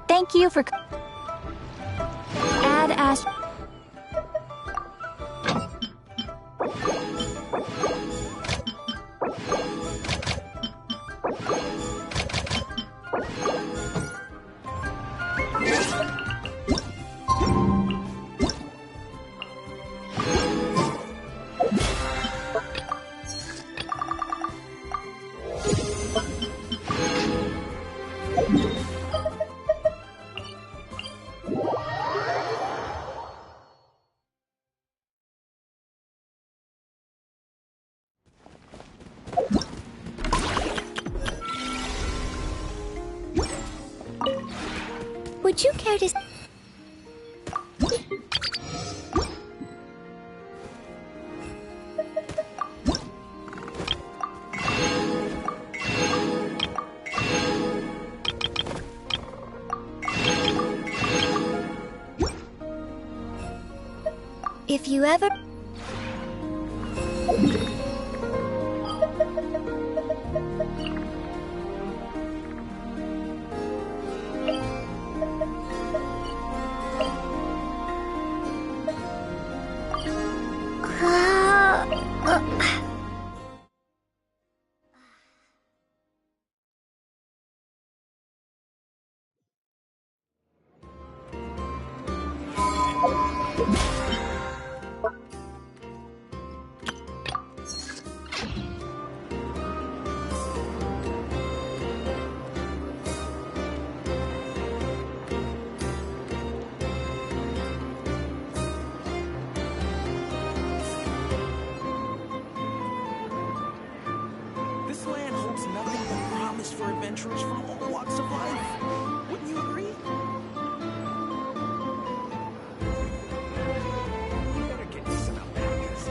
Thank you for add Astro. Would you care to... If you ever... For adventurers from all walks of life. Wouldn't you agree? You better get this stuff back, because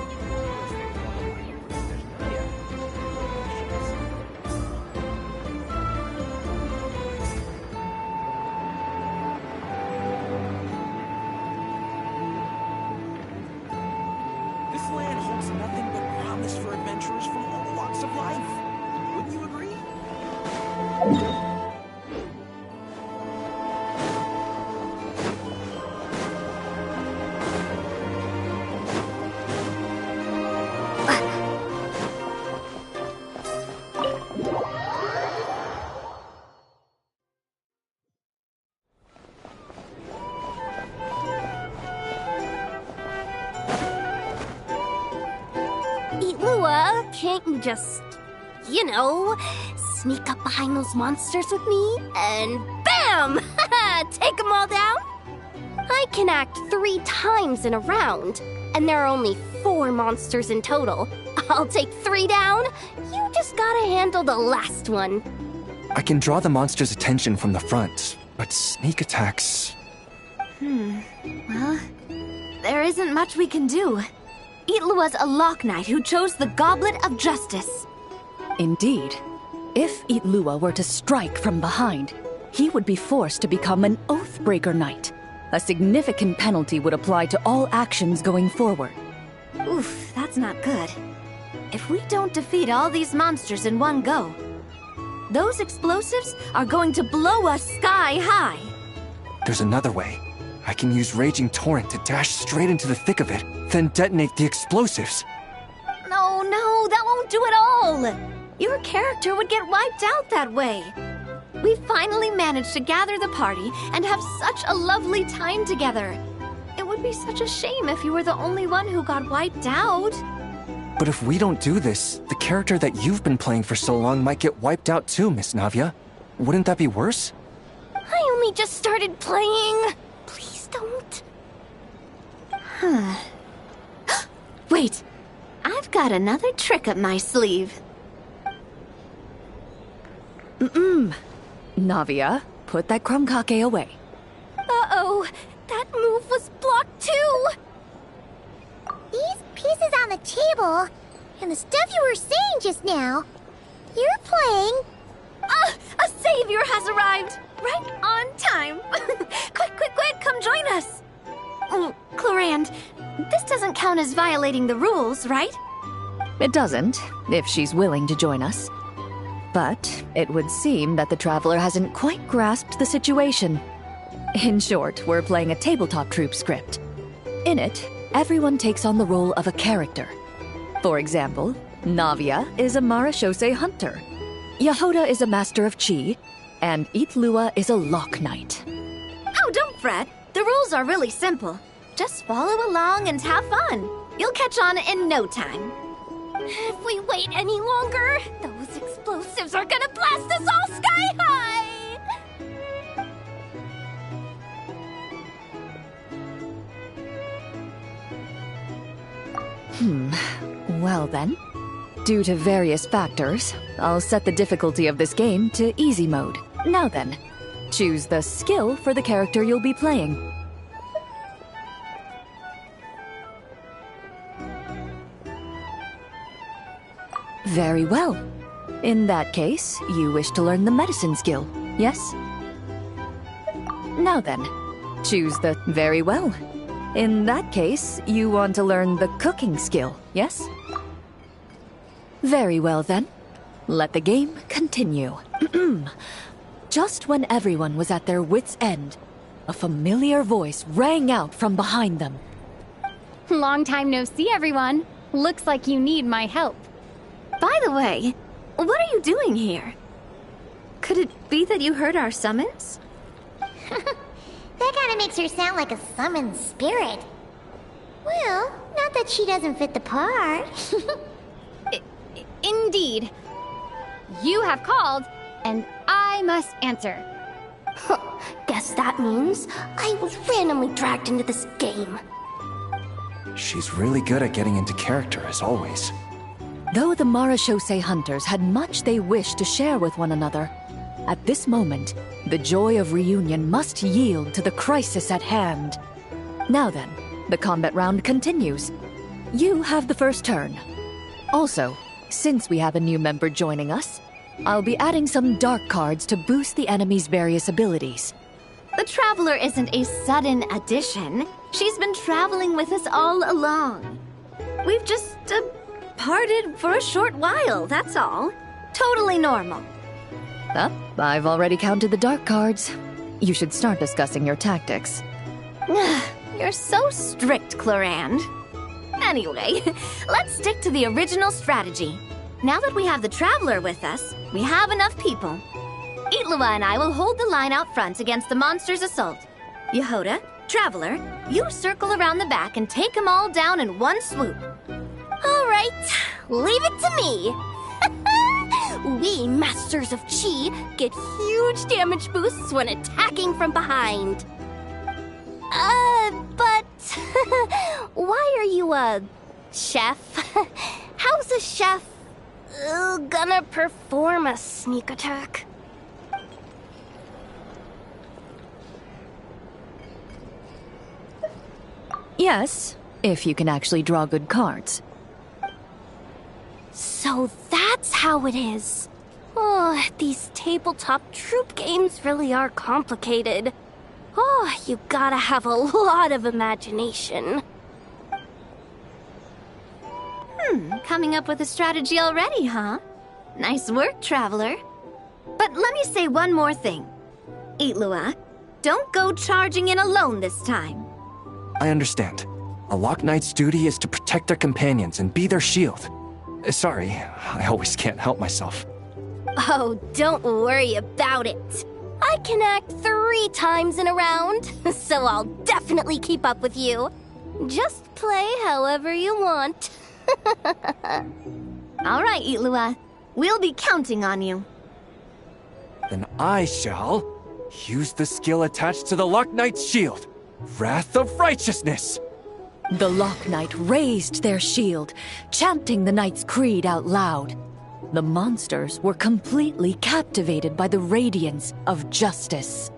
this land holds nothing but promise for adventurers from all walks of life. Wouldn't you agree? Lua, can't you just, you know, sneak up behind those monsters with me and BAM! Take them all down? I can act 3 times in a round, and there are only 4 monsters in total. I'll take 3 down. You just gotta handle the last one. I can draw the monster's attention from the front, but sneak attacks... Well, there isn't much we can do. Itlua's a Lock Knight who chose the Goblet of Justice. Indeed. If Itlua were to strike from behind, he would be forced to become an Oathbreaker Knight. A significant penalty would apply to all actions going forward. Oof, that's not good. If we don't defeat all these monsters in one go, those explosives are going to blow us sky high. There's another way. I can use Raging Torrent to dash straight into the thick of it, then detonate the explosives. No, that won't do it all. Your character would get wiped out that way. We finally managed to gather the party and have such a lovely time together. It would be such a shame if you were the only one who got wiped out. But if we don't do this, the character that you've been playing for so long might get wiped out too, Miss Navia. Wouldn't that be worse? I only just started playing. Please don't. Wait, I've got another trick up my sleeve. Navia, put that krumkake away. Uh-oh, that move was blocked too! These pieces on the table, and the stuff you were saying just now, you're playing... A savior has arrived! Right on time! Quick, come join us! Clorand, this doesn't count as violating the rules, right? It doesn't, if she's willing to join us. But it would seem that the Traveler hasn't quite grasped the situation. In short, we're playing a tabletop troupe script. In it, everyone takes on the role of a character. For example, Navia is a Marashose hunter, Yehoda is a master of chi, and Itlua is a lock knight. Oh, don't fret. The rules are really simple. Just follow along and have fun. You'll catch on in no time. If we wait any longer, those explosives are gonna blast us all sky high! Well then. Due to various factors, I'll set the difficulty of this game to easy mode. Now then, choose the skill for the character you'll be playing. Very well. In that case, you wish to learn the medicine skill, yes? Now then, choose the very well. In that case, you want to learn the cooking skill, yes? Very well then. Let the game continue. Just when everyone was at their wits' end, a familiar voice rang out from behind them. Long time no see, everyone. Looks like you need my help. By the way, what are you doing here? Could it be that you heard our summons? That kind of makes her sound like a summoned spirit. Well, not that she doesn't fit the part. Indeed. You have called, and I must answer. Guess that means I was randomly dragged into this game. She's really good at getting into character, as always. Though the Marashose hunters had much they wished to share with one another, at this moment, the joy of reunion must yield to the crisis at hand. Now then, the combat round continues. You have the first turn. Also, since we have a new member joining us, I'll be adding some dark cards to boost the enemy's various abilities. The Traveler isn't a sudden addition. She's been traveling with us all along. We've just, parted for a short while, that's all. Totally normal. I've already counted the dark cards. You should start discussing your tactics. You're so strict, Clorand. Anyway, let's stick to the original strategy. Now that we have the Traveler with us, we have enough people. Itlua and I will hold the line out front against the monster's assault. Yehoda, Traveler, you circle around the back and take them all down in one swoop. All right, leave it to me. We Masters of Chi get huge damage boosts when attacking from behind. But why are you a chef? How's a chef gonna perform a sneak attack? Yes, if you can actually draw good cards. So that's how it is. Oh, these tabletop troupe games really are complicated. Oh, you gotta have a lot of imagination. Coming up with a strategy already, huh? Nice work, Traveler. But let me say one more thing. Itlua, don't go charging in alone this time. I understand. A Lock Knight's duty is to protect their companions and be their shield. Sorry, I always can't help myself. Oh, don't worry about it. I can act 3 times in a round, so I'll definitely keep up with you. Just play however you want. All right, Itlua. We'll be counting on you. Then I shall use the skill attached to the Lock Knight's shield, Wrath of Righteousness. The Lock Knight raised their shield, chanting the knight's creed out loud. The monsters were completely captivated by the radiance of justice,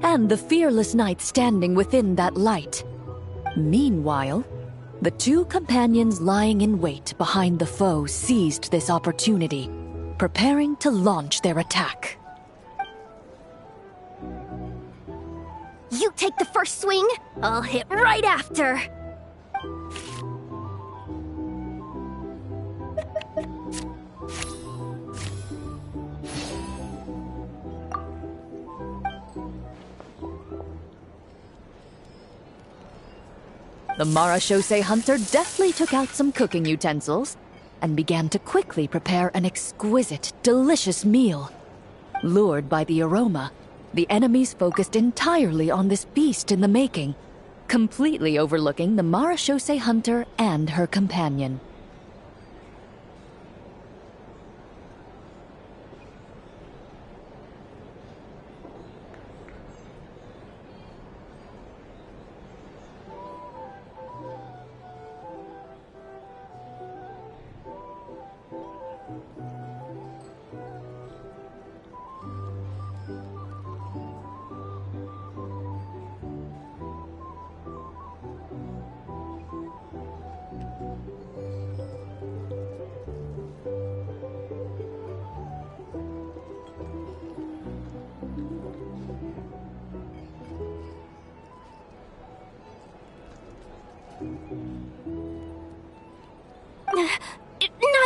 and the fearless knight standing within that light. Meanwhile, the two companions lying in wait behind the foe seized this opportunity, preparing to launch their attack. You take the first swing, I'll hit right after. The Marachose hunter deftly took out some cooking utensils and began to quickly prepare an exquisite, delicious meal. Lured by the aroma, the enemies focused entirely on this beast in the making, completely overlooking the Marachose hunter and her companion.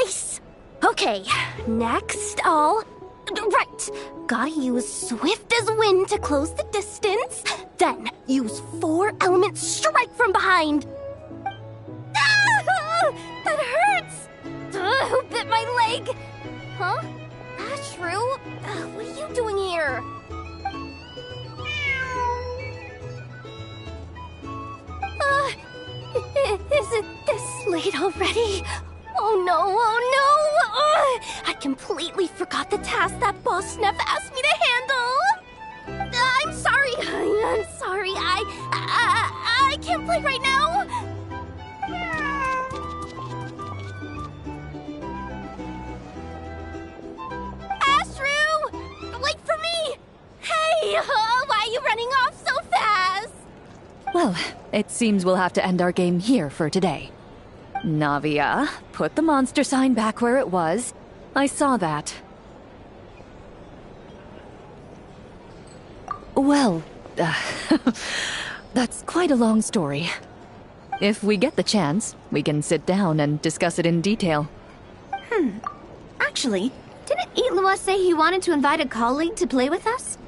Nice! Okay, next I'll... Right, gotta use swift as wind to close the distance, then use 4-element strike from behind. Ah! That hurts! Who bit my leg? Huh? Ashru? What are you doing here? Is it this late already? Oh no, oh no! I completely forgot the task that Boss Neff asked me to handle! I'm sorry, I'm sorry, I can't play right now! Ashru! Wait for me! Hey, why are you running off so fast? Well, it seems we'll have to end our game here for today. Navia, put the monster sign back where it was. I saw that. Well, that's quite a long story. If we get the chance, we can sit down and discuss it in detail. Actually, didn't Itlua say he wanted to invite a colleague to play with us?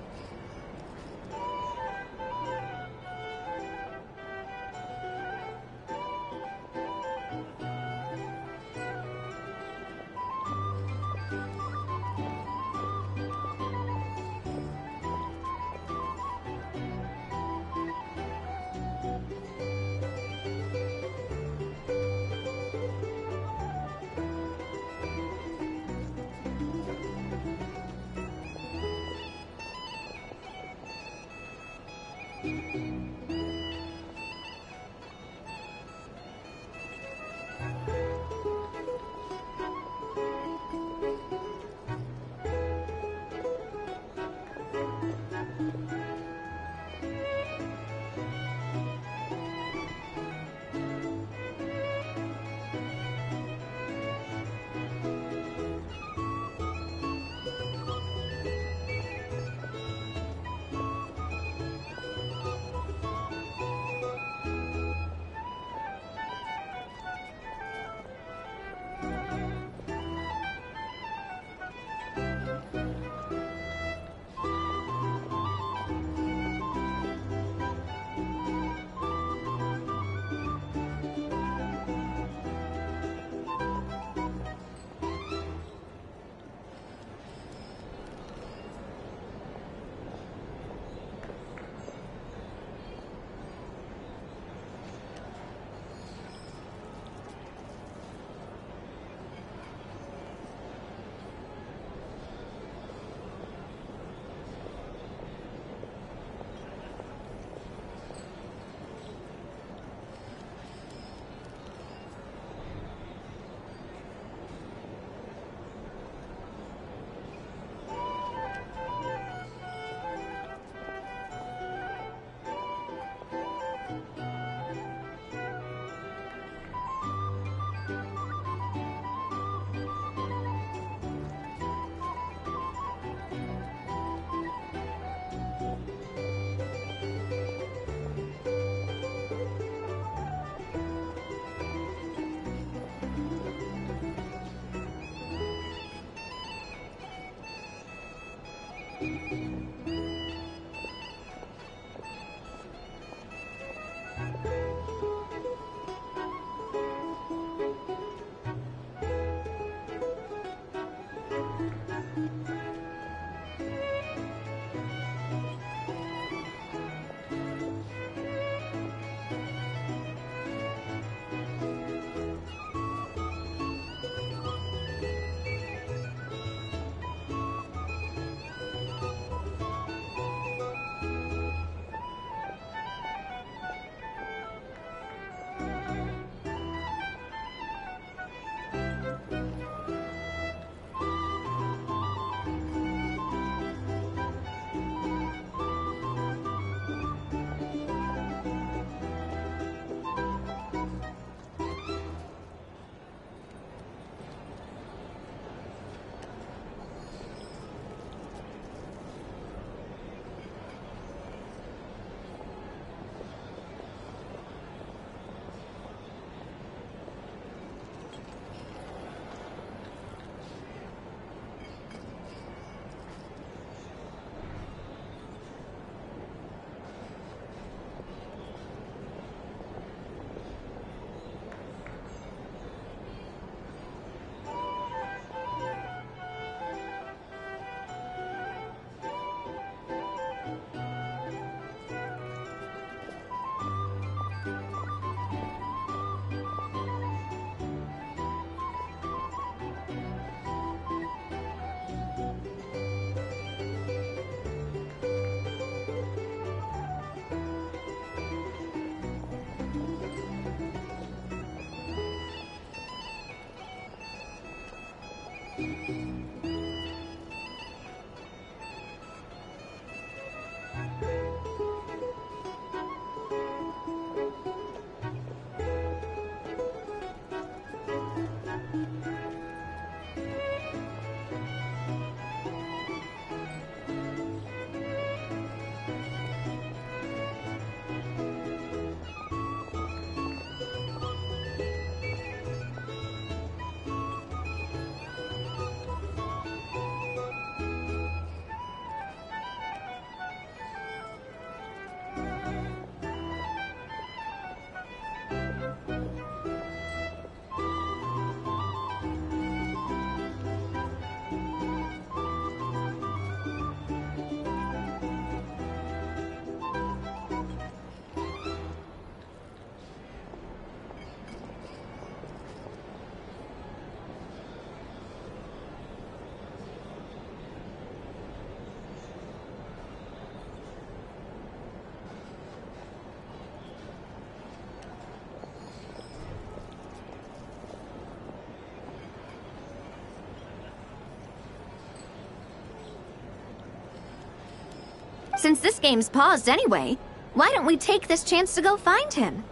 Since this game's paused anyway, why don't we take this chance to go find him?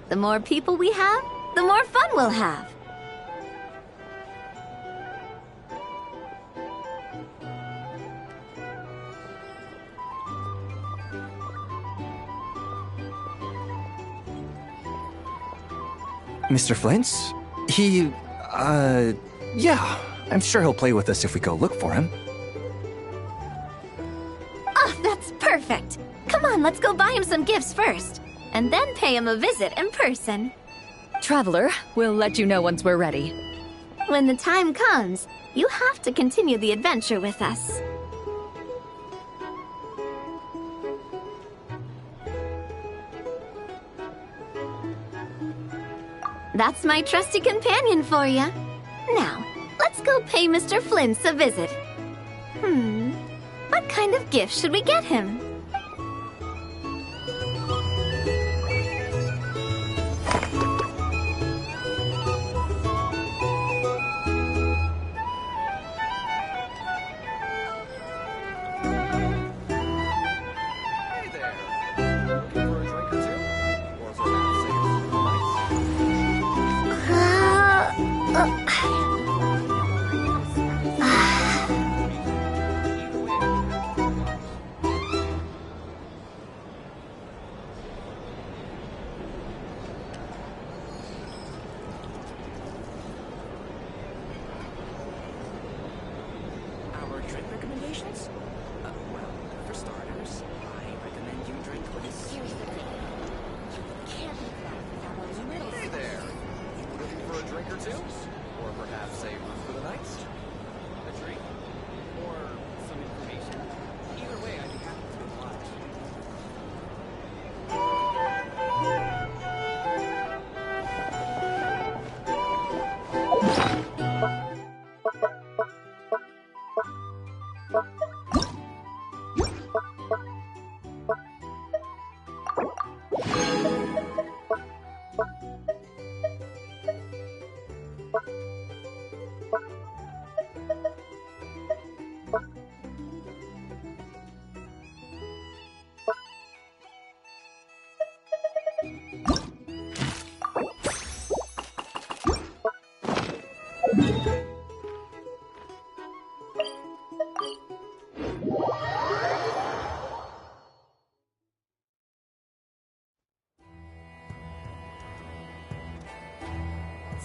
The more people we have, the more fun we'll have. Mr. Flint's? Yeah. I'm sure he'll play with us if we go look for him. Oh, that's perfect! Come on, let's go buy him some gifts first, and then pay him a visit in person. Traveler, we'll let you know once we're ready. When the time comes, you have to continue the adventure with us. That's my trusty companion for you. Now, let's go pay Mr. Flint's a visit. What kind of gift should we get him?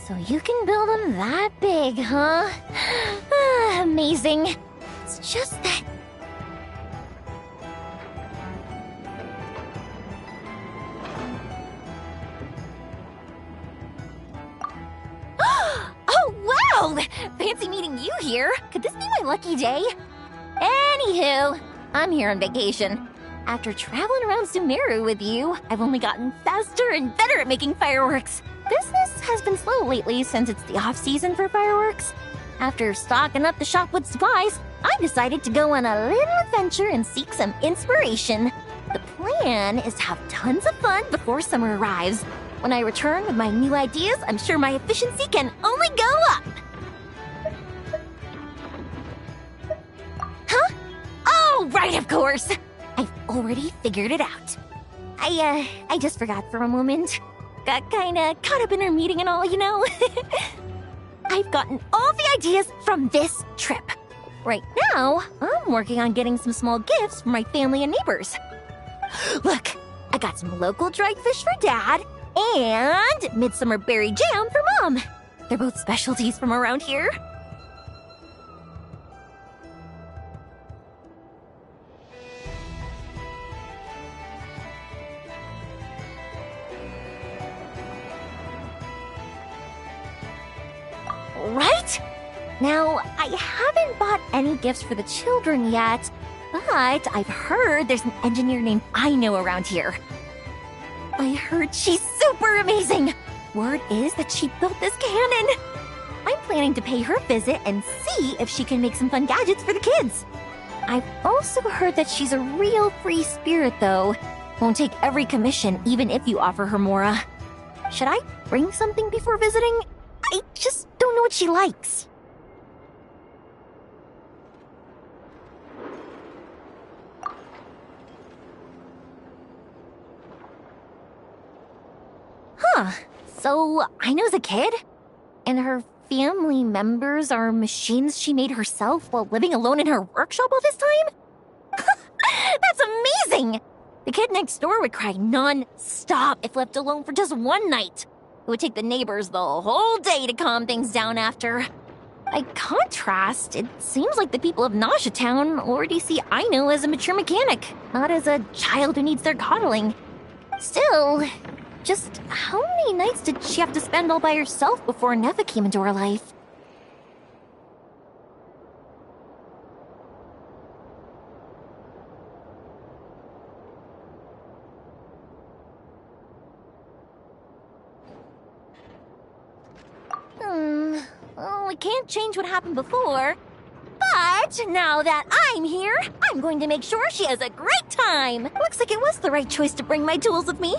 So you can build them that big, huh? Amazing. It's just that... Oh, wow! Fancy meeting you here. Could this be my lucky day? Anywho, I'm here on vacation. After traveling around Sumeru with you, I've only gotten faster and better at making fireworks. Business has been slow lately since it's the off-season for fireworks. After stocking up the shop with supplies, I decided to go on a little adventure and seek some inspiration. The plan is to have tons of fun before summer arrives. When I return with my new ideas, I'm sure my efficiency can only go up. right, of course. I've already figured it out. I just forgot for a moment. Got kinda caught up in our meeting and all, you know? I've gotten all the ideas from this trip. Right now, I'm working on getting some small gifts for my family and neighbors. Look, I got some local dried fish for Dad and midsummer berry jam for Mom. They're both specialties from around here. Right? Now, I haven't bought any gifts for the children yet, but I've heard there's an engineer named Aino around here. I heard she's super amazing! Word is that she built this cannon! I'm planning to pay her a visit and see if she can make some fun gadgets for the kids. I've also heard that she's a real free spirit, though. Won't take every commission, even if you offer her more. Should I bring something before visiting? I just don't know what she likes. Huh. So, Aino's a kid? And her family members are machines she made herself while living alone in her workshop all this time? That's amazing! The kid next door would cry non-stop if left alone for just one night. It would take the neighbors the whole day to calm things down after. By contrast, it seems like the people of Nausea Town already see Aino as a mature mechanic, not as a child who needs their coddling. Still, just how many nights did she have to spend all by herself before Neva came into her life? Well, we can't change what happened before. But now that I'm here, I'm going to make sure she has a great time. Looks like it was the right choice to bring my tools with me.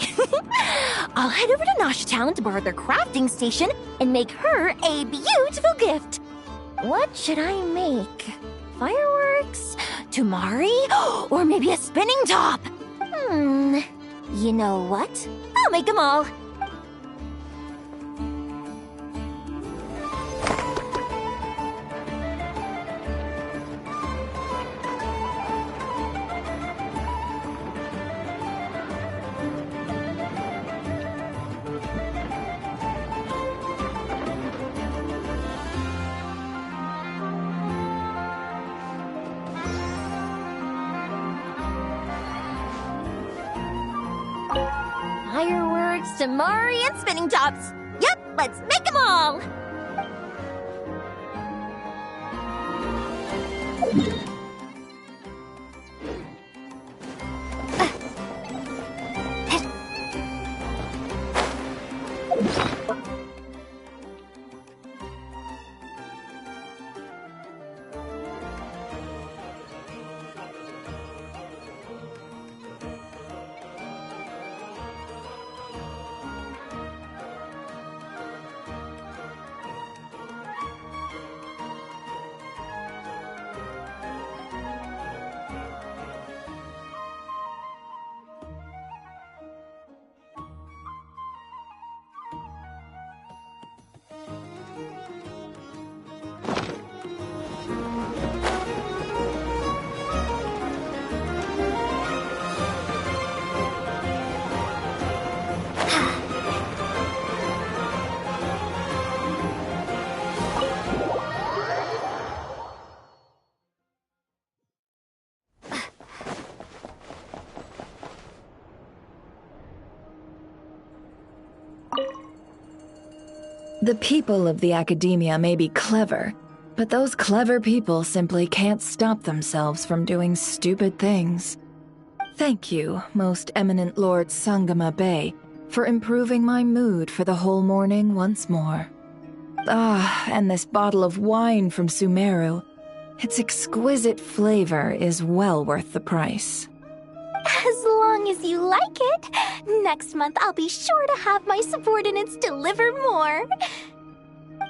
I'll head over to Nausea Town to borrow their crafting station and make her a beautiful gift. What should I make? Fireworks? Tumari? Or maybe a spinning top? You know what? I'll make them all. Fireworks, Tumari, and spinning tops. Yep, let's make them all! The people of the academia may be clever, but those clever people simply can't stop themselves from doing stupid things. Thank you, most eminent Lord Sangama Bey, for improving my mood for the whole morning once more. Ah, and this bottle of wine from Sumeru. Its exquisite flavor is well worth the price. As long as you like it. Next month, I'll be sure to have my subordinates deliver more.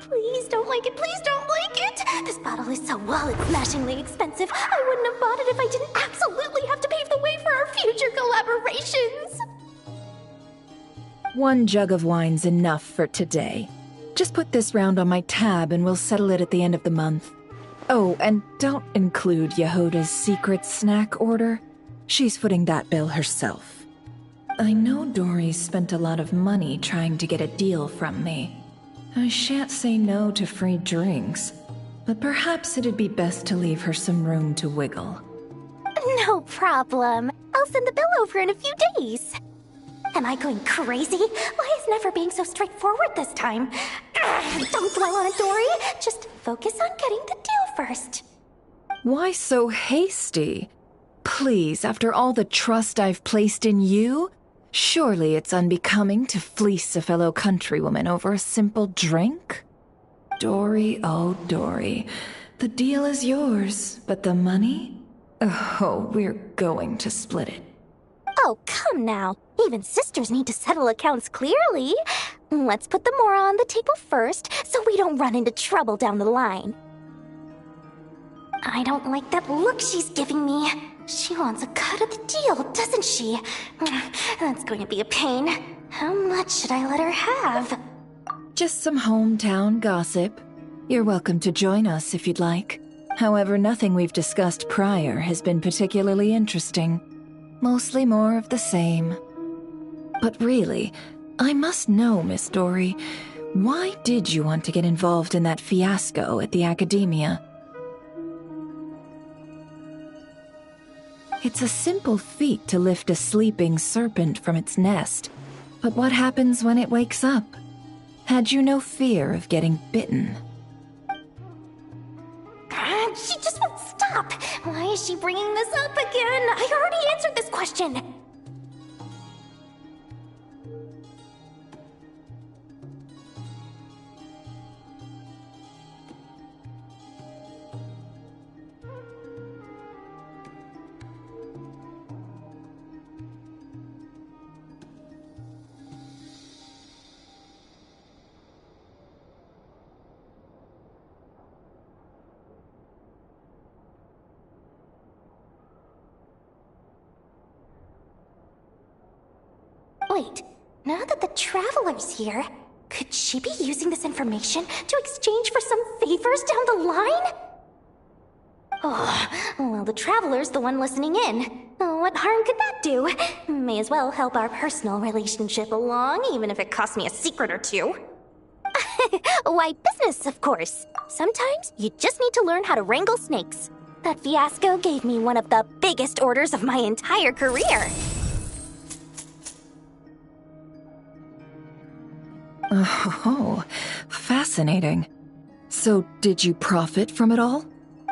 Please don't like it, please don't like it! This bottle is so wallet-smashingly expensive. I wouldn't have bought it if I didn't absolutely have to pave the way for our future collaborations! One jug of wine's enough for today. Just put this round on my tab and we'll settle it at the end of the month. Oh, and don't include Yehuda's secret snack order. She's footing that bill herself. I know Dory's spent a lot of money trying to get a deal from me. I shan't say no to free drinks, but perhaps it'd be best to leave her some room to wiggle. No problem. I'll send the bill over in a few days. Am I going crazy? Why is Never being so straightforward this time? Don't dwell on it, Dory. Just focus on getting the deal first. Why so hasty? Please, after all the trust I've placed in you, surely it's unbecoming to fleece a fellow countrywoman over a simple drink? Dory, oh Dory, the deal is yours, but the money? Oh, we're going to split it. Oh, come now. Even sisters need to settle accounts clearly. Let's put the mora on the table first, so we don't run into trouble down the line. I don't like that look she's giving me. She wants a cut of the deal, doesn't she? That's going to be a pain. How much should I let her have? Just some hometown gossip. You're welcome to join us if you'd like. However, nothing we've discussed prior has been particularly interesting. Mostly more of the same. But really, I must know, Miss Dory, why did you want to get involved in that fiasco at the Academia? It's a simple feat to lift a sleeping serpent from its nest, but what happens when it wakes up? Had you no fear of getting bitten? She just won't stop. Why is she bringing this up again? I already answered this question. Wait, now that the Traveler's here, could she be using this information to exchange for some favors down the line? Oh, well, the Traveler's the one listening in. What harm could that do? May as well help our personal relationship along, even if it costs me a secret or two. Why, business, of course. Sometimes you just need to learn how to wrangle snakes. That fiasco gave me one of the biggest orders of my entire career. Oh, fascinating. So, did you profit from it all?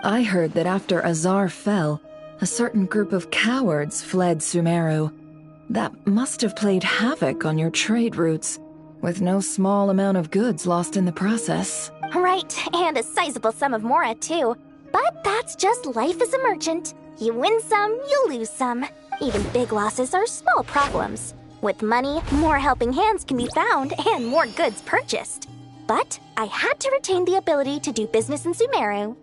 I heard that after Azar fell, a certain group of cowards fled Sumeru. That must have played havoc on your trade routes, with no small amount of goods lost in the process. Right, and a sizable sum of mora, too. But that's just life as a merchant. You win some, you lose some. Even big losses are small problems. With money, more helping hands can be found and more goods purchased. But I had to retain the ability to do business in Sumeru.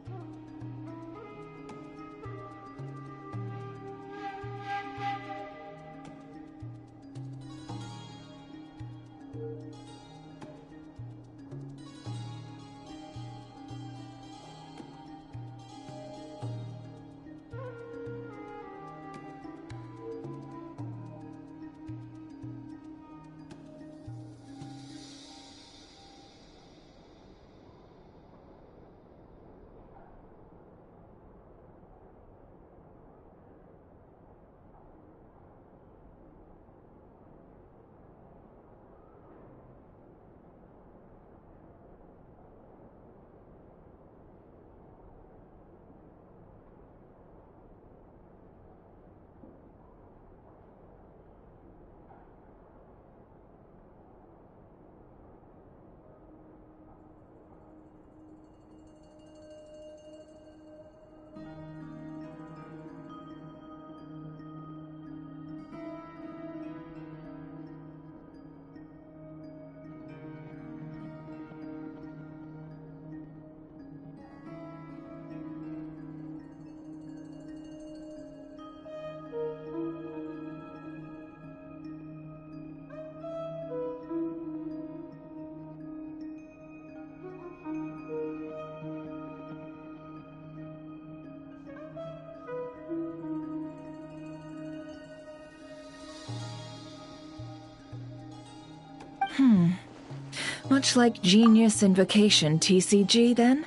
Much like Genius Invocation TCG, then?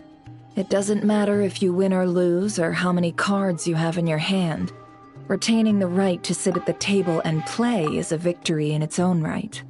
It doesn't matter if you win or lose or how many cards you have in your hand. Retaining the right to sit at the table and play is a victory in its own right.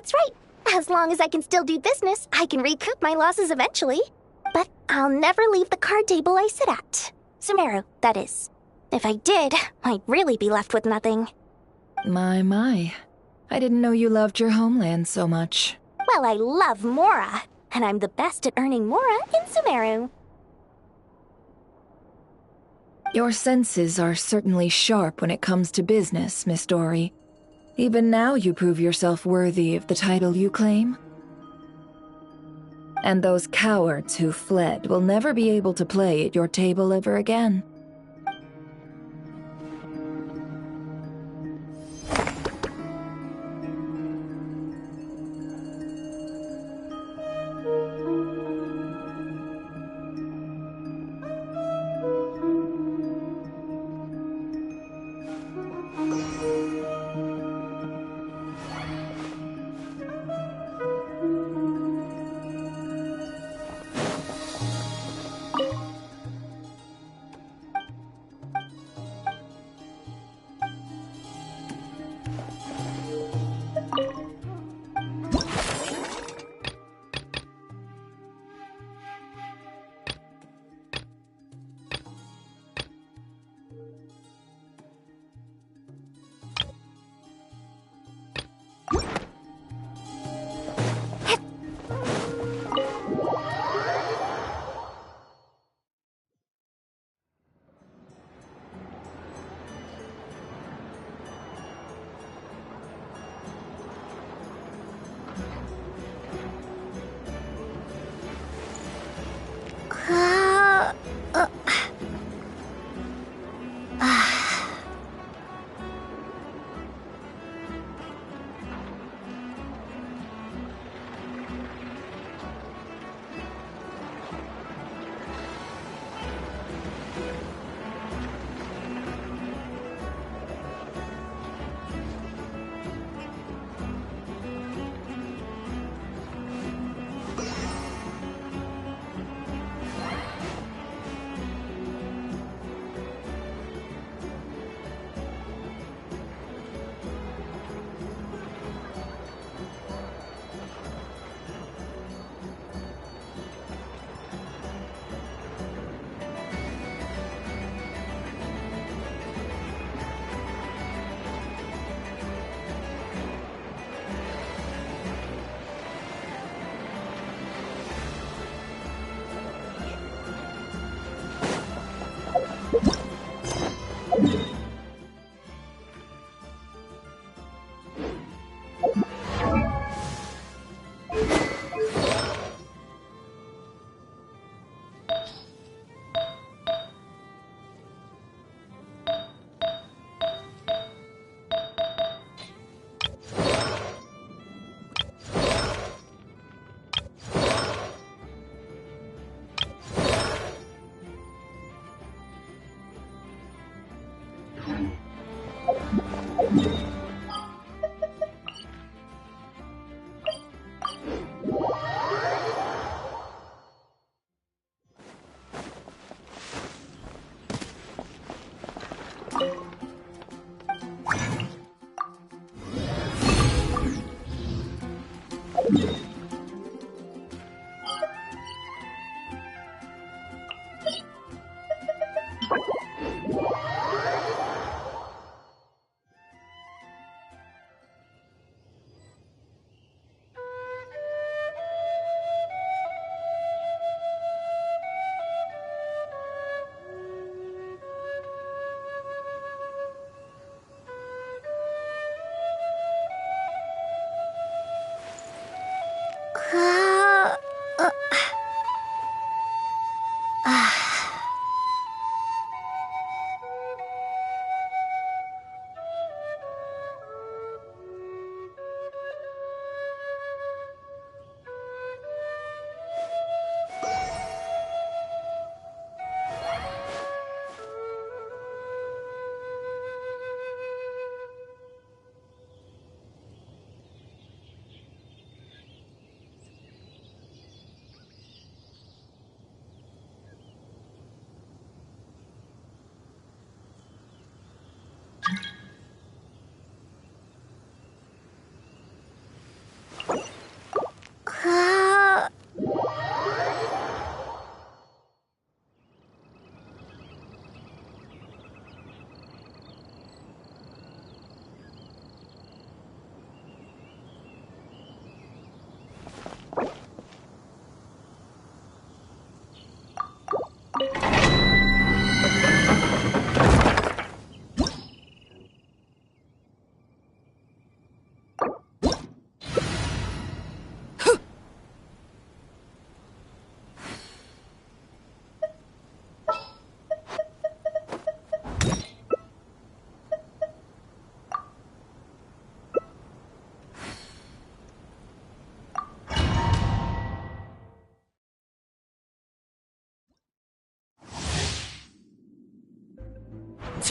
That's right. As long as I can still do business, I can recoup my losses eventually. But I'll never leave the card table I sit at. Sumeru, that is. If I did, I'd really be left with nothing. My. I didn't know you loved your homeland so much. Well, I love Mora, and I'm the best at earning Mora in Sumeru. Your senses are certainly sharp when it comes to business, Miss Dory. Even now you prove yourself worthy of the title you claim. And those cowards who fled will never be able to play at your table ever again.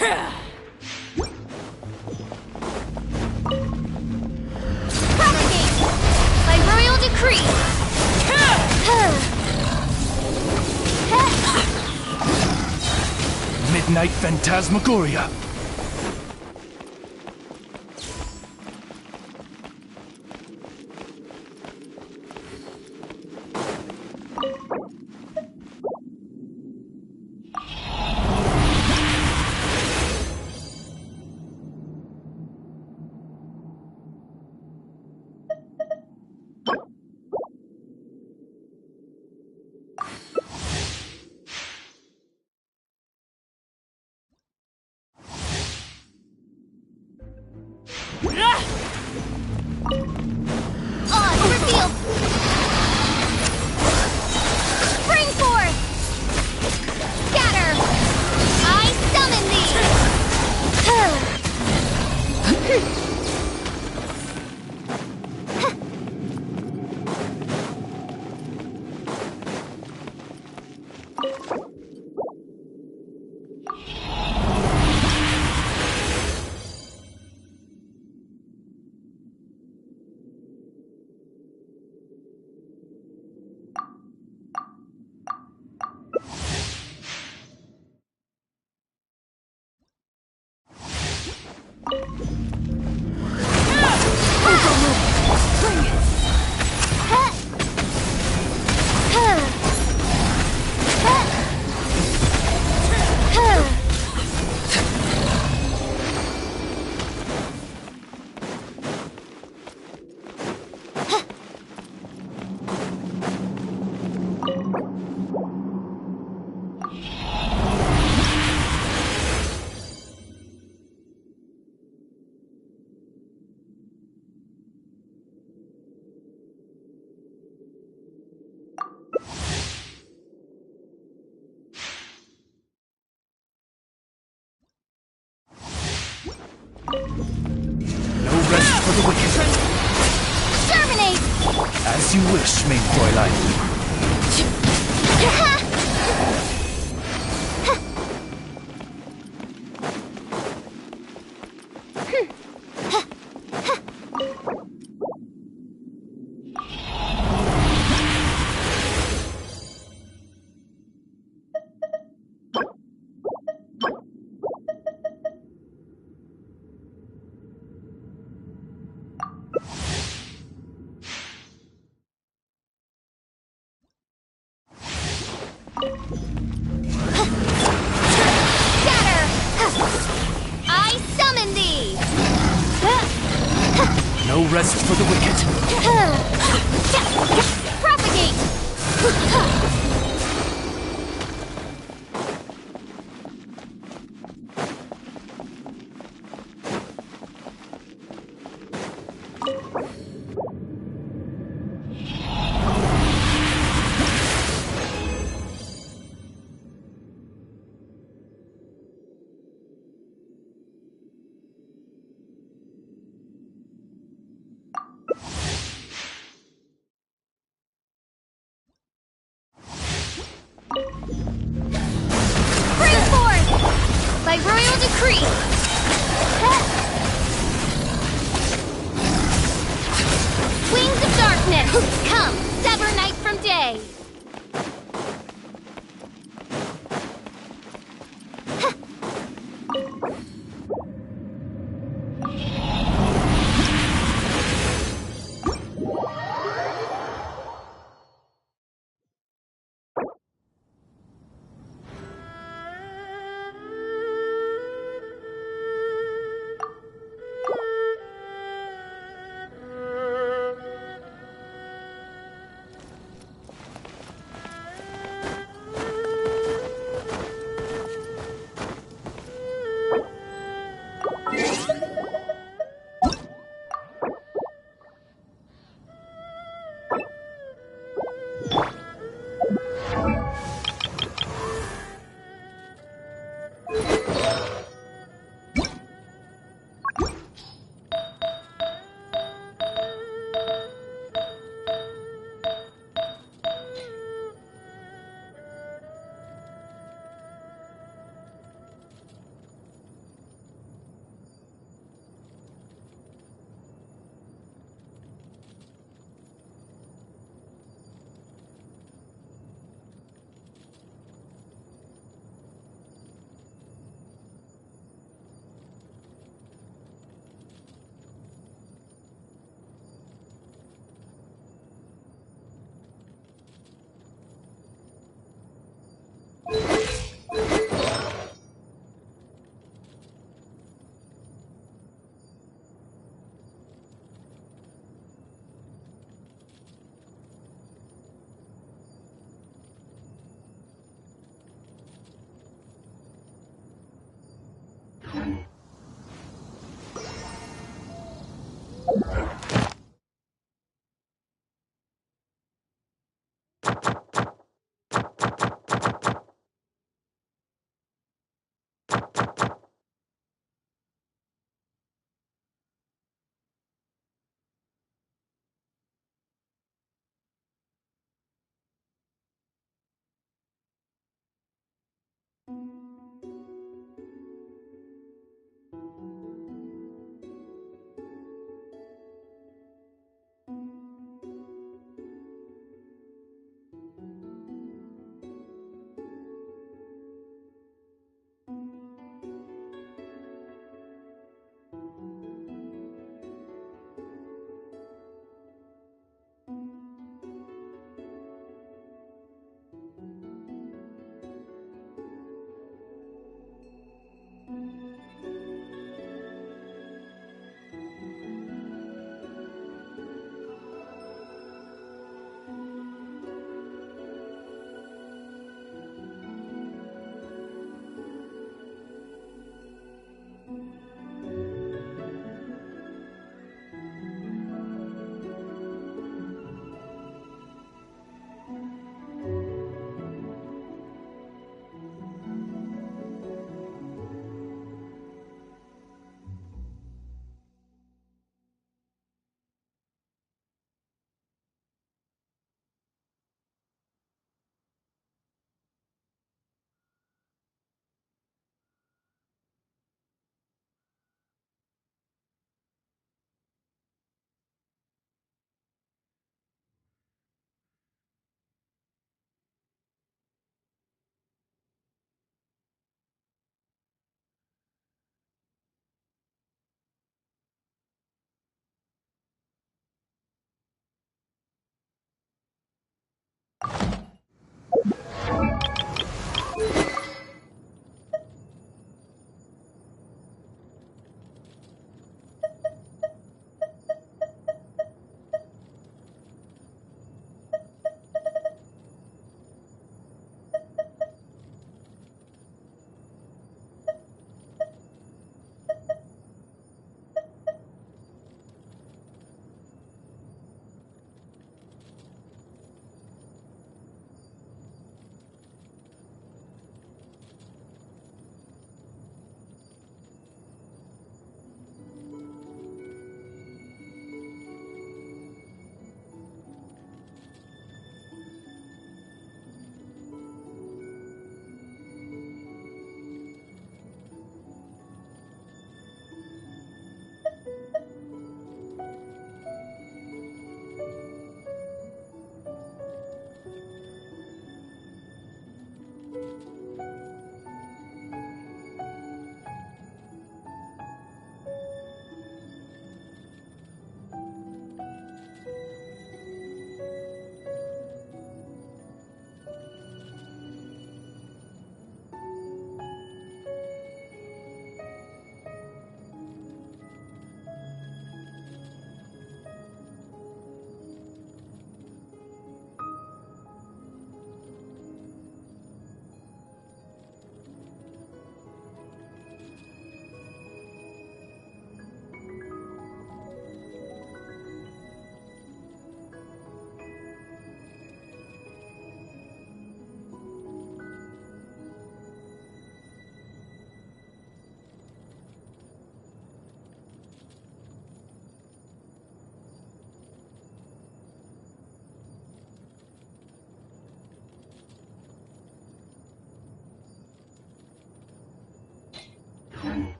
By royal decree! Midnight Phantasmagoria. for the wicked. Terminate! As you wish, main Fräulein. No rest for the wicked. Propagate! Bring forth! By royal decree! Wings of darkness! Come, sever night from day!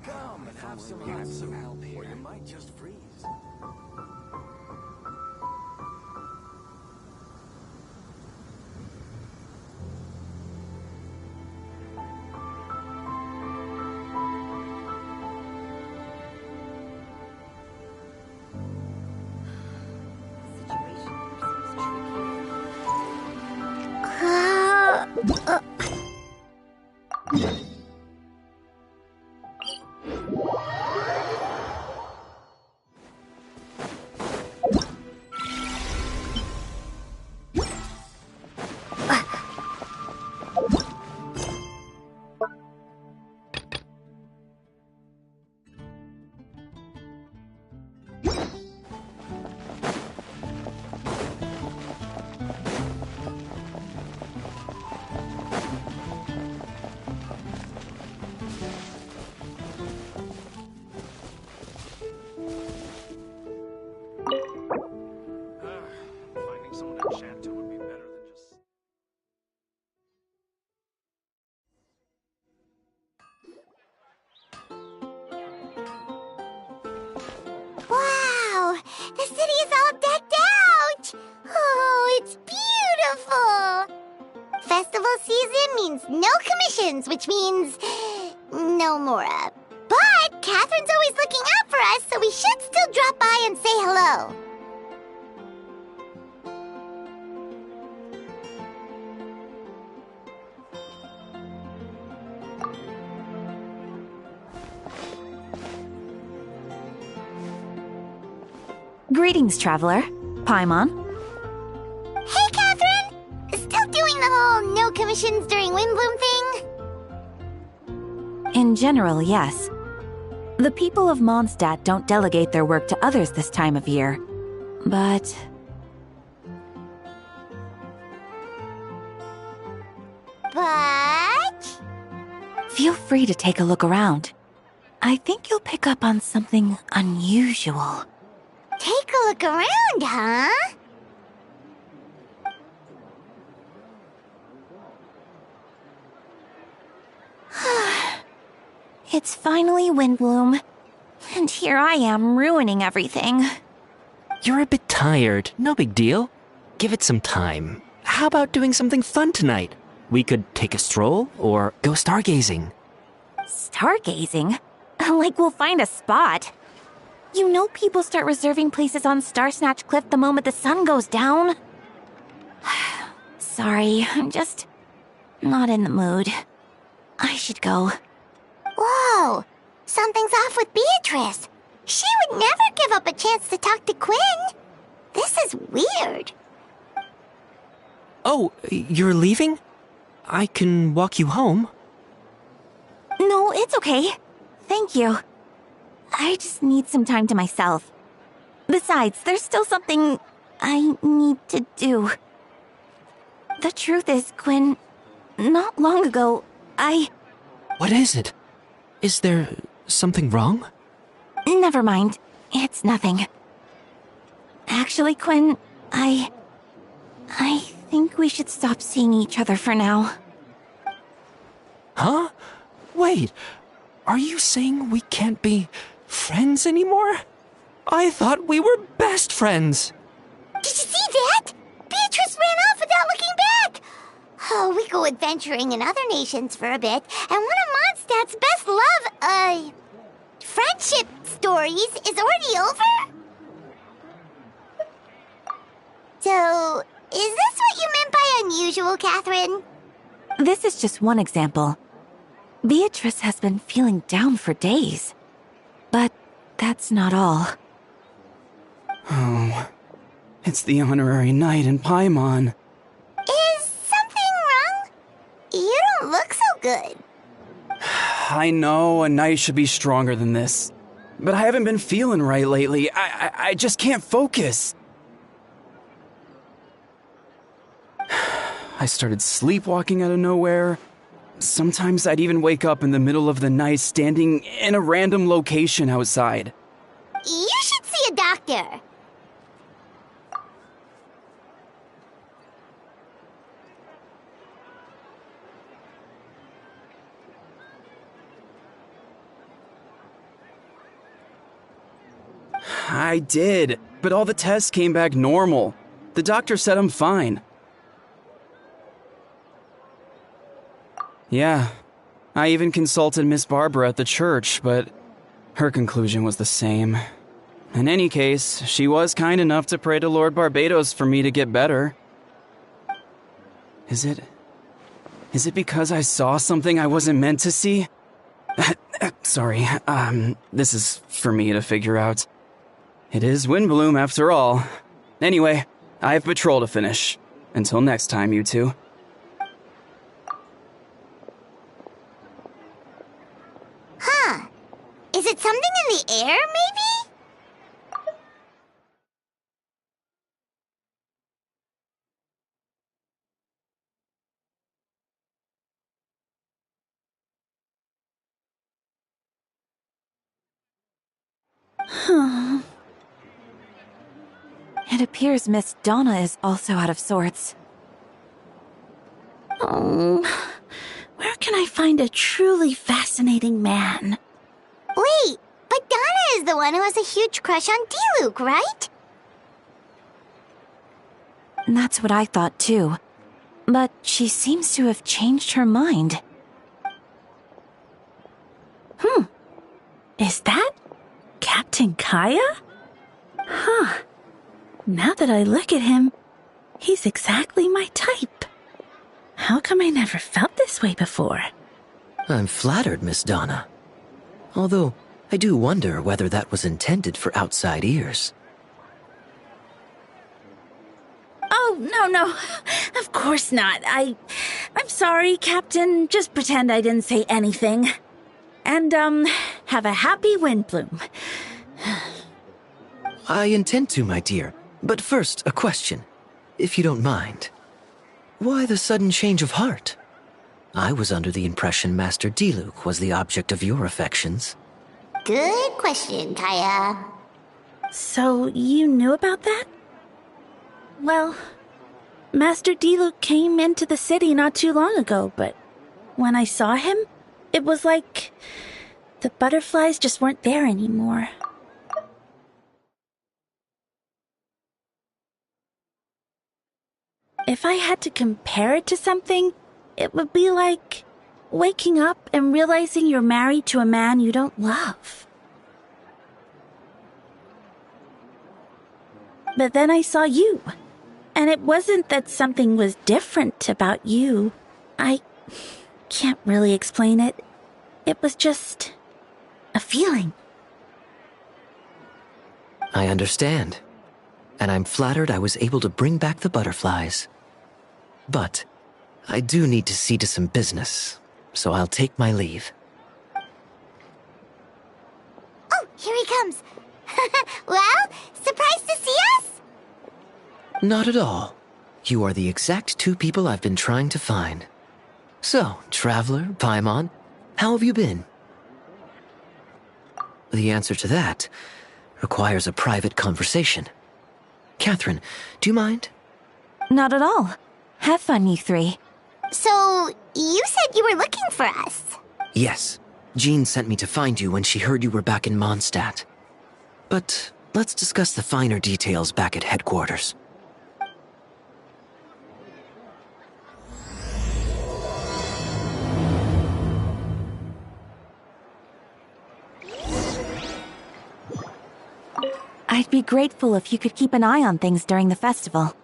Come and have some help here, or you might just freeze. Wow! The city is all decked out! Oh, it's beautiful! Festival season means no commissions, which means no Mora. But Catherine's always looking out for us, so we should still drop by and say hello. Greetings, traveler. Paimon. Hey, Catherine! Still doing the whole no commissions during Windbloom thing? In general, yes. The people of Mondstadt don't delegate their work to others this time of year. But... Feel free to take a look around. I think you'll pick up on something unusual. Take a look around, huh? It's finally Windbloom. And here I am ruining everything. You're a bit tired. No big deal. Give it some time. How about doing something fun tonight? We could take a stroll or go stargazing. Stargazing? Like we'll find a spot. You know people start reserving places on Star Snatch Cliff the moment the sun goes down. Sorry, I'm just not in the mood. I should go. Whoa! Something's off with Beatrice. She would never give up a chance to talk to Quinn. This is weird. Oh, you're leaving? I can walk you home. it's okay. Thank you. I just need some time to myself. Besides, there's still something I need to do. The truth is, Quinn, not long ago, What is it? Is there something wrong? Never mind. It's nothing. Actually, Quinn, I think we should stop seeing each other for now. Huh? Wait, are you saying we can't be friends anymore? I thought we were best friends. Did you see that? Beatrice ran off without looking back. Oh, we go adventuring in other nations for a bit, and one of Mondstadt's best friendship stories is already over? So, is this what you meant by unusual, Catherine? This is just one example. Beatrice has been feeling down for days. But that's not all. Oh, it's the honorary knight in Paimon. Is something wrong? You don't look so good. I know a knight should be stronger than this, but I haven't been feeling right lately. I just can't focus. I started sleepwalking out of nowhere. Sometimes I'd even wake up in the middle of the night standing in a random location outside. You should see a doctor. I did, but all the tests came back normal. The doctor said I'm fine. Yeah, I even consulted Miss Barbara at the church, but her conclusion was the same. In any case, she was kind enough to pray to Lord Barbados for me to get better. Is it because I saw something I wasn't meant to see? Sorry, this is for me to figure out. It is Windbloom after all. Anyway, I have patrol to finish. Until next time, you two. Huh. Is it something in the air, maybe? It appears Miss Donna is also out of sorts. Oh, where can I find a truly fascinating man? Wait, but Donna is the one who has a huge crush on Diluc, right? That's what I thought too. But she seems to have changed her mind. Is that Captain Kaya? Huh. Now that I look at him, he's exactly my type. How come I never felt this way before? I'm flattered, Miss Donna. Although, I do wonder whether that was intended for outside ears. Oh, no. Of course not. I'm sorry, Captain. Just pretend I didn't say anything. And, have a happy Windbloom. I intend to, my dear. But first, a question, if you don't mind. Why the sudden change of heart? I was under the impression Master Diluc was the object of your affections. Good question, Kaya. So, you knew about that? Well, Master Diluc came into the city not too long ago, but when I saw him, it was like the butterflies just weren't there anymore. If I had to compare it to something, it would be like waking up and realizing you're married to a man you don't love. But then I saw you, and it wasn't that something was different about you. I can't really explain it. It was just a feeling. I understand. And I'm flattered I was able to bring back the butterflies. But I do need to see to some business, so I'll take my leave. Here he comes. Well, surprised to see us? Not at all. You are the exact two people I've been trying to find. So, Traveler, Paimon, how have you been? The answer to that requires a private conversation. Catherine, do you mind? Not at all. Have fun, you three. So, you said you were looking for us? Yes. Jean sent me to find you when she heard you were back in Mondstadt. But let's discuss the finer details back at headquarters. I'd be grateful if you could keep an eye on things during the festival.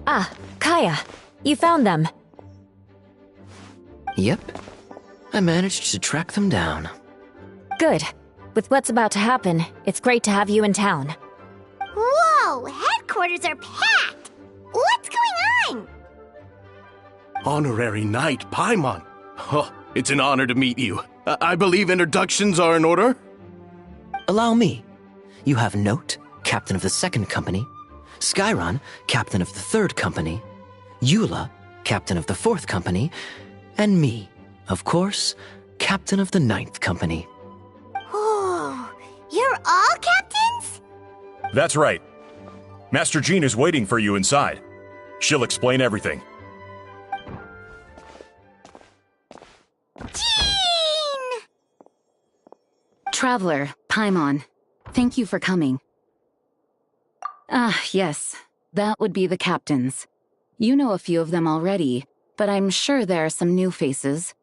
Ah, Kaya, you found them. Yep. I managed to track them down. Good. With what's about to happen, it's great to have you in town. Whoa, headquarters are packed! What's going on? Honorary Knight Paimon. Oh, it's an honor to meet you. I believe introductions are in order? Allow me. You have Note, captain of the 2nd company, Skyron, captain of the 3rd company, Eula, captain of the 4th company, and me, of course, captain of the 9th company. Oh, you're all captains? That's right. Master Jean is waiting for you inside. She'll explain everything. Jean! Traveler, Paimon, thank you for coming. Ah, yes, that would be the captains. You know a few of them already, but I'm sure there are some new faces.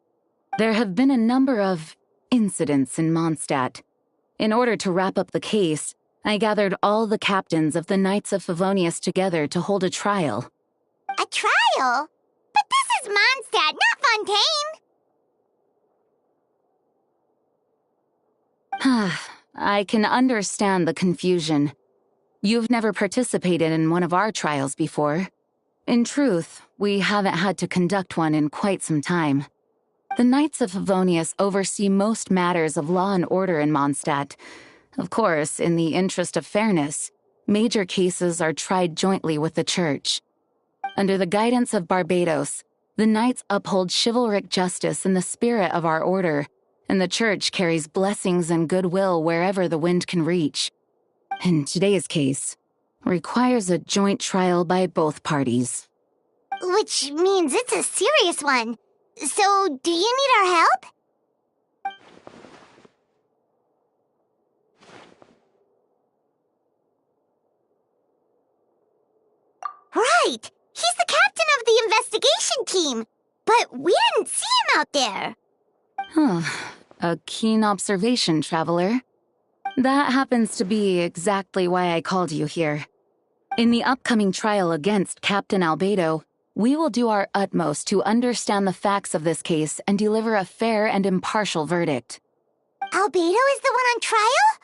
There have been a number of incidents in Mondstadt. In order to wrap up the case, I gathered all the captains of the Knights of Favonius together to hold a trial. A trial? But this is Mondstadt, not Fontaine! I can understand the confusion. You've never participated in one of our trials before. In truth, we haven't had to conduct one in quite some time. The Knights of Favonius oversee most matters of law and order in Mondstadt. Of course, in the interest of fairness, major cases are tried jointly with the Church. Under the guidance of Barbados, the Knights uphold chivalric justice in the spirit of our order, and the Church carries blessings and goodwill wherever the wind can reach. In today's case, requires a joint trial by both parties. Which means it's a serious one. So, do you need our help? Right! He's the captain of the investigation team! But we didn't see him out there! A keen observation, Traveler. That happens to be exactly why I called you here. In the upcoming trial against Captain Albedo, we will do our utmost to understand the facts of this case and deliver a fair and impartial verdict. Albedo is the one on trial?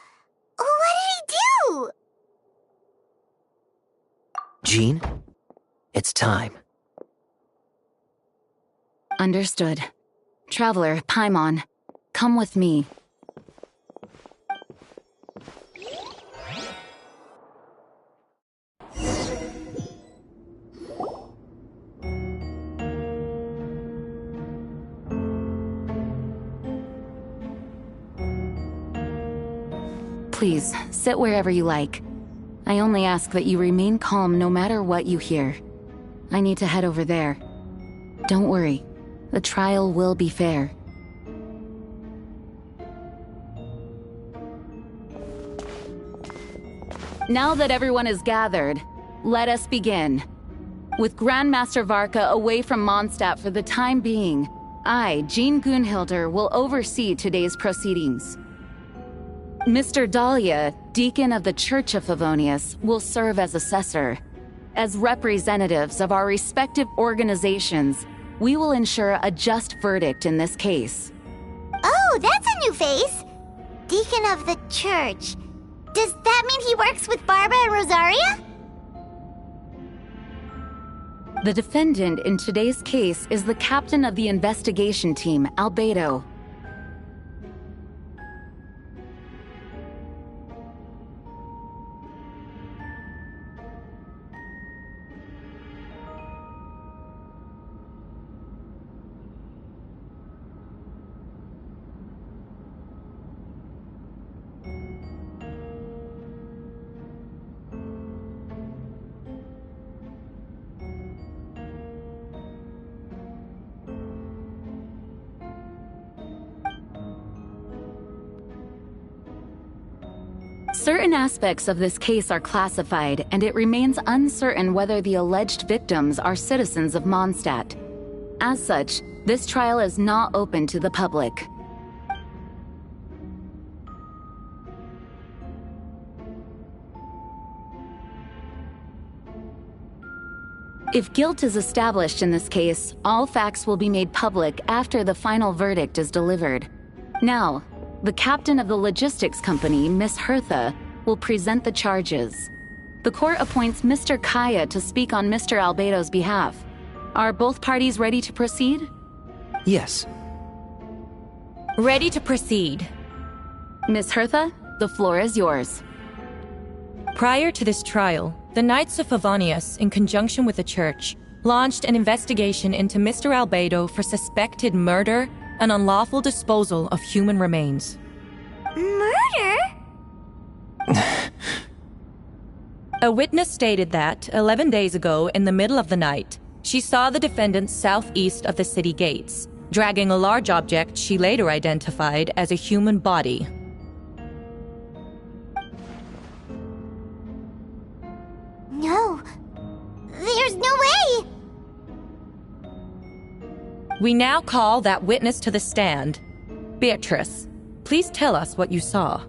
What did he do? Jean, it's time. Understood. Traveler, Paimon, come with me. Please, sit wherever you like. I only ask that you remain calm no matter what you hear. I need to head over there. Don't worry. The trial will be fair. Now that everyone is gathered, let us begin. With Grandmaster Varka away from Mondstadt for the time being, I, Jean Gunhilder, will oversee today's proceedings. Mr. Dahlia, Deacon of the Church of Favonius, will serve as assessor. As representatives of our respective organizations, we will ensure a just verdict in this case. Oh, that's a new face! Deacon of the Church. Does that mean he works with Barbara and Rosaria? The defendant in today's case is the captain of the investigation team, Albedo. Certain aspects of this case are classified, and it remains uncertain whether the alleged victims are citizens of Mondstadt. As such, this trial is not open to the public. If guilt is established in this case, all facts will be made public after the final verdict is delivered. Now, the captain of the logistics company, Miss Hertha, will present the charges. The court appoints Mr. Kaya to speak on Mr. Albedo's behalf. Are both parties ready to proceed? Yes. Ready to proceed. Miss Hertha, the floor is yours. Prior to this trial, the Knights of Favonius, in conjunction with the Church, launched an investigation into Mr. Albedo for suspected murder and unlawful disposal of human remains. Murder? A witness stated that, 11 days ago, in the middle of the night, she saw the defendant southeast of the city gates, dragging a large object she later identified as a human body. No. There's no way! We now call that witness to the stand. Beatrice, please tell us what you saw.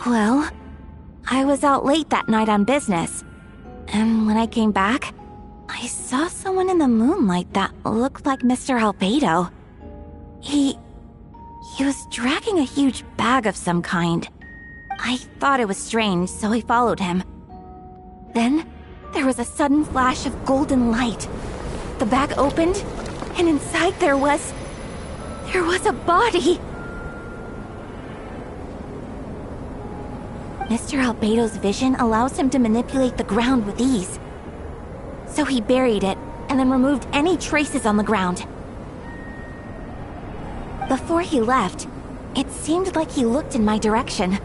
Well, I was out late that night on business. And when I came back, I saw someone in the moonlight that looked like Mr. Albedo. He was dragging a huge bag of some kind. I thought it was strange, so I followed him. Then, there was a sudden flash of golden light. The bag opened, and inside there was a body! Mr. Albedo's vision allows him to manipulate the ground with ease. So he buried it, and then removed any traces on the ground. Before he left, it seemed like he looked in my direction.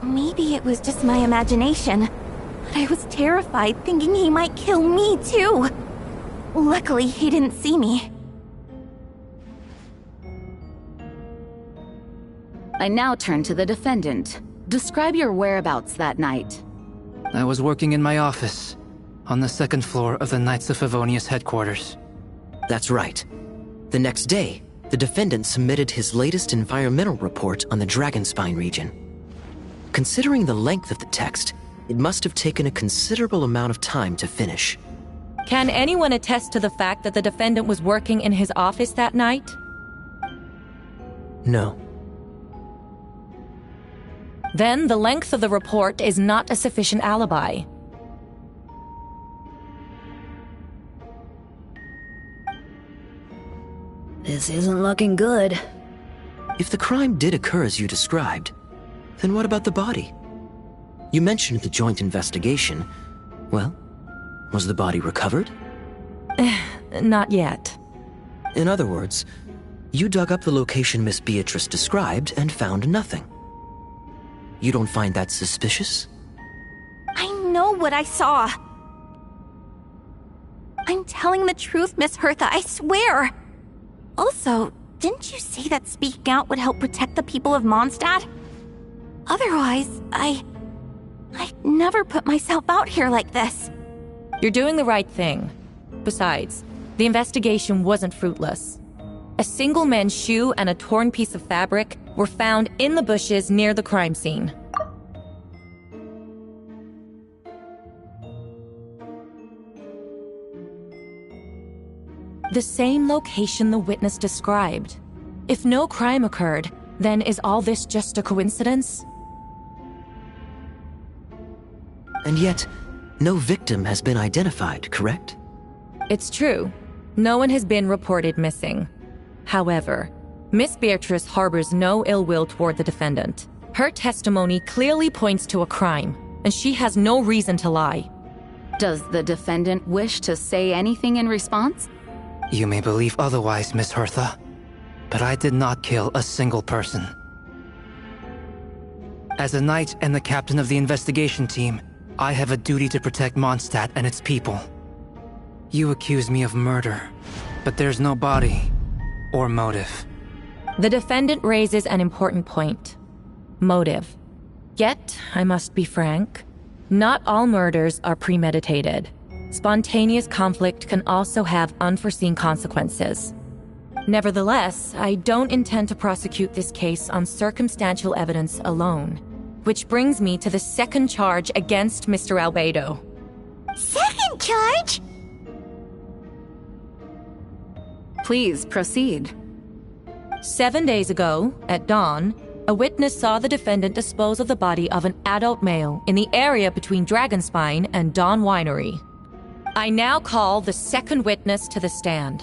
Maybe it was just my imagination, but I was terrified thinking he might kill me too. Luckily, he didn't see me. I now turn to the defendant. Describe your whereabouts that night. I was working in my office, on the second floor of the Knights of Favonius headquarters. That's right. The next day, the defendant submitted his latest environmental report on the Dragonspine region. Considering the length of the text, it must have taken a considerable amount of time to finish. Can anyone attest to the fact that the defendant was working in his office that night? No. Then the length of the report is not a sufficient alibi. This isn't looking good. If the crime did occur as you described, then what about the body? You mentioned the joint investigation. Well, was the body recovered? Not yet. In other words, You dug up the location Miss Beatrice described and found nothing. You don't find that suspicious? I know what I saw. I'm telling the truth, Miss Hertha, I swear. Also, didn't you say that speaking out would help protect the people of Mondstadt? Otherwise, I'd never put myself out here like this. You're doing the right thing. Besides, the investigation wasn't fruitless. A single man's shoe and a torn piece of fabric were found in the bushes near the crime scene. The same location the witness described. If no crime occurred, then is all this just a coincidence? And yet, no victim has been identified, correct? It's true. No one has been reported missing. However, Miss Beatrice harbors no ill will toward the defendant. Her testimony clearly points to a crime, and she has no reason to lie. Does the defendant wish to say anything in response? You may believe otherwise, Miss Hertha, but I did not kill a single person. As a knight and the captain of the investigation team, I have a duty to protect Mondstadt and its people. You accuse me of murder, but there's no body or motive. The defendant raises an important point. Motive. Yet, I must be frank, not all murders are premeditated. Spontaneous conflict can also have unforeseen consequences. Nevertheless, I don't intend to prosecute this case on circumstantial evidence alone. Which brings me to the second charge against Mr. Albedo. Second charge? Please proceed. 7 days ago, at dawn, a witness saw the defendant dispose of the body of an adult male in the area between Dragonspine and Dawn Winery. I now call the second witness to the stand.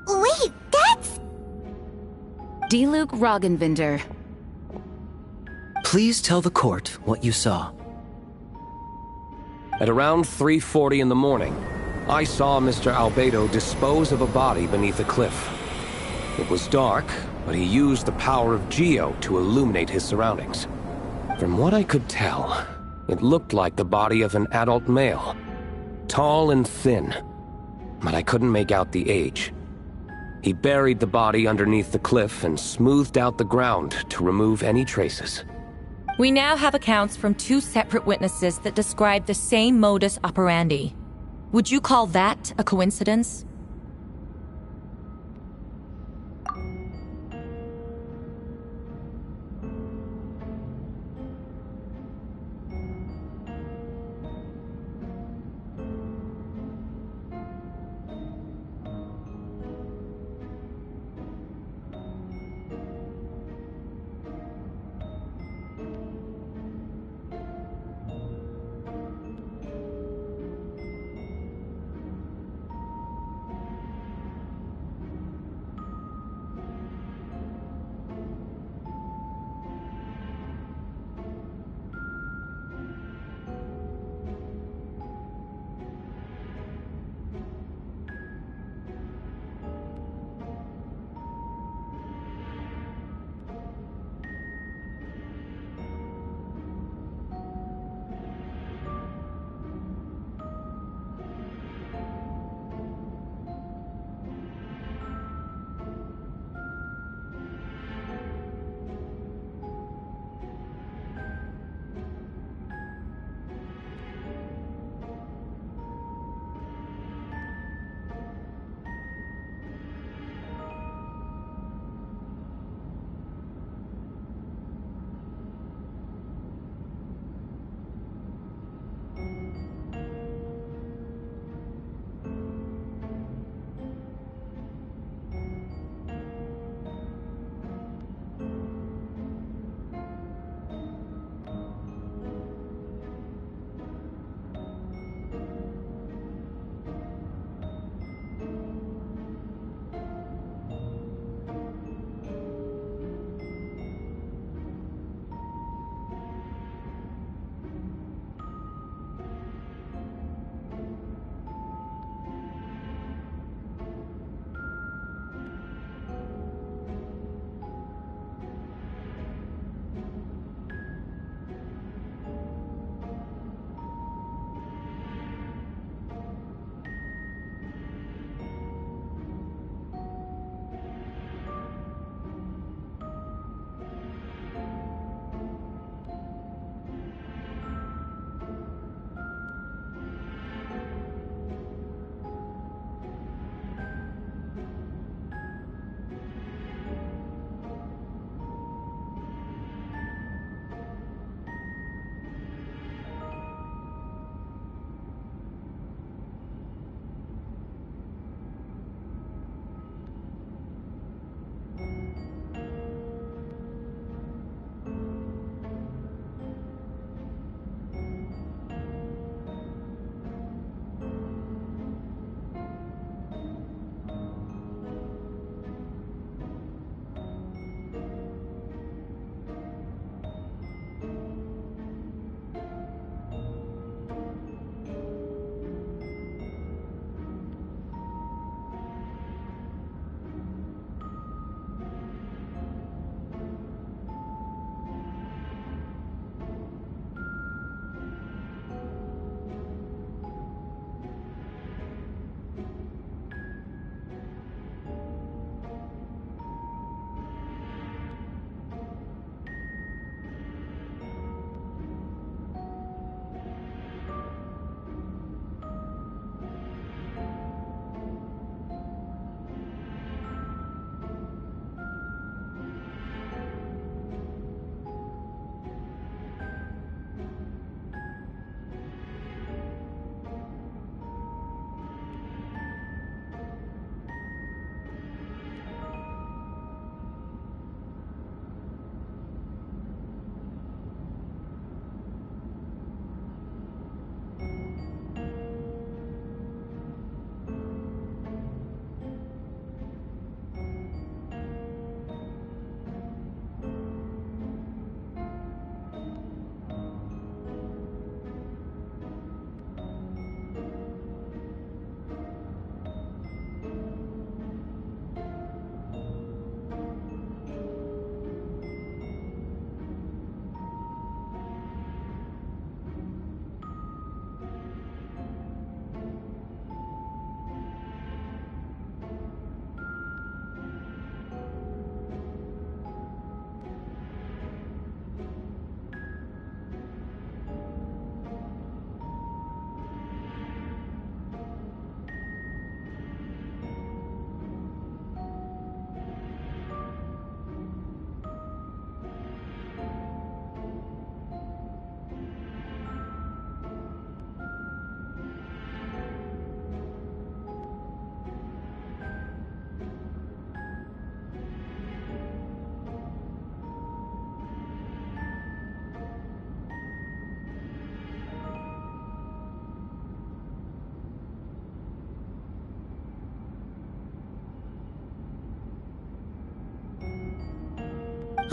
Wait, that's... Diluc Roggenvinder. Please tell the court what you saw. At around 3:40 in the morning, I saw Mr. Albedo dispose of a body beneath a cliff. It was dark, but he used the power of Geo to illuminate his surroundings. From what I could tell, it looked like the body of an adult male. Tall and thin, but I couldn't make out the age. He buried the body underneath the cliff and smoothed out the ground to remove any traces. We now have accounts from two separate witnesses that describe the same modus operandi. Would you call that a coincidence?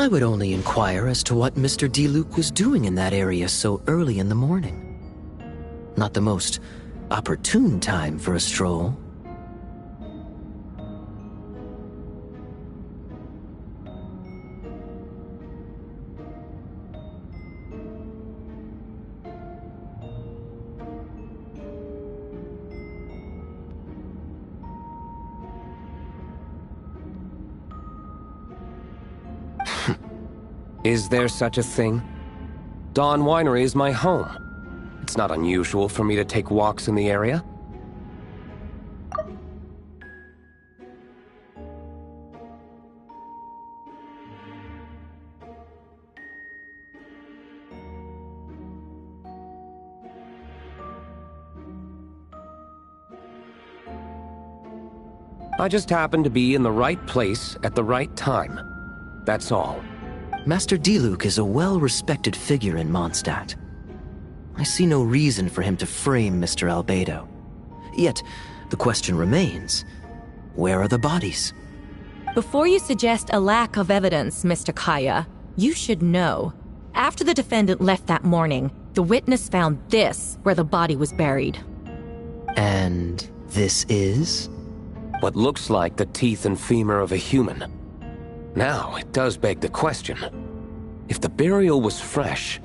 I would only inquire as to what Mr. Diluc was doing in that area so early in the morning. Not the most opportune time for a stroll. Is there such a thing? Dawn Winery is my home. It's not unusual for me to take walks in the area. I just happened to be in the right place at the right time. That's all. Master Diluc is a well-respected figure in Mondstadt. I see no reason for him to frame Mr. Albedo. Yet, the question remains, where are the bodies? Before you suggest a lack of evidence, Mr. Kaya, you should know. After the defendant left that morning, the witness found this where the body was buried. And this is? What looks like the teeth and femur of a human. Now, it does beg the question. If the burial was fresh,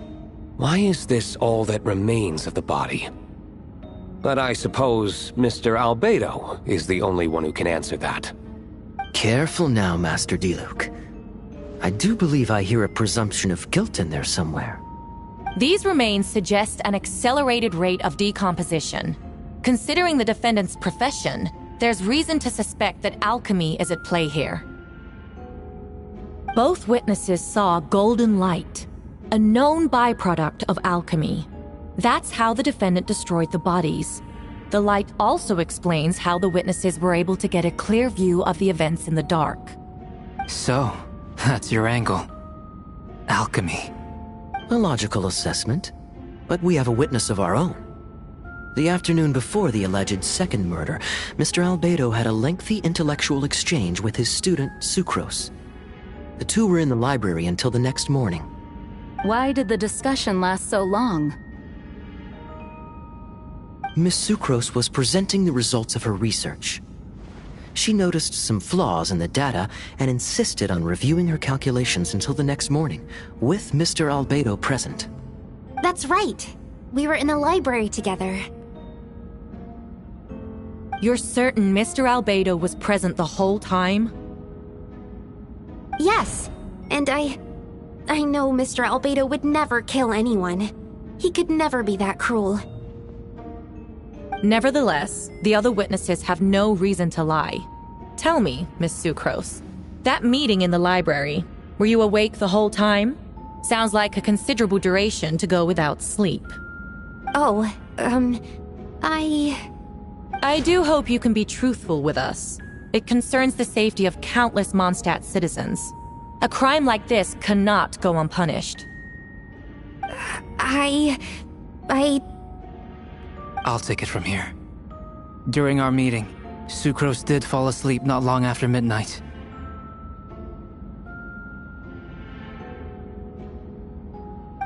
why is this all that remains of the body? But I suppose Mr. Albedo is the only one who can answer that. Careful now, Master Diluc. I do believe I hear a presumption of guilt in there somewhere. These remains suggest an accelerated rate of decomposition. Considering the defendant's profession, there's reason to suspect that alchemy is at play here. Both witnesses saw golden light, a known byproduct of alchemy. That's how the defendant destroyed the bodies. The light also explains how the witnesses were able to get a clear view of the events in the dark. So, that's your angle. Alchemy. A logical assessment, but we have a witness of our own. The afternoon before the alleged second murder, Mr. Albedo had a lengthy intellectual exchange with his student, Sucrose. The two were in the library until the next morning. Why did the discussion last so long? Miss Sucrose was presenting the results of her research. She noticed some flaws in the data and insisted on reviewing her calculations until the next morning, with Mr. Albedo present. That's right. We were in the library together. You're certain Mr. Albedo was present the whole time? Yes, and I know Mr. Albedo would never kill anyone. He could never be that cruel. Nevertheless, the other witnesses have no reason to lie. Tell me, Miss Sucrose, that meeting in the library, were you awake the whole time? Sounds like a considerable duration to go without sleep. Oh, I do hope you can be truthful with us. It concerns the safety of countless Mondstadt citizens. A crime like this cannot go unpunished. I'll take it from here. During our meeting, Sucrose did fall asleep not long after midnight.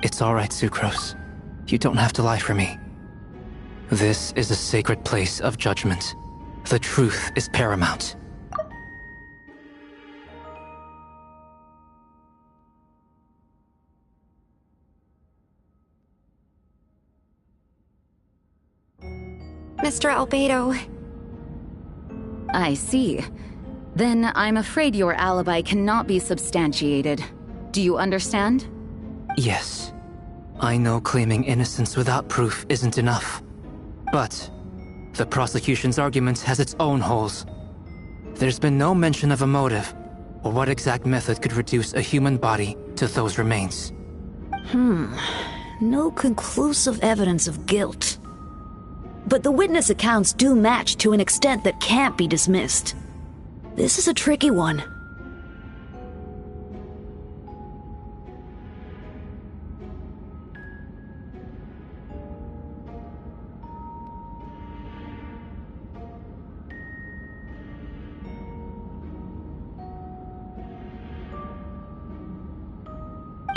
It's all right, Sucrose. You don't have to lie for me. This is a sacred place of judgment. The truth is paramount. Mr. Albedo. I see. Then I'm afraid your alibi cannot be substantiated. Do you understand? Yes. I know claiming innocence without proof isn't enough. But the prosecution's argument has its own holes. There's been no mention of a motive, or what exact method could reduce a human body to those remains. No conclusive evidence of guilt. But the witness accounts do match to an extent that can't be dismissed. This is a tricky one.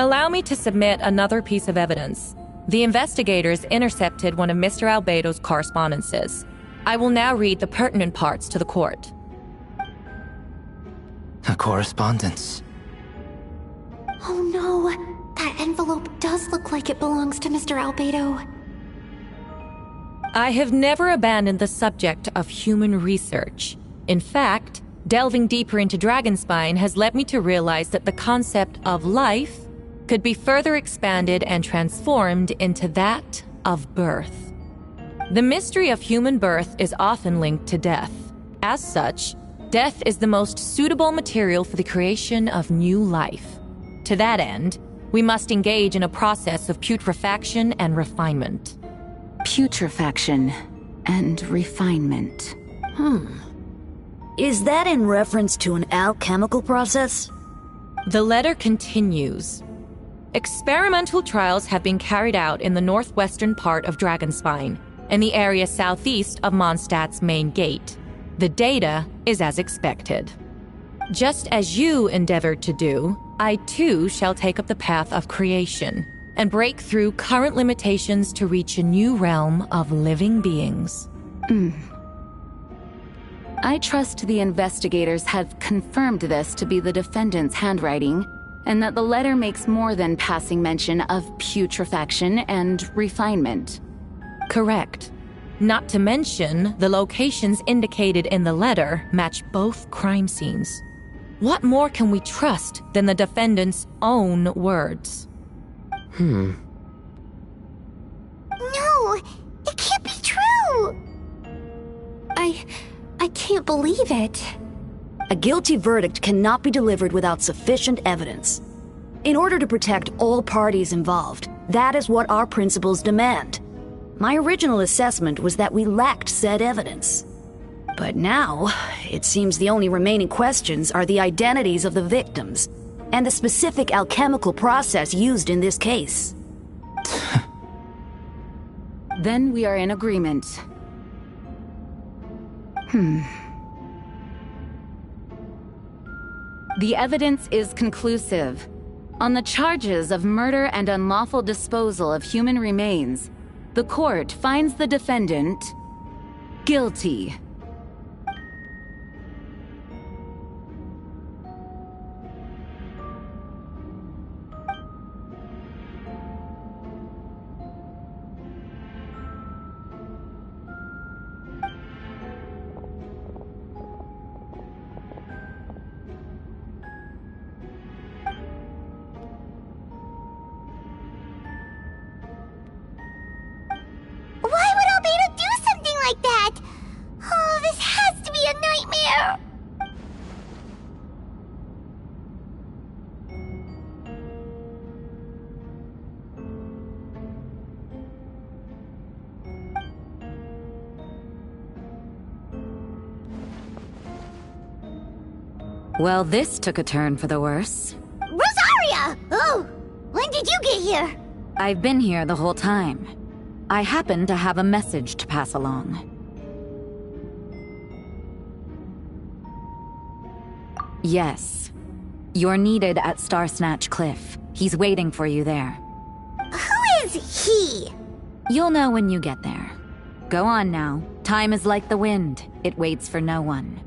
Allow me to submit another piece of evidence. The investigators intercepted one of Mr. Albedo's correspondences. I will now read the pertinent parts to the court. A correspondence. Oh no, that envelope does look like it belongs to Mr. Albedo. I have never abandoned the subject of human research. In fact, delving deeper into Dragonspine has led me to realize that the concept of life could be further expanded and transformed into that of birth. The mystery of human birth is often linked to death. As such, death is the most suitable material for the creation of new life. To that end, we must engage in a process of putrefaction and refinement. Putrefaction and refinement. Is that in reference to an alchemical process? The letter continues. Experimental trials have been carried out in the northwestern part of Dragonspine and the area southeast of Mondstadt's main gate. The data is as expected. Just as you endeavored to do, I too shall take up the path of creation and break through current limitations to reach a new realm of living beings. I trust the investigators have confirmed this to be the defendant's handwriting, and that the letter makes more than passing mention of putrefaction and refinement. Correct. Not to mention, the locations indicated in the letter match both crime scenes. What more can we trust than the defendant's own words? No, it can't be true! I can't believe it. A guilty verdict cannot be delivered without sufficient evidence. In order to protect all parties involved, that is what our principles demand. My original assessment was that we lacked said evidence. But now, it seems the only remaining questions are the identities of the victims and the specific alchemical process used in this case. Then we are in agreement. The evidence is conclusive. On the charges of murder and unlawful disposal of human remains, the court finds the defendant guilty. Why would Albedo do something like that? Oh, this has to be a nightmare! Well, this took a turn for the worse. Rosaria! Oh, when did you get here? I've been here the whole time. I happen to have a message to pass along. Yes. You're needed at Starsnatch Cliff. He's waiting for you there. Who is he? You'll know when you get there. Go on now. Time is like the wind. It waits for no one.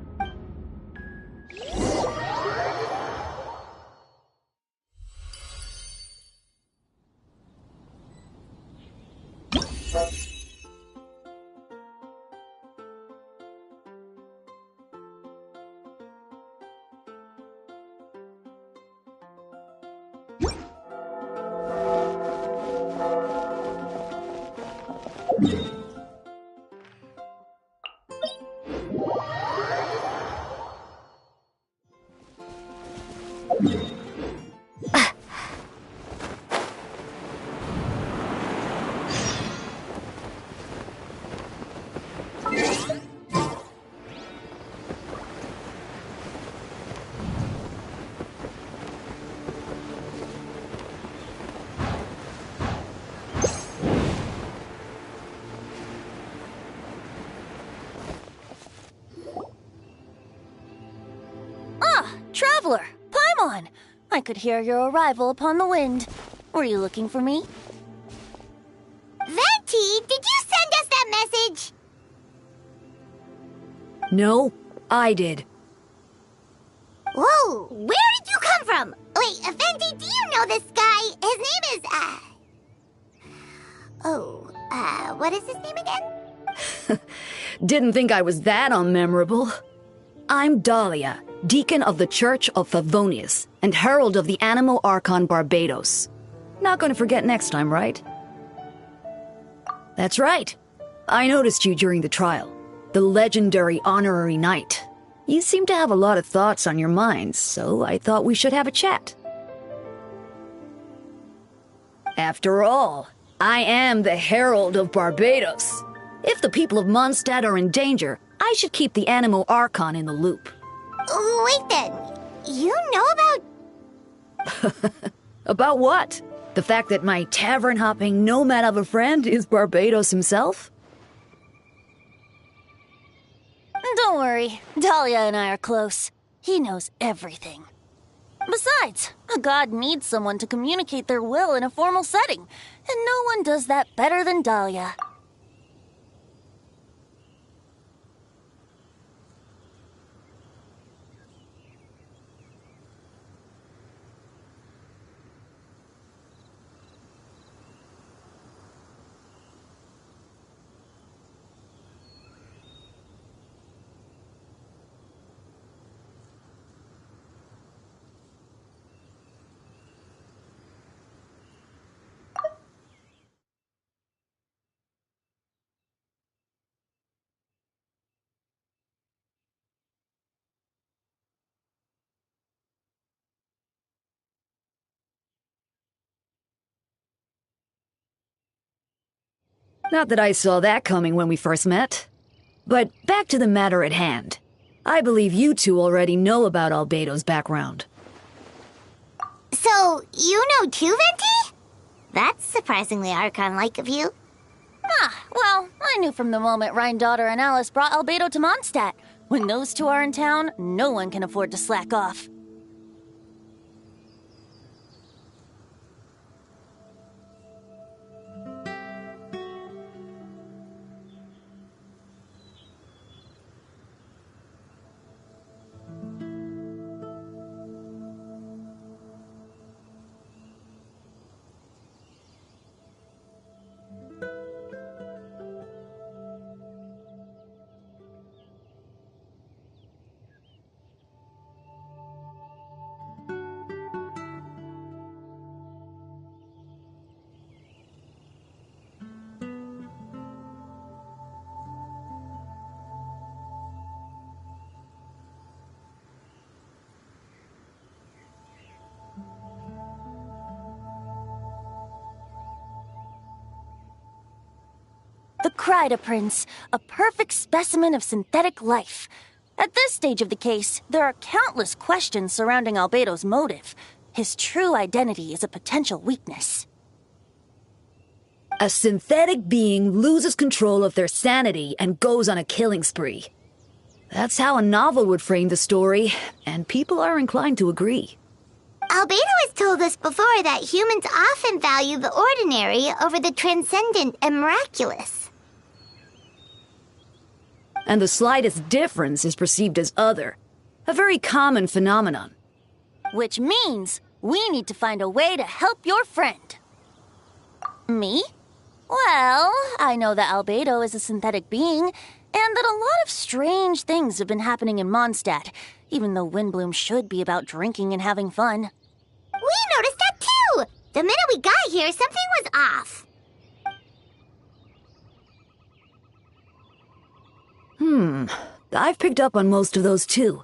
Traveler, Paimon! I could hear your arrival upon the wind. Were you looking for me? Venti, did you send us that message? No, I did. Whoa, where did you come from? Wait, Venti, do you know this guy? His name is, what is his name again? Didn't think I was that unmemorable. I'm Dahlia, Deacon of the Church of Favonius, and Herald of the Animo Archon Barbados. Not gonna forget next time, right? That's right. I noticed you during the trial. The legendary honorary knight. You seem to have a lot of thoughts on your mind, so I thought we should have a chat. After all, I am the Herald of Barbados. If the people of Mondstadt are in danger, I should keep the Animo Archon in the loop. Wait then, you know about... About what? The fact that my tavern-hopping nomad of a friend is Barbados himself? Don't worry, Dahlia and I are close. He knows everything. Besides, a god needs someone to communicate their will in a formal setting, and no one does that better than Dahlia. Not that I saw that coming when we first met. But back to the matter at hand. I believe you two already know about Albedo's background. So, you know too, Venti? That's surprisingly Archon-like of you. Well, I knew from the moment Rhine-Daughter and Alice brought Albedo to Mondstadt. When those two are in town, no one can afford to slack off. The Kryda Prince, a perfect specimen of synthetic life. At this stage of the case, there are countless questions surrounding Albedo's motive. His true identity is a potential weakness. A synthetic being loses control of their sanity and goes on a killing spree. That's how a novel would frame the story, and people are inclined to agree. Albedo has told us before that humans often value the ordinary over the transcendent and miraculous. And the slightest difference is perceived as other. A very common phenomenon. Which means we need to find a way to help your friend. Me? Well, I know that Albedo is a synthetic being, and that a lot of strange things have been happening in Mondstadt, even though Windbloom should be about drinking and having fun. We noticed that too! The minute we got here, something was off. I've picked up on most of those too.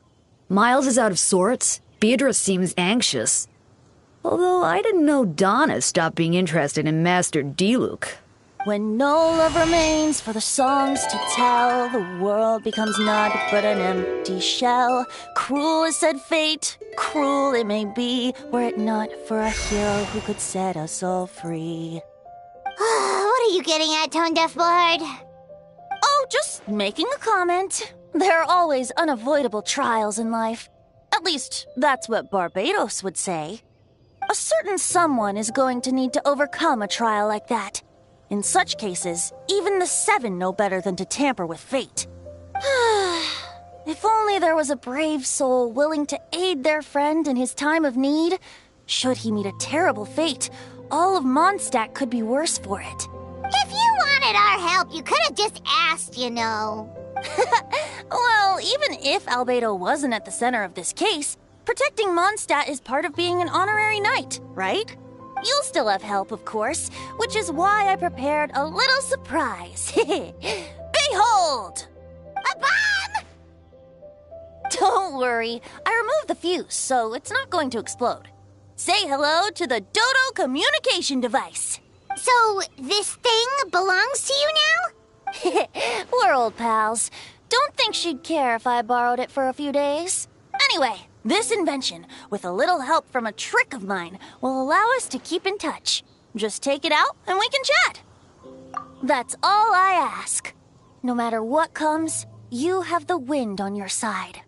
Miles is out of sorts. Beatrice seems anxious. Although I didn't know Donna stopped being interested in Master Diluc. When no love remains for the songs to tell, the world becomes not but an empty shell. Cruel is said fate, cruel it may be, were it not for a hero who could set us all free. What are you getting at, Tone Deaf Bard? Oh, just making a comment. There are always unavoidable trials in life. At least, that's what Barbados would say. A certain someone is going to need to overcome a trial like that. In such cases, even the Seven know better than to tamper with fate. If only there was a brave soul willing to aid their friend in his time of need. Should he meet a terrible fate, all of Mondstadt could be worse for it. If you wanted our help, you could have just asked, you know. Well, even if Albedo wasn't at the center of this case, protecting Mondstadt is part of being an honorary knight, right? You'll still have help, of course, which is why I prepared a little surprise. Behold! A bomb! Don't worry, I removed the fuse, so it's not going to explode. Say hello to the Dodo communication device. So, this thing belongs to you now? We're old pals. Don't think she'd care if I borrowed it for a few days. Anyway, this invention, with a little help from a trick of mine, will allow us to keep in touch. Just take it out and we can chat. That's all I ask. No matter what comes, you have the wind on your side.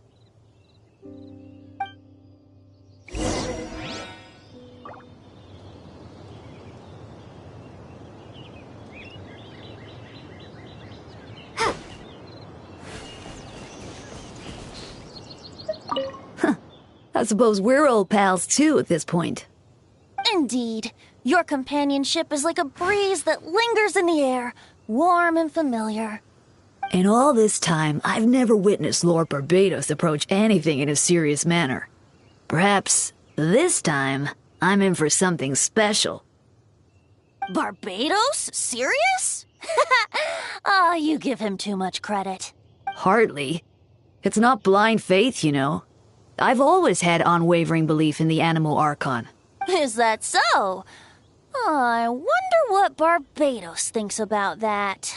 I suppose we're old pals too at this point. Indeed. Your companionship is like a breeze that lingers in the air, warm and familiar. In all this time, I've never witnessed Lord Barbados approach anything in a serious manner. Perhaps this time, I'm in for something special. Barbados? Serious? Ah, you give him too much credit. Hardly. It's not blind faith, you know. I've always had unwavering belief in the animal Archon. Is that so? I wonder what Barbados thinks about that.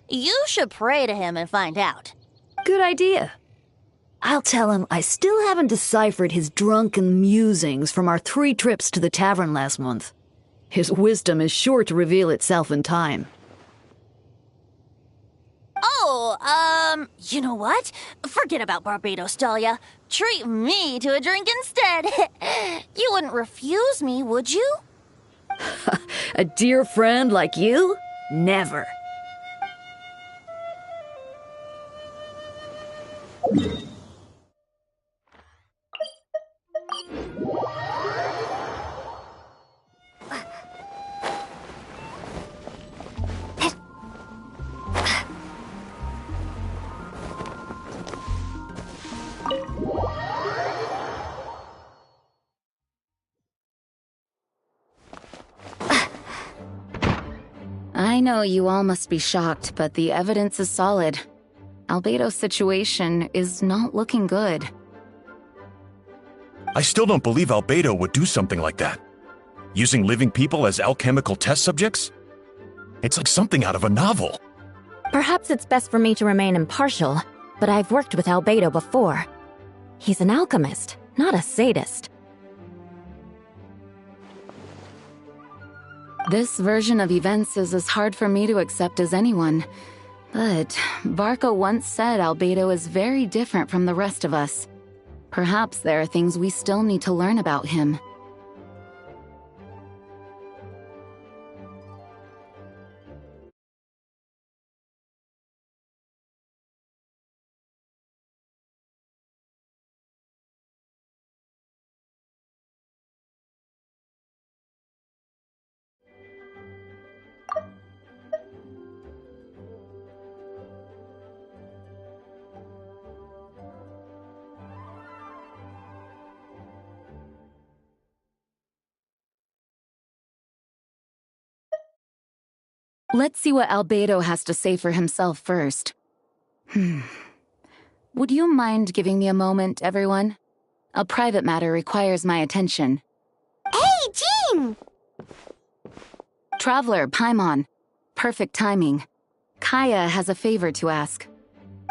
You should pray to him and find out. Good idea. I'll tell him I still haven't deciphered his drunken musings from our 3 trips to the tavern last month. His wisdom is sure to reveal itself in time. Oh, you know what? Forget about Barbados, Dahlia. Treat me to a drink instead. You wouldn't refuse me, would you? A dear friend like you? Never. I know you all must be shocked, but the evidence is solid. Albedo's situation is not looking good. I still don't believe Albedo would do something like that. Using living people as alchemical test subjects? It's like something out of a novel. Perhaps it's best for me to remain impartial, but I've worked with Albedo before. He's an alchemist, not a sadist. This version of events is as hard for me to accept as anyone. But Varco once said Albedo is very different from the rest of us. Perhaps there are things we still need to learn about him. Let's see what Albedo has to say for himself first. Would you mind giving me a moment, everyone? A private matter requires my attention. Hey, Jean! Traveler, Paimon. Perfect timing. Kaya has a favor to ask.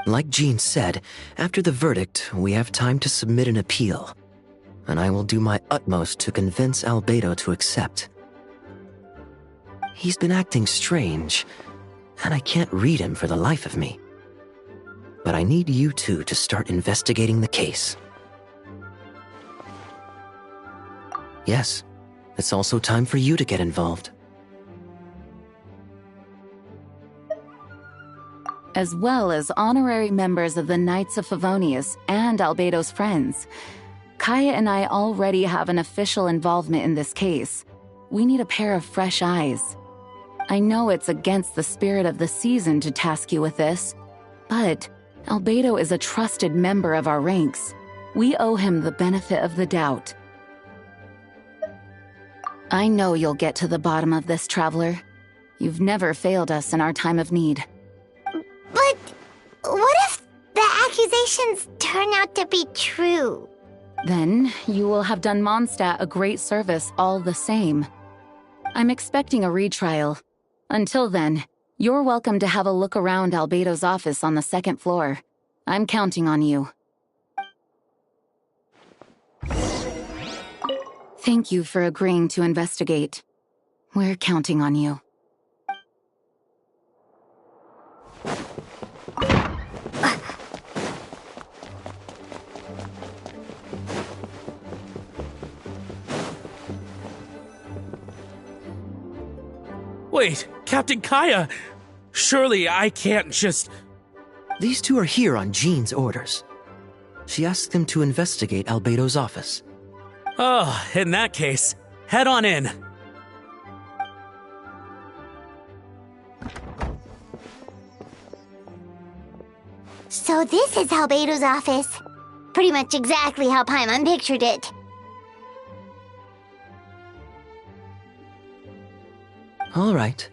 Like Jean said, after the verdict, we have time to submit an appeal. And I will do my utmost to convince Albedo to accept. He's been acting strange, and I can't read him for the life of me. But I need you two to start investigating the case. Yes, it's also time for you to get involved. As well as honorary members of the Knights of Favonius and Albedo's friends. Kaya and I already have an official involvement in this case. We need a pair of fresh eyes. I know it's against the spirit of the season to task you with this, but Albedo is a trusted member of our ranks. We owe him the benefit of the doubt. I know you'll get to the bottom of this, Traveler. You've never failed us in our time of need. But what if the accusations turn out to be true? Then you will have done Mondstadt a great service all the same. I'm expecting a retrial. Until then, you're welcome to have a look around Albedo's office on the second floor. I'm counting on you. Thank you for agreeing to investigate. We're counting on you. Wait, Captain Kaya! Surely I can't just... These two are here on Jean's orders. She asked them to investigate Albedo's office. Oh, in that case, head on in. So this is Albedo's office. Pretty much exactly how Paimon pictured it. All right.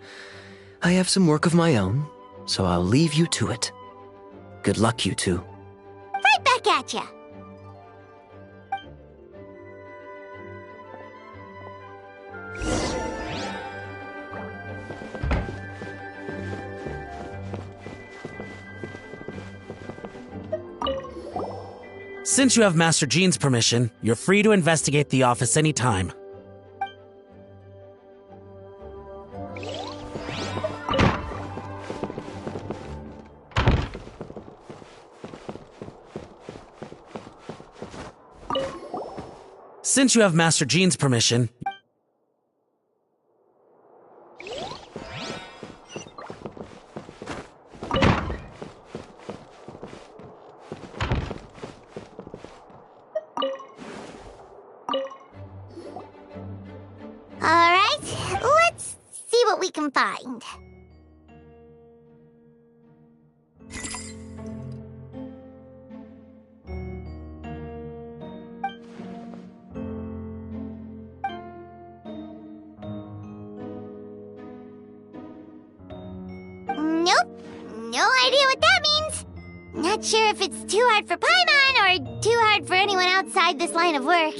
I have some work of my own, so I'll leave you to it. Good luck, you two. Right back at ya! Since you have Master Jean's permission, you're free to investigate the office anytime. Since you have Master Jean's permission... Alright, let's see what we can find. Nope, no idea what that means. Not sure if it's too hard for Paimon or too hard for anyone outside this line of work.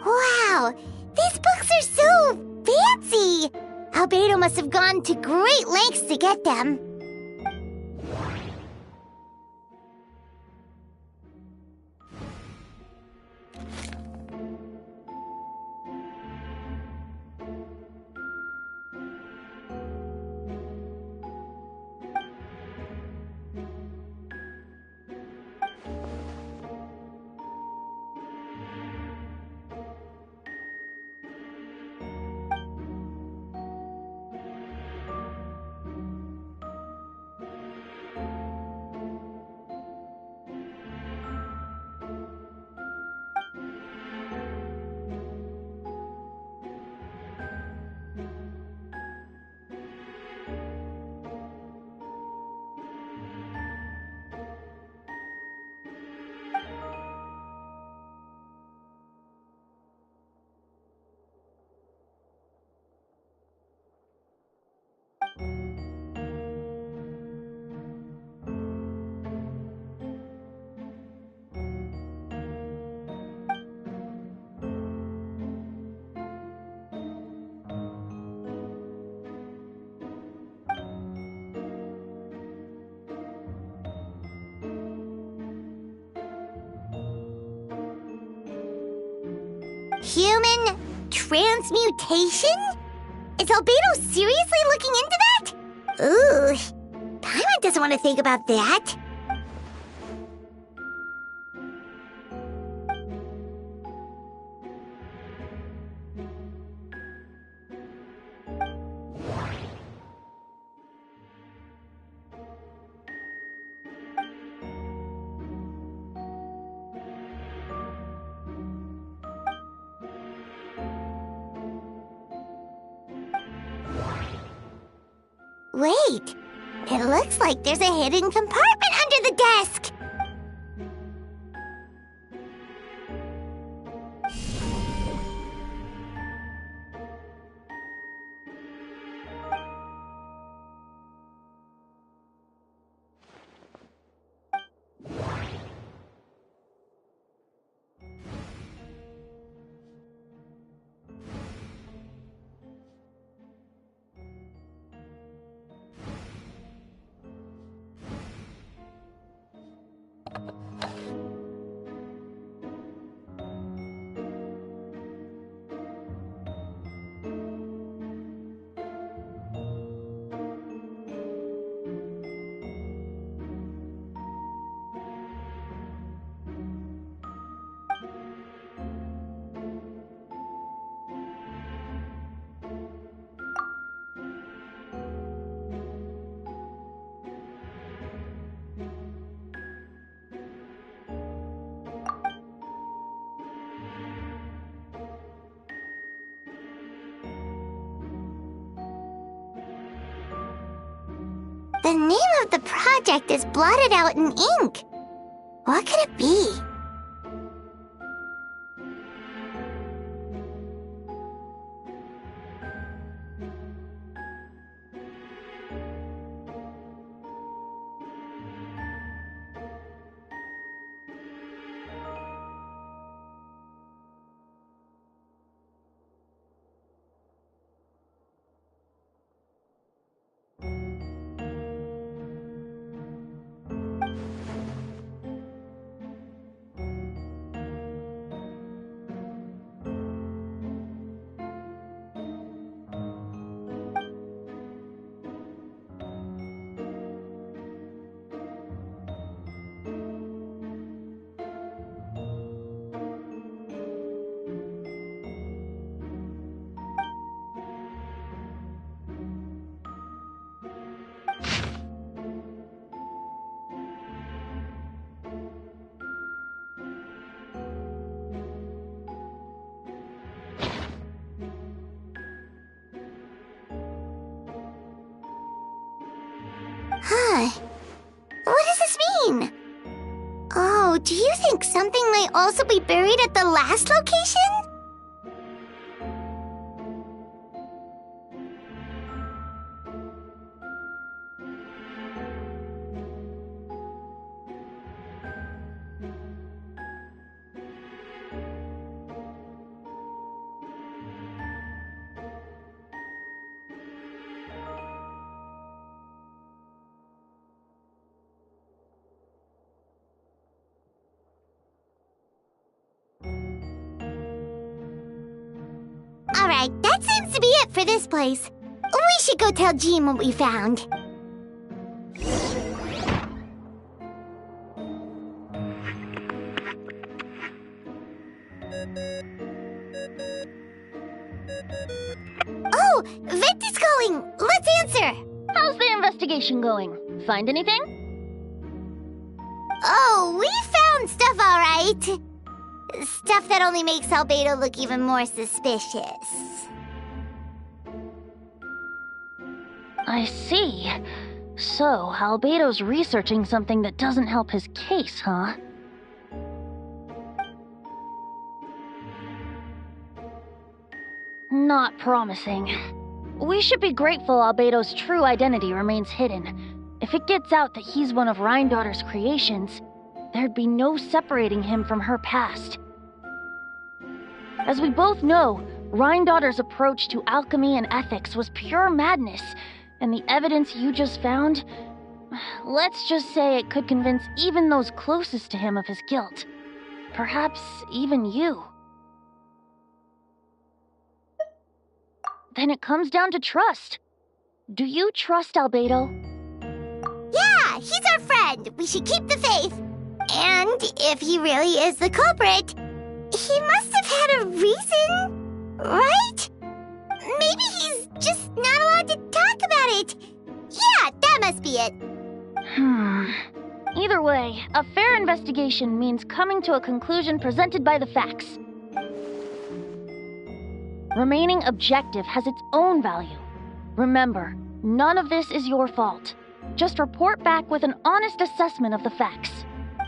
Wow, these books are so fancy! Albedo must have gone to great lengths to get them. Human transmutation? Is Albedo seriously looking into that? Ooh, Paimon doesn't want to think about that. Wait, it looks like there's a hidden compartment under the desk. The name of the project is blotted out in ink. What could it be? Huh. What does this mean? Oh, do you think something might also be buried at the last location? Alright, that seems to be it for this place. We should go tell Jean what we found. Oh, Venti's calling! Let's answer! How's the investigation going? Find anything? Oh, we found stuff alright. Stuff that only makes Albedo look even more suspicious. I see. So, Albedo's researching something that doesn't help his case, huh? Not promising. We should be grateful Albedo's true identity remains hidden. If it gets out that he's one of Rhindaughter's creations, there'd be no separating him from her past. As we both know, Rhindaughter's approach to alchemy and ethics was pure madness, and the evidence you just found, let's just say it could convince even those closest to him of his guilt. Perhaps even you. then it comes down to trust. Do you trust Albedo? Yeah, he's our friend. We should keep the faith. And if he really is the culprit, he must have had a reason, right? Maybe he's just not allowed to talk about it. Yeah, that must be it. Either way, a fair investigation means coming to a conclusion presented by the facts. Remaining objective has its own value. Remember, none of this is your fault. Just report back with an honest assessment of the facts.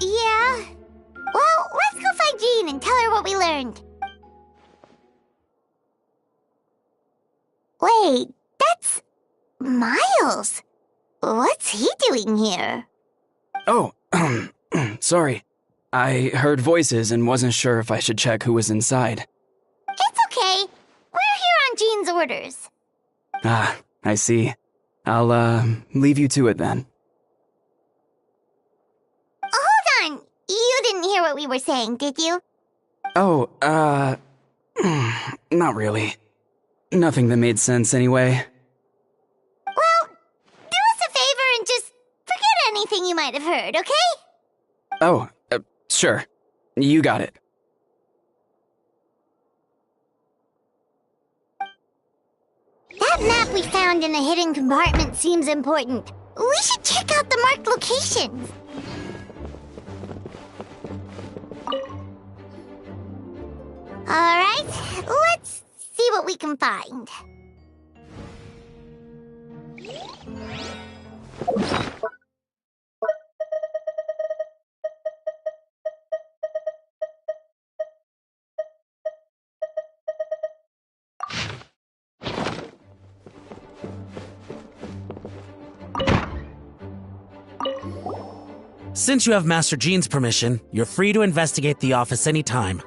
Yeah. Well, let's go find Jean and tell her what we learned. Wait, that's Miles. What's he doing here? Oh, sorry. I heard voices and wasn't sure if I should check who was inside. It's okay. We're here on Jean's orders. Ah, I see. I'll, leave you to it then. Hold on. You didn't hear what we were saying, did you? Oh, not really. Nothing that made sense anyway. Well, do us a favor and just forget anything you might have heard, okay? Oh, sure. You got it. That map we found in the hidden compartment seems important. We should check out the marked locations. Alright, let's see what we can find. Since you have Master Jean's permission, you're free to investigate the office anytime.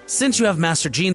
Since you have Master Jean...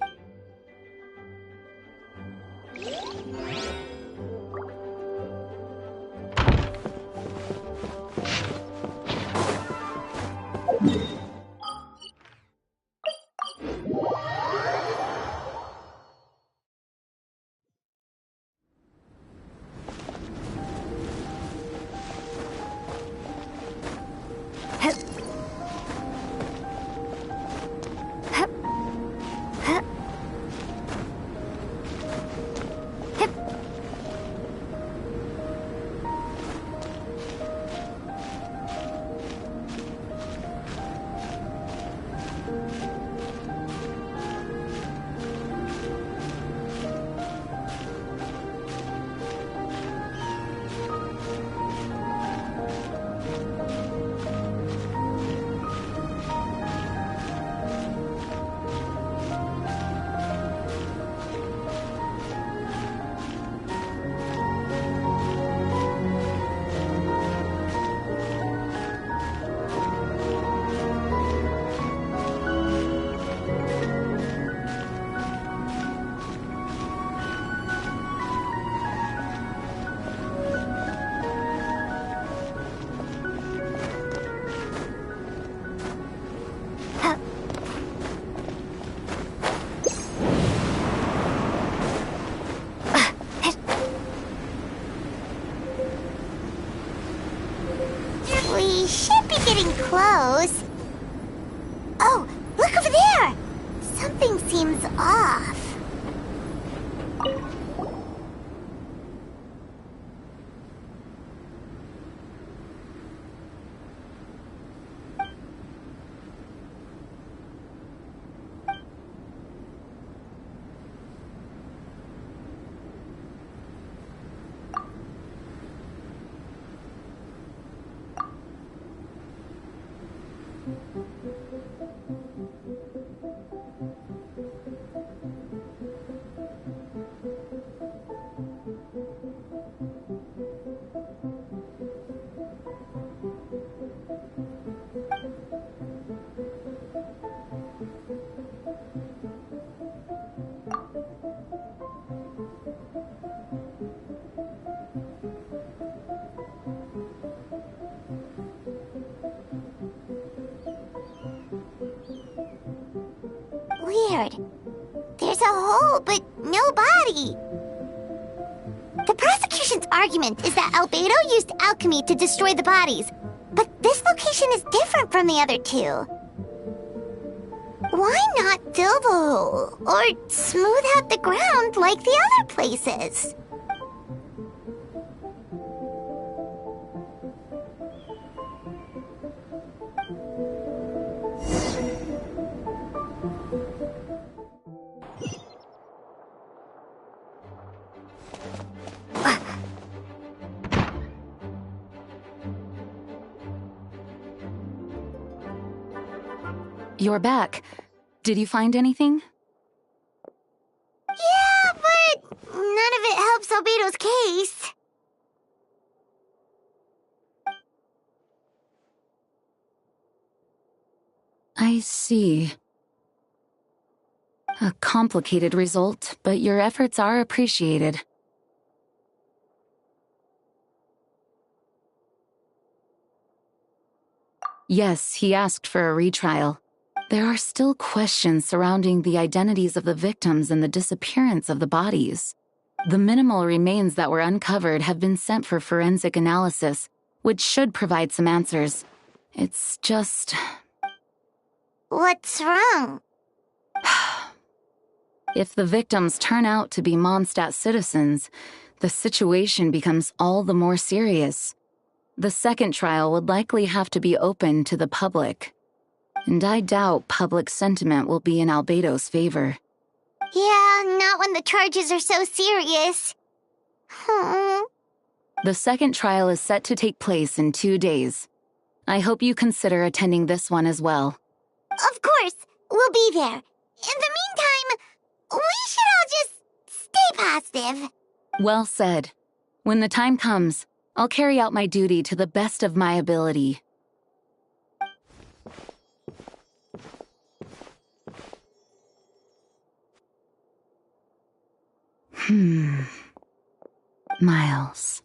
We should be getting close. Oh, look over there! Something seems off. Weird. There's a hole, but no body. The prosecution's argument is that Albedo used alchemy to destroy the bodies, but this location is different from the other two. Why not fill the hole, or smooth out the ground like the other places? You're back. Did you find anything? Yeah, but none of it helps Albedo's case. I see. A complicated result, but your efforts are appreciated. Yes, he asked for a retrial. There are still questions surrounding the identities of the victims and the disappearance of the bodies. The minimal remains that were uncovered have been sent for forensic analysis, which should provide some answers. It's just... What's wrong? If the victims turn out to be Mondstadt citizens, the situation becomes all the more serious. The second trial would likely have to be open to the public. And I doubt public sentiment will be in Albedo's favor. Yeah, not when the charges are so serious. The second trial is set to take place in 2 days. I hope you consider attending this one as well. Of course, we'll be there. In the meantime, we should all just stay positive. Well said. When the time comes, I'll carry out my duty to the best of my ability. Miles.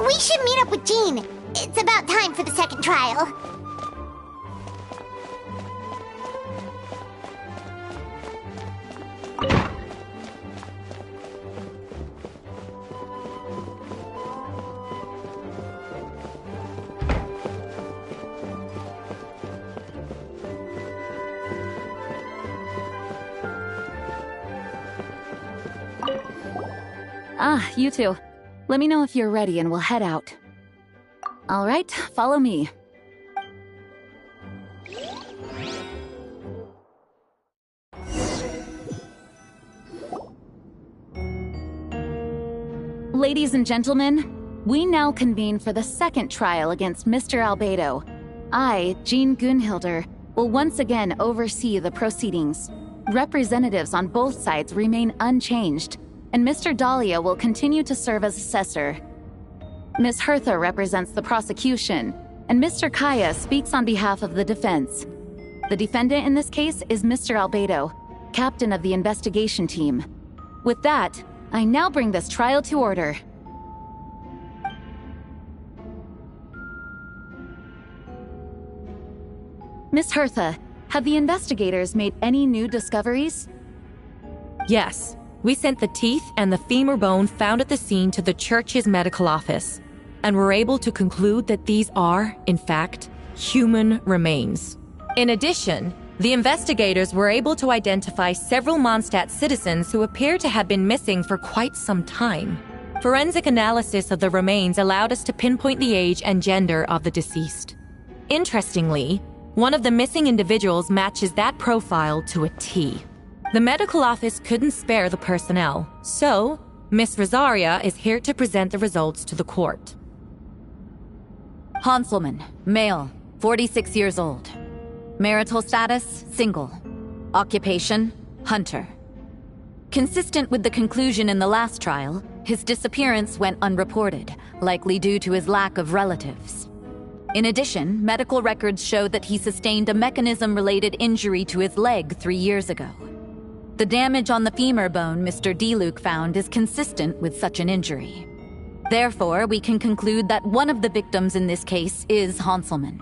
We should meet up with Jean. It's about time for the second trial. Ah, you two. Let me know if you're ready and we'll head out. All right, follow me. Ladies and gentlemen, we now convene for the second trial against Mr. Albedo. I, Jean Gunhilder, will once again oversee the proceedings. Representatives on both sides remain unchanged, and Mr. Dahlia will continue to serve as assessor. Ms. Hertha represents the prosecution, and Mr. Kaya speaks on behalf of the defense. The defendant in this case is Mr. Albedo, captain of the investigation team. With that, I now bring this trial to order. Ms. Hertha, have the investigators made any new discoveries? Yes. We sent the teeth and the femur bone found at the scene to the church's medical office. and were able to conclude that these are, in fact, human remains. In addition, the investigators were able to identify several Mondstadt citizens who appear to have been missing for quite some time. Forensic analysis of the remains allowed us to pinpoint the age and gender of the deceased. Interestingly, one of the missing individuals matches that profile to a T. The medical office couldn't spare the personnel, so Miss Rosaria is here to present the results to the court. Hanselman, male, 46 years old. Marital status, single. Occupation, hunter. Consistent with the conclusion in the last trial, his disappearance went unreported, likely due to his lack of relatives. In addition, medical records show that he sustained a mechanism-related injury to his leg 3 years ago. The damage on the femur bone Mr. Diluc found is consistent with such an injury. Therefore, we can conclude that one of the victims in this case is Hanselman.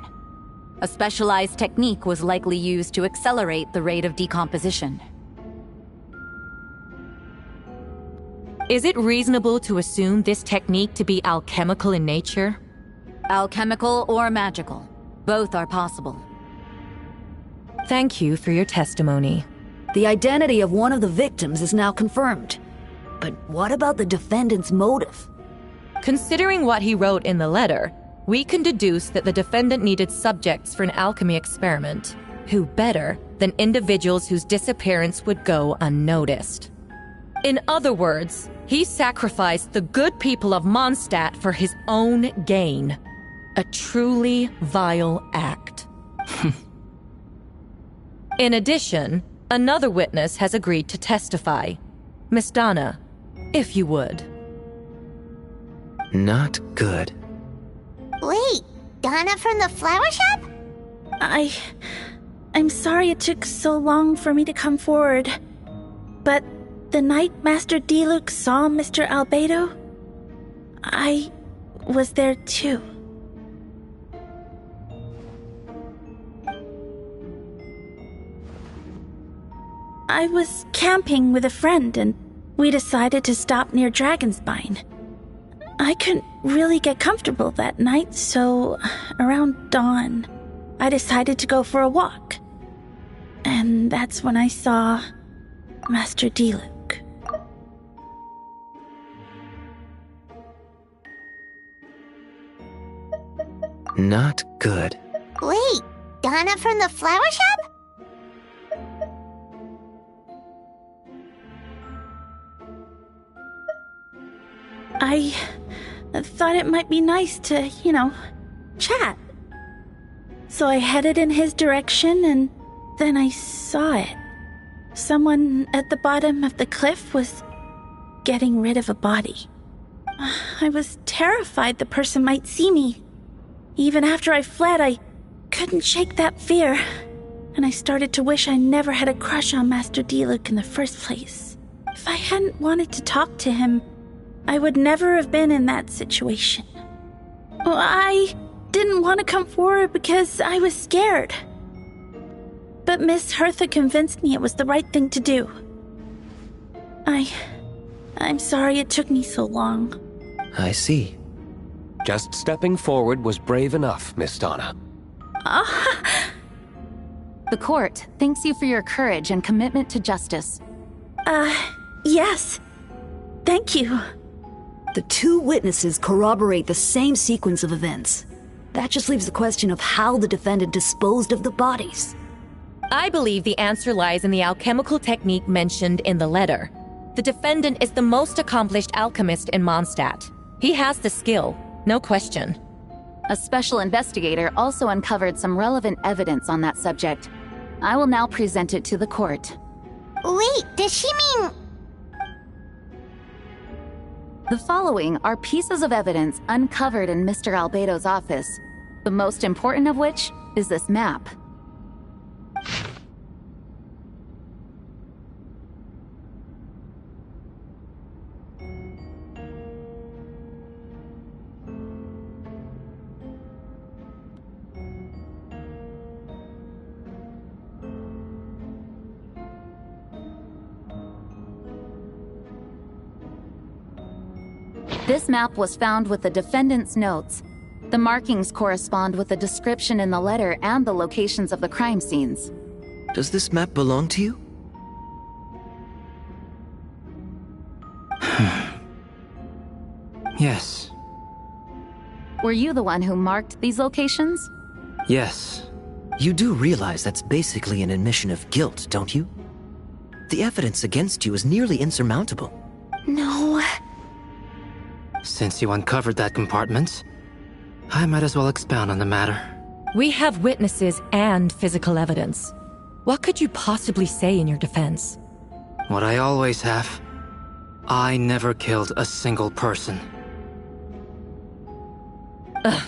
A specialized technique was likely used to accelerate the rate of decomposition. Is it reasonable to assume this technique to be alchemical in nature? Alchemical or magical. Both are possible. Thank you for your testimony. The identity of one of the victims is now confirmed. But what about the defendant's motive? Considering what he wrote in the letter, we can deduce that the defendant needed subjects for an alchemy experiment. Who better than individuals whose disappearance would go unnoticed? In other words, he sacrificed the good people of Mondstadt for his own gain. A truly vile act. In addition, another witness has agreed to testify. Miss Donna, if you would. Not good. Wait, Donna from the flower shop? I'm sorry it took so long for me to come forward. But the night Master Diluc saw Mr. Albedo, I was there too. I was camping with a friend and we decided to stop near Dragonspine. I couldn't really get comfortable that night, so around dawn, I decided to go for a walk. And that's when I saw Master Diluc. Not good. Wait, Donna from the flower shop? I thought it might be nice to, chat. So I headed in his direction and then I saw it. Someone at the bottom of the cliff was getting rid of a body. I was terrified the person might see me. Even after I fled, I couldn't shake that fear. And I started to wish I never had a crush on Master Diluc in the first place. If I hadn't wanted to talk to him, I would never have been in that situation. Well, I didn't want to come forward because I was scared. But Miss Hertha convinced me it was the right thing to do. I'm sorry it took me so long. I see. Just stepping forward was brave enough, Miss Donna. The court thanks you for your courage and commitment to justice. Yes. Thank you. The two witnesses corroborate the same sequence of events. That just leaves the question of how the defendant disposed of the bodies. I believe the answer lies in the alchemical technique mentioned in the letter. The defendant is the most accomplished alchemist in Mondstadt. He has the skill, no question. A special investigator also uncovered some relevant evidence on that subject. I will now present it to the court. Wait, does she mean... The following are pieces of evidence uncovered in Mr. Albedo's office, the most important of which is this map. This map was found with the defendant's notes. The markings correspond with the description in the letter and the locations of the crime scenes. Does this map belong to you? Yes. Were you the one who marked these locations? Yes. You do realize that's basically an admission of guilt, don't you? The evidence against you is nearly insurmountable. No. Since you uncovered that compartment, I might as well expound on the matter. We have witnesses and physical evidence. What could you possibly say in your defense? What I always have. I never killed a single person. Ugh,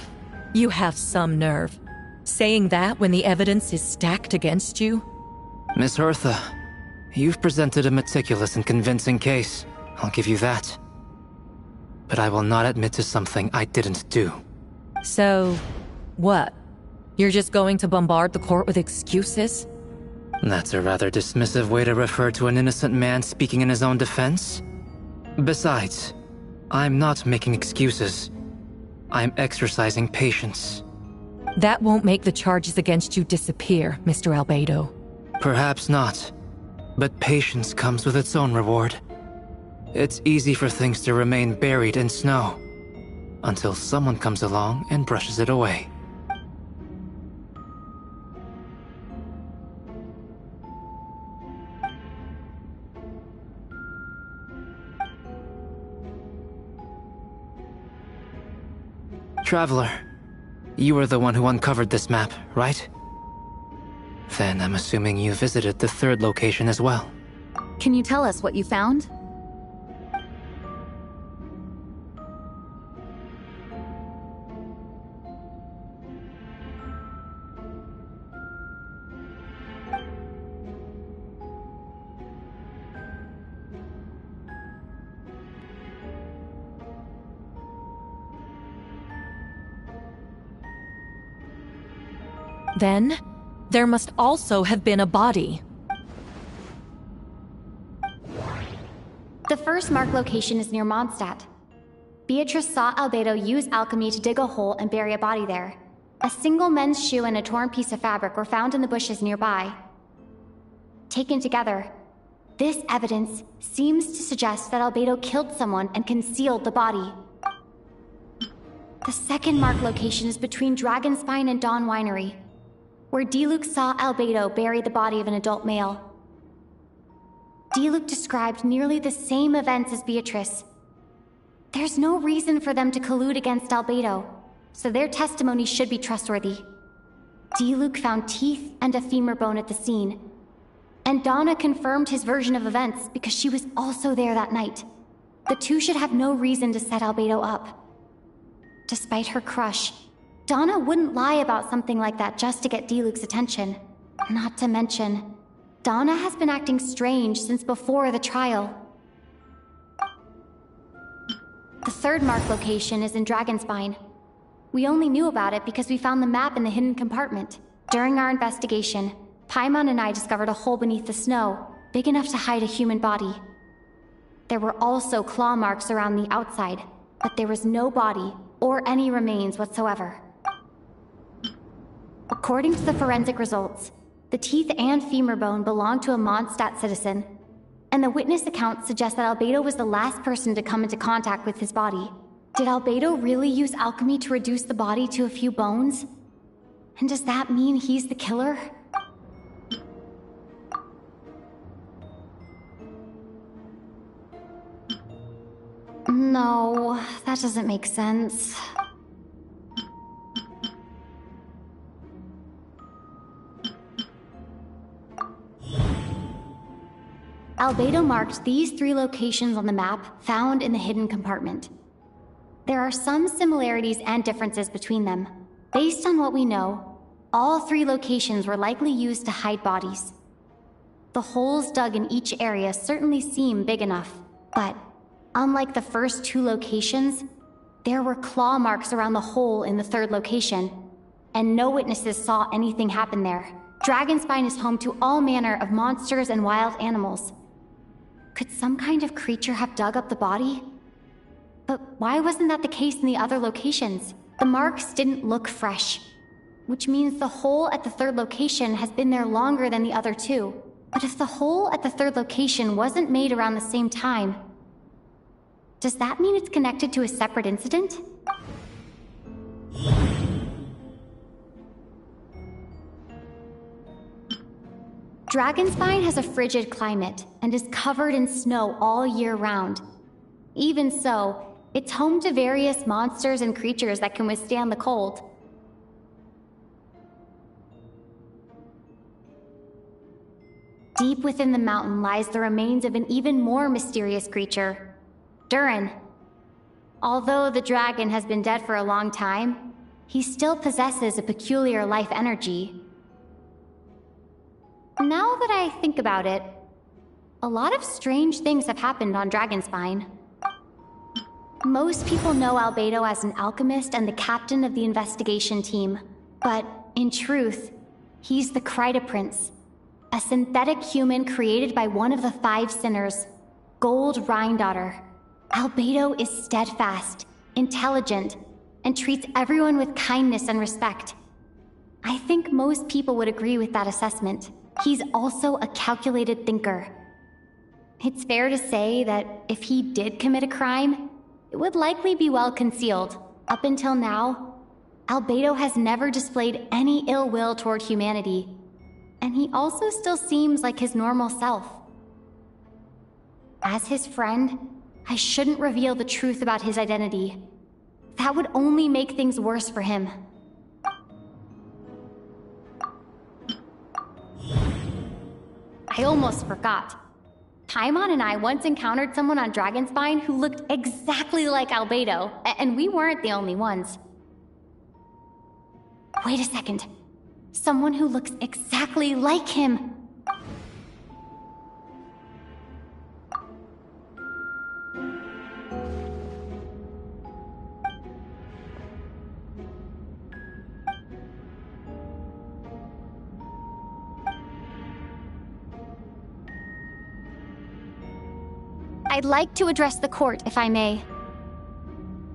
you have some nerve. Saying that when the evidence is stacked against you? Miss Hertha, you've presented a meticulous and convincing case. I'll give you that. But I will not admit to something I didn't do. So, what? You're just going to bombard the court with excuses? That's a rather dismissive way to refer to an innocent man speaking in his own defense. Besides, I'm not making excuses. I'm exercising patience. That won't make the charges against you disappear, Mr. Albedo. Perhaps not. But patience comes with its own reward. It's easy for things to remain buried in snow, until someone comes along and brushes it away. Traveler, you were the one who uncovered this map, right? Then I'm assuming you visited the third location as well. Can you tell us what you found? Then, there must also have been a body. The first marked location is near Mondstadt. Beatrice saw Albedo use alchemy to dig a hole and bury a body there. A single men's shoe and a torn piece of fabric were found in the bushes nearby. Taken together, this evidence seems to suggest that Albedo killed someone and concealed the body. The second marked location is between Dragonspine and Dawn Winery, where Diluc saw Albedo bury the body of an adult male. Diluc described nearly the same events as Beatrice. There's no reason for them to collude against Albedo, so their testimony should be trustworthy. Diluc found teeth and a femur bone at the scene, and Donna confirmed his version of events because she was also there that night. The two should have no reason to set Albedo up. Despite her crush, Donna wouldn't lie about something like that just to get Diluc's attention. Not to mention, Donna has been acting strange since before the trial. The third marked location is in Dragonspine. We only knew about it because we found the map in the hidden compartment. During our investigation, Paimon and I discovered a hole beneath the snow, big enough to hide a human body. There were also claw marks around the outside, but there was no body or any remains whatsoever. According to the forensic results, the teeth and femur bone belonged to a Mondstadt citizen, and the witness account suggests that Albedo was the last person to come into contact with his body. Did Albedo really use alchemy to reduce the body to a few bones? And does that mean he's the killer? No, that doesn't make sense. Albedo marked these 3 locations on the map found in the hidden compartment. There are some similarities and differences between them. Based on what we know, all 3 locations were likely used to hide bodies. The holes dug in each area certainly seem big enough, but unlike the first 2 locations, there were claw marks around the hole in the 3rd location, and no witnesses saw anything happen there. Dragonspine is home to all manner of monsters and wild animals. Could some kind of creature have dug up the body? But why wasn't that the case in the other locations? The marks didn't look fresh, which means the hole at the third location has been there longer than the other two. But if the hole at the third location wasn't made around the same time, does that mean it's connected to a separate incident? Dragonspine has a frigid climate and is covered in snow all year round. Even so, it's home to various monsters and creatures that can withstand the cold. Deep within the mountain lies the remains of an even more mysterious creature, Durin. Although the dragon has been dead for a long time, he still possesses a peculiar life energy. Now that I think about it, a lot of strange things have happened on Dragonspine. Most people know Albedo as an alchemist and the captain of the investigation team, but in truth, he's the Kryta Prince, a synthetic human created by one of the 5 sinners, Gold Rhine-Daughter. Albedo is steadfast, intelligent, and treats everyone with kindness and respect. I think most people would agree with that assessment. He's also a calculated thinker. It's fair to say that if he did commit a crime, it would likely be well concealed. Up until now, Albedo has never displayed any ill will toward humanity, and he also still seems like his normal self. As his friend, I shouldn't reveal the truth about his identity. That would only make things worse for him. I almost forgot. Paimon and I once encountered someone on Dragonspine who looked exactly like Albedo, and we weren't the only ones. Wait a second. Someone who looks exactly like him. I'd like to address the court, if I may.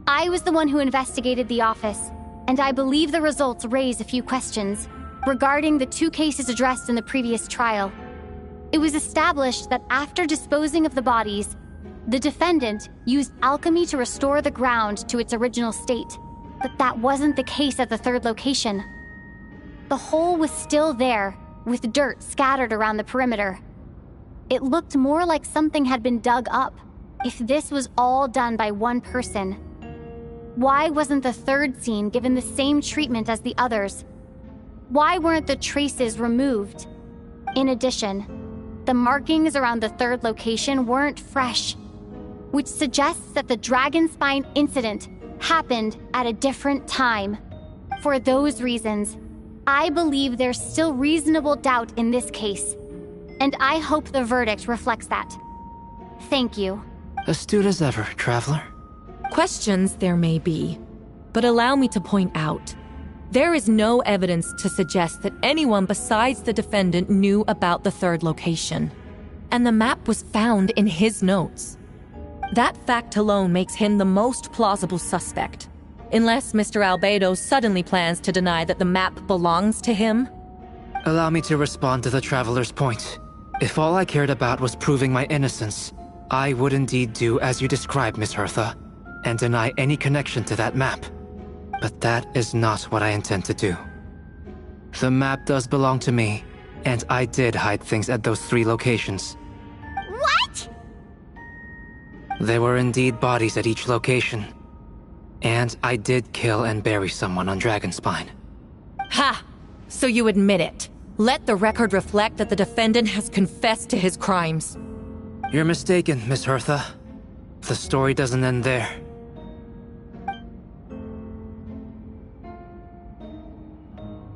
I was the one who investigated the office, and I believe the results raise a few questions regarding the 2 cases addressed in the previous trial. It was established that after disposing of the bodies, the defendant used alchemy to restore the ground to its original state, but that wasn't the case at the 3rd location. The hole was still there, with dirt scattered around the perimeter. It looked more like something had been dug up. If this was all done by one person, why wasn't the 3rd scene given the same treatment as the others? Why weren't the traces removed? In addition, the markings around the 3rd location weren't fresh, which suggests that the Dragonspine incident happened at a different time. For those reasons, I believe there's still reasonable doubt in this case, and I hope the verdict reflects that. Thank you. Astute as ever, Traveler. Questions there may be, but allow me to point out, there is no evidence to suggest that anyone besides the defendant knew about the 3rd location, and the map was found in his notes. That fact alone makes him the most plausible suspect, unless Mr. Albedo suddenly plans to deny that the map belongs to him. Allow me to respond to the Traveler's point. If all I cared about was proving my innocence, I would indeed do as you described, Miss Hertha, and deny any connection to that map. But that is not what I intend to do. The map does belong to me, and I did hide things at those 3 locations. What? There were indeed bodies at each location. And I did kill and bury someone on Dragonspine. Ha! So you admit it. Let the record reflect that the defendant has confessed to his crimes. You're mistaken, Miss Hertha. The story doesn't end there.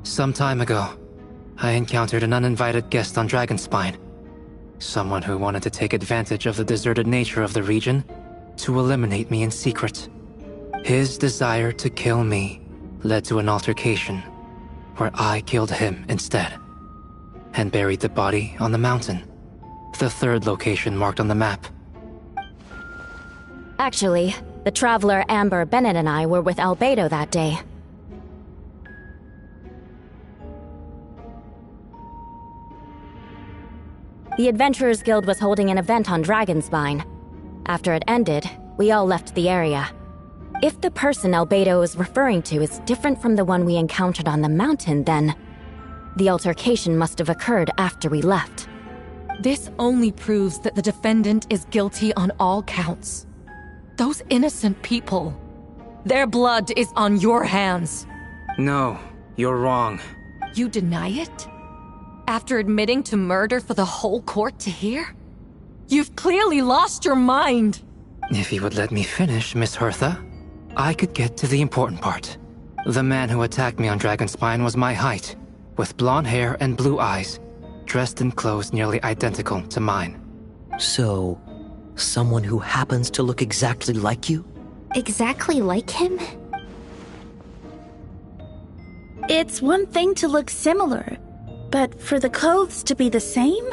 Some time ago, I encountered an uninvited guest on Dragonspine. Someone who wanted to take advantage of the deserted nature of the region to eliminate me in secret. His desire to kill me led to an altercation where I killed him instead and buried the body on the mountain, the 3rd location marked on the map. Actually, The traveler Amber Bennett and I were with Albedo that day. The Adventurers Guild was holding an event on Dragonspine. After it ended, we all left the area. If the person Albedo is referring to is different from the one we encountered on the mountain, then the altercation must have occurred after we left. This only proves that the defendant is guilty on all counts. Those innocent people, their blood is on your hands. No, you're wrong. You deny it? After admitting to murder for the whole court to hear? You've clearly lost your mind. If you would let me finish, Miss Hertha, I could get to the important part. The man who attacked me on Dragonspine was my height, with blonde hair and blue eyes, dressed in clothes nearly identical to mine. So, someone who happens to look exactly like you? Exactly like him? It's one thing to look similar, but for the clothes to be the same?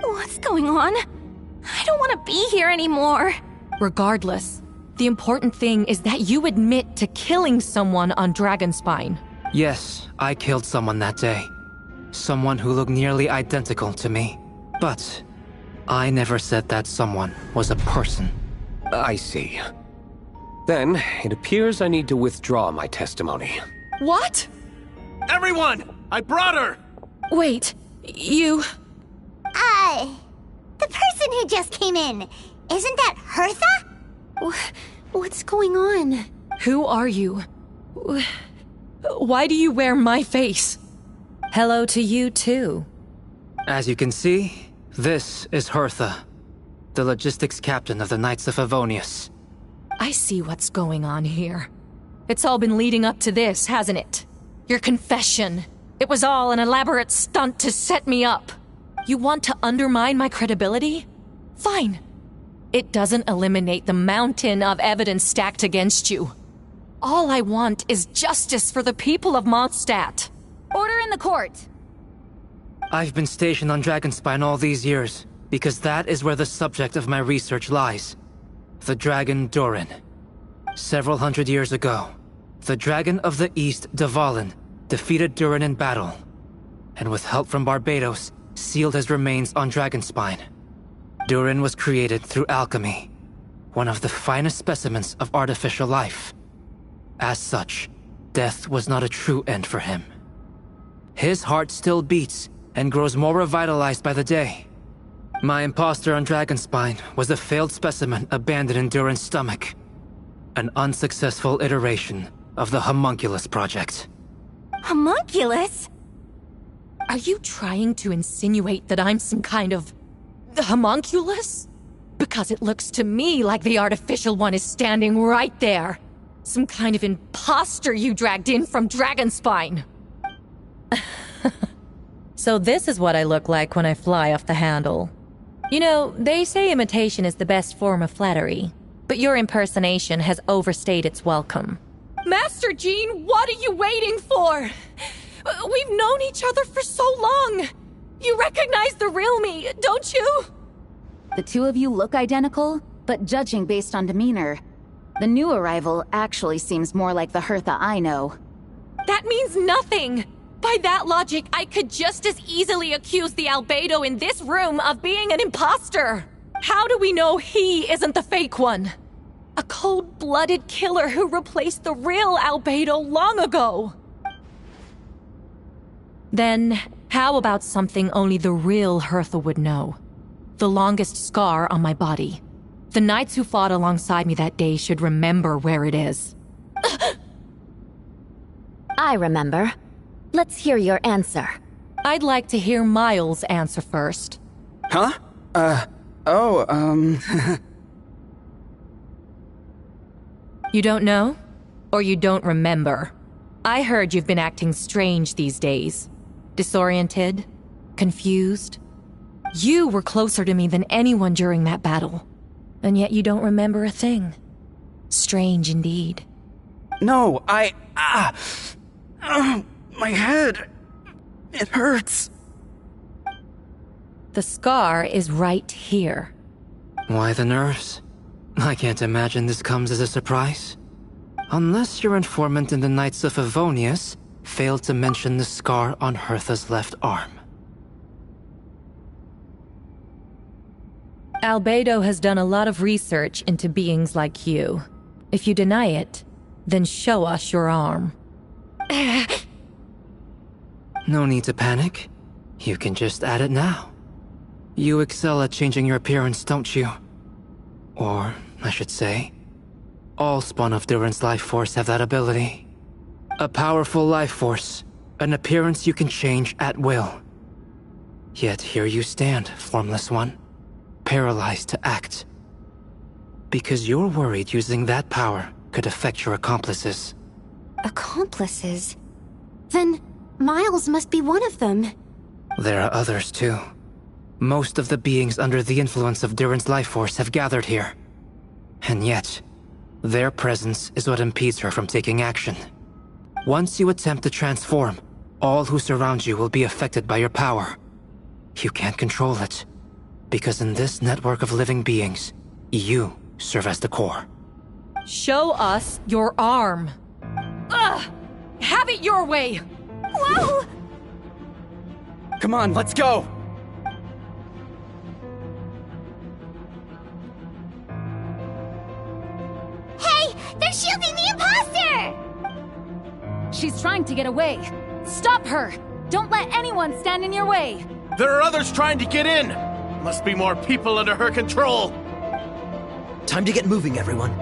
What's going on? I don't want to be here anymore. Regardless, the important thing is that you admit to killing someone on Dragonspine. Yes, I killed someone that day. Someone who looked nearly identical to me. But I never said that someone was a person. I see. Then, it appears I need to withdraw my testimony. What? Everyone! I brought her! Wait, you... The person who just came in, isn't that Hertha? What's going on? Who are you? Why do you wear my face? Hello to you, too. As you can see, this is Hertha, the logistics captain of the Knights of Favonius. I see what's going on here. It's all been leading up to this, hasn't it? Your confession. It was all an elaborate stunt to set me up. You want to undermine my credibility? Fine. It doesn't eliminate the mountain of evidence stacked against you. All I want is justice for the people of Mondstadt. Order in the court. I've been stationed on Dragonspine all these years, because that is where the subject of my research lies. The dragon Durin. Several hundred years ago, the dragon of the East, Dvalin, defeated Durin in battle, and with help from Barbados, sealed his remains on Dragonspine. Durin was created through alchemy, one of the finest specimens of artificial life. As such, death was not a true end for him. His heart still beats and grows more revitalized by the day. My imposter on Dragonspine was a failed specimen abandoned in Durin's stomach. An unsuccessful iteration of the Homunculus project. Homunculus? Are you trying to insinuate that I'm some kind of... homunculus? Because it looks to me like the artificial one is standing right there. Some kind of imposter you dragged in from Dragonspine. So this is what I look like when I fly off the handle. You know, they say imitation is the best form of flattery, but your impersonation has overstayed its welcome. Master Jean, what are you waiting for? We've known each other for so long. You recognize the real me, don't you? The two of you look identical, but judging based on demeanor, the new arrival actually seems more like the Hertha I know. That means nothing. By that logic, I could just as easily accuse the Albedo in this room of being an imposter. How do we know he isn't the fake one? A cold-blooded killer who replaced the real Albedo long ago. Then, how about something only the real Hertha would know? The longest scar on my body. The knights who fought alongside me that day should remember where it is. I remember. Let's hear your answer. I'd like to hear Miles' answer first. Huh? You don't know? Or you don't remember? I heard you've been acting strange these days. Disoriented? Confused? You were closer to me than anyone during that battle. And yet you don't remember a thing. Strange indeed. No, my head. It hurts. The scar is right here. Why the nerves? I can't imagine this comes as a surprise. Unless your informant in the Knights of Favonius failed to mention the scar on Hertha's left arm. Albedo has done a lot of research into beings like you. If you deny it, then show us your arm. No need to panic. You can just add it now. You excel at changing your appearance, don't you? Or, I should say, all spawn of Durin's life force have that ability. A powerful life force, an appearance you can change at will. Yet here you stand, formless one, paralyzed to act. Because you're worried using that power could affect your accomplices. Accomplices? Then Miles must be one of them. There are others too. Most of the beings under the influence of Durin's life force have gathered here. And yet, their presence is what impedes her from taking action. Once you attempt to transform, all who surround you will be affected by your power. You can't control it, because in this network of living beings, you serve as the core. Show us your arm. Ugh! Have it your way! Whoa! Come on, let's go! Hey! They're shielding the imposter! She's trying to get away. Stop her! Don't let anyone stand in your way! There are others trying to get in! Must be more people under her control! Time to get moving, everyone.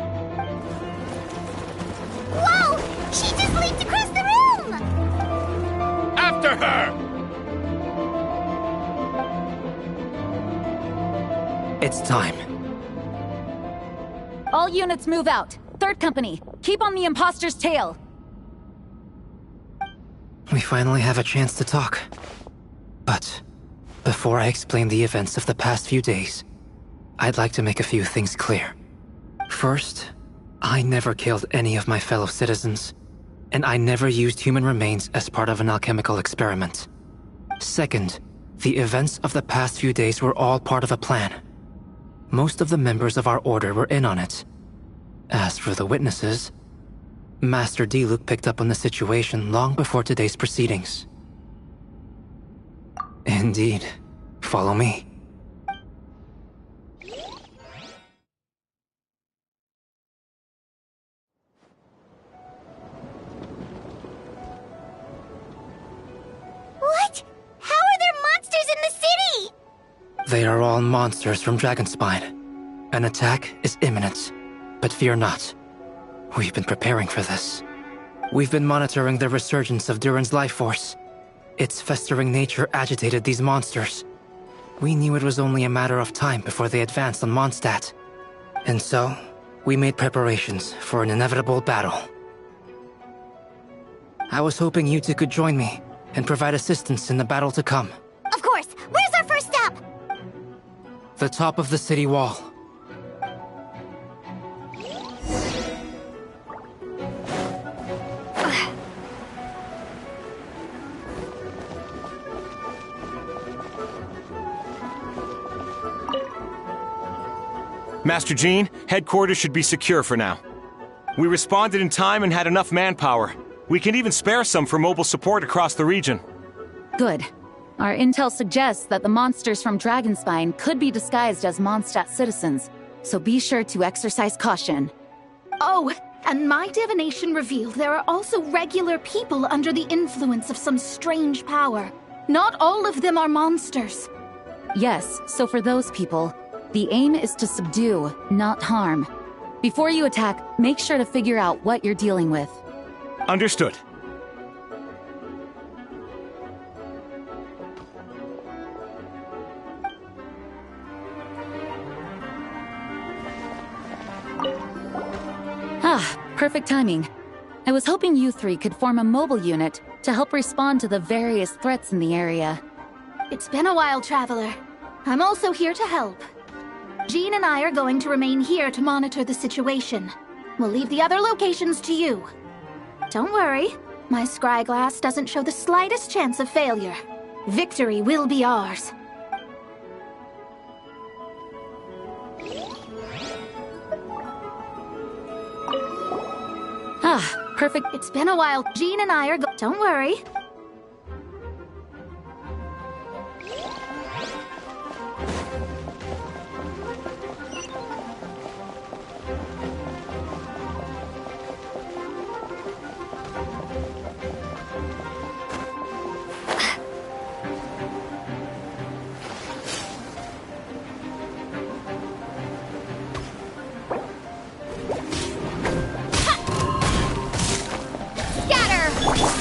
Whoa! She just leaped across the room! After her! It's time. All units move out. Third company, keep on the imposter's tail. We finally have a chance to talk. But before I explain the events of the past few days, I'd like to make a few things clear. First, I never killed any of my fellow citizens, and I never used human remains as part of an alchemical experiment. Second, the events of the past few days were all part of a plan. Most of the members of our order were in on it. As for the witnesses, Master Diluc picked up on the situation long before today's proceedings. Indeed. Follow me. What? How are there monsters in the city? They are all monsters from Dragonspine. An attack is imminent, but fear not. We've been preparing for this. We've been monitoring the resurgence of Durin's life force. Its festering nature agitated these monsters. We knew it was only a matter of time before they advanced on Mondstadt. And so, we made preparations for an inevitable battle. I was hoping you two could join me and provide assistance in the battle to come. Of course! Where's our first stop? The top of the city wall. Master Jean, headquarters should be secure for now. We responded in time and had enough manpower. We can even spare some for mobile support across the region. Good. Our intel suggests that the monsters from Dragonspine could be disguised as Mondstadt citizens, so be sure to exercise caution. Oh, and my divination revealed there are also regular people under the influence of some strange power. Not all of them are monsters. Yes, so for those people, the aim is to subdue, not harm. Before you attack, make sure to figure out what you're dealing with. Understood. Ah, perfect timing. I was hoping you three could form a mobile unit to help respond to the various threats in the area. It's been a while, Traveler. I'm also here to help. Jean and I are going to remain here to monitor the situation. We'll leave the other locations to you. Don't worry, my scry glass doesn't show the slightest chance of failure. Victory will be ours. Perfect. It's been a while. Jean and I are Don't worry.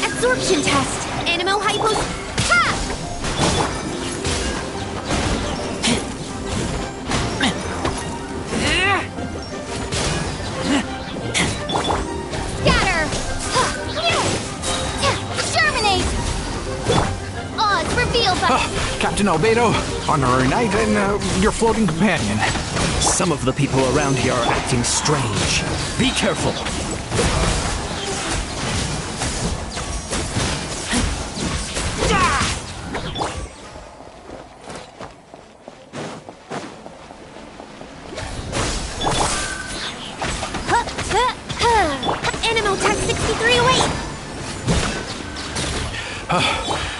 Absorption test. Animo hypos. Ha! Scatter. Germinate. Odds revealed by Captain Albedo, honorary knight, and your floating companion. Some of the people around here are acting strange. Be careful.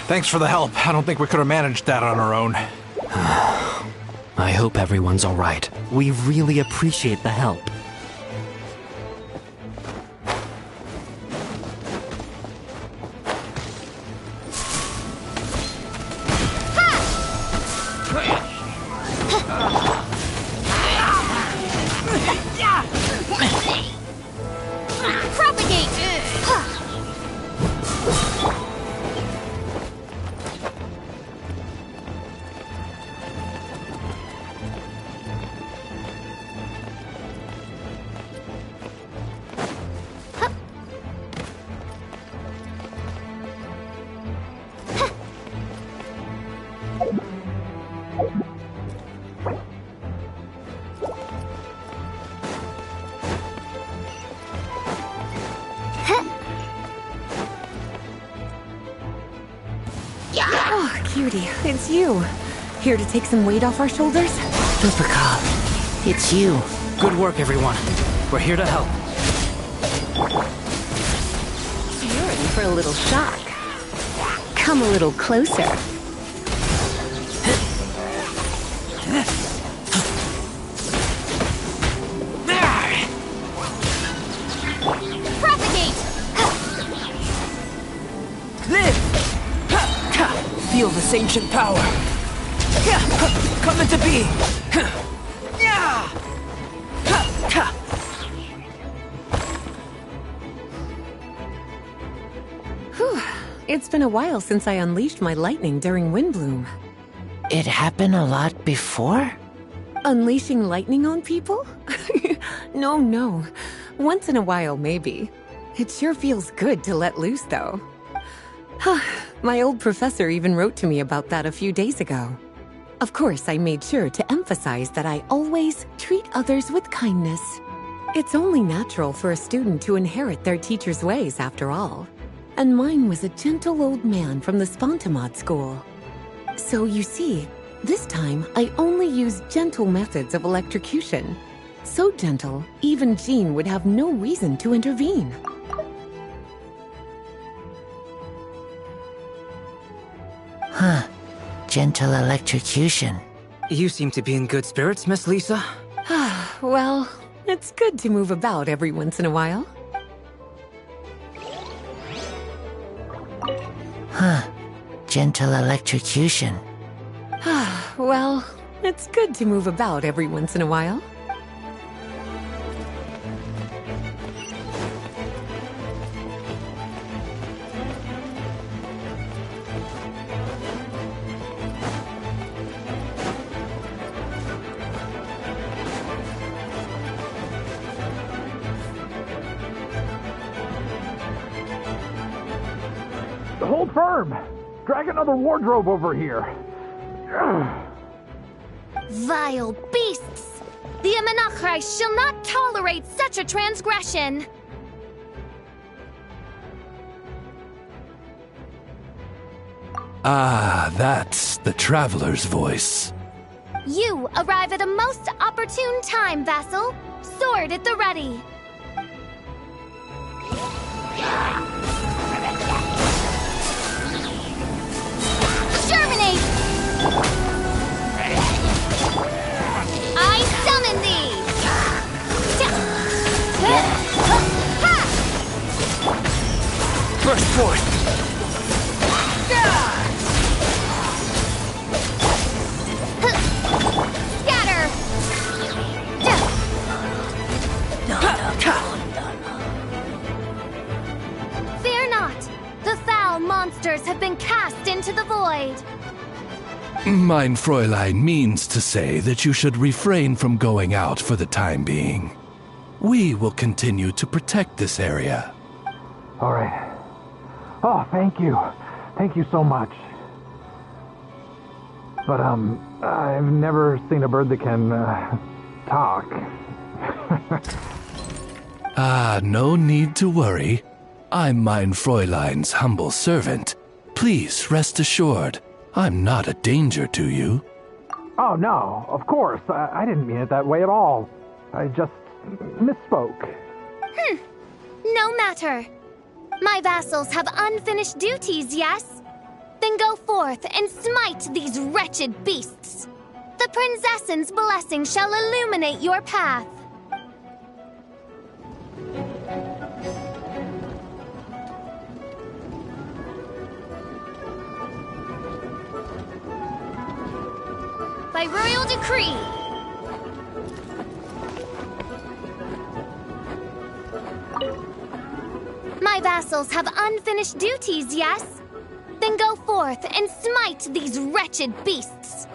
Thanks for the help. I don't think we could have managed that on our own. I hope everyone's alright. We really appreciate the help. Oh, cutie, it's you. Here to take some weight off our shoulders? Vivica, it's you. Good work, everyone. We're here to help. You're in for a little shock. Come a little closer. Feel this ancient power. Come into being. Whew. It's been a while since I unleashed my lightning during Windbloom. It happened a lot before? Unleashing lightning on people? No. Once in a while, maybe. It sure feels good to let loose, though. My old professor even wrote to me about that a few days ago. Of course, I made sure to emphasize that I always treat others with kindness. It's only natural for a student to inherit their teacher's ways, after all. And mine was a gentle old man from the Spontamod school. So you see, this time I only used gentle methods of electrocution. So gentle, even Jean would have no reason to intervene. Huh. Gentle electrocution. You seem to be in good spirits, Miss Lisa. Well, it's good to move about every once in a while. Huh. Gentle electrocution. Well, it's good to move about every once in a while. Hold firm! Drag another wardrobe over here. Vile beasts! The Nod-Krai shall not tolerate such a transgression! Ah, that's the Traveler's voice. You arrive at a most opportune time, vassal. Sword at the ready. Germinate! I summon thee! Burst forth! Scatter! Fear not! The foul monsters have been cast into the void! Mein Fräulein means to say that you should refrain from going out for the time being. We will continue to protect this area. All right. Oh, thank you. Thank you so much. But, I've never seen a bird that can, talk. No need to worry. I'm Mein Fräulein's humble servant. Please rest assured, I'm not a danger to you. Oh, no, of course. I didn't mean it that way at all. I just misspoke. No matter. My vassals have unfinished duties, yes? Then go forth and smite these wretched beasts. The princess's blessing shall illuminate your path. By royal decree. My vassals have unfinished duties, yes? Then go forth and smite these wretched beasts.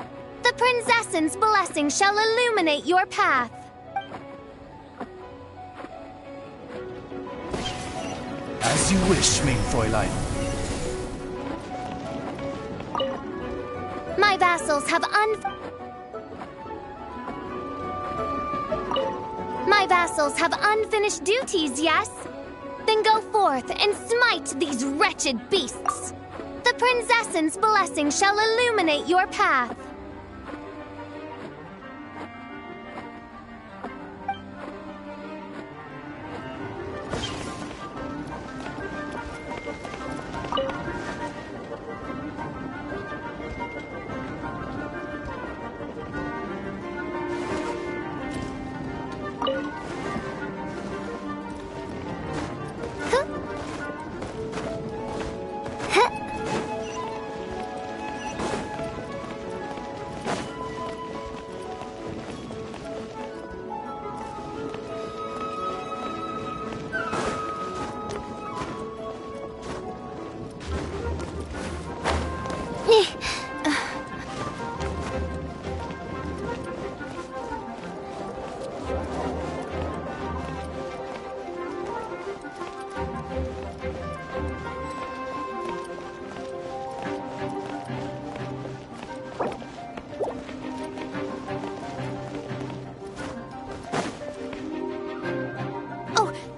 The princess's blessing shall illuminate your path. As you wish, mein Fräulein. My vassals have unfinished duties, yes? Then go forth and smite these wretched beasts. The princess's blessing shall illuminate your path.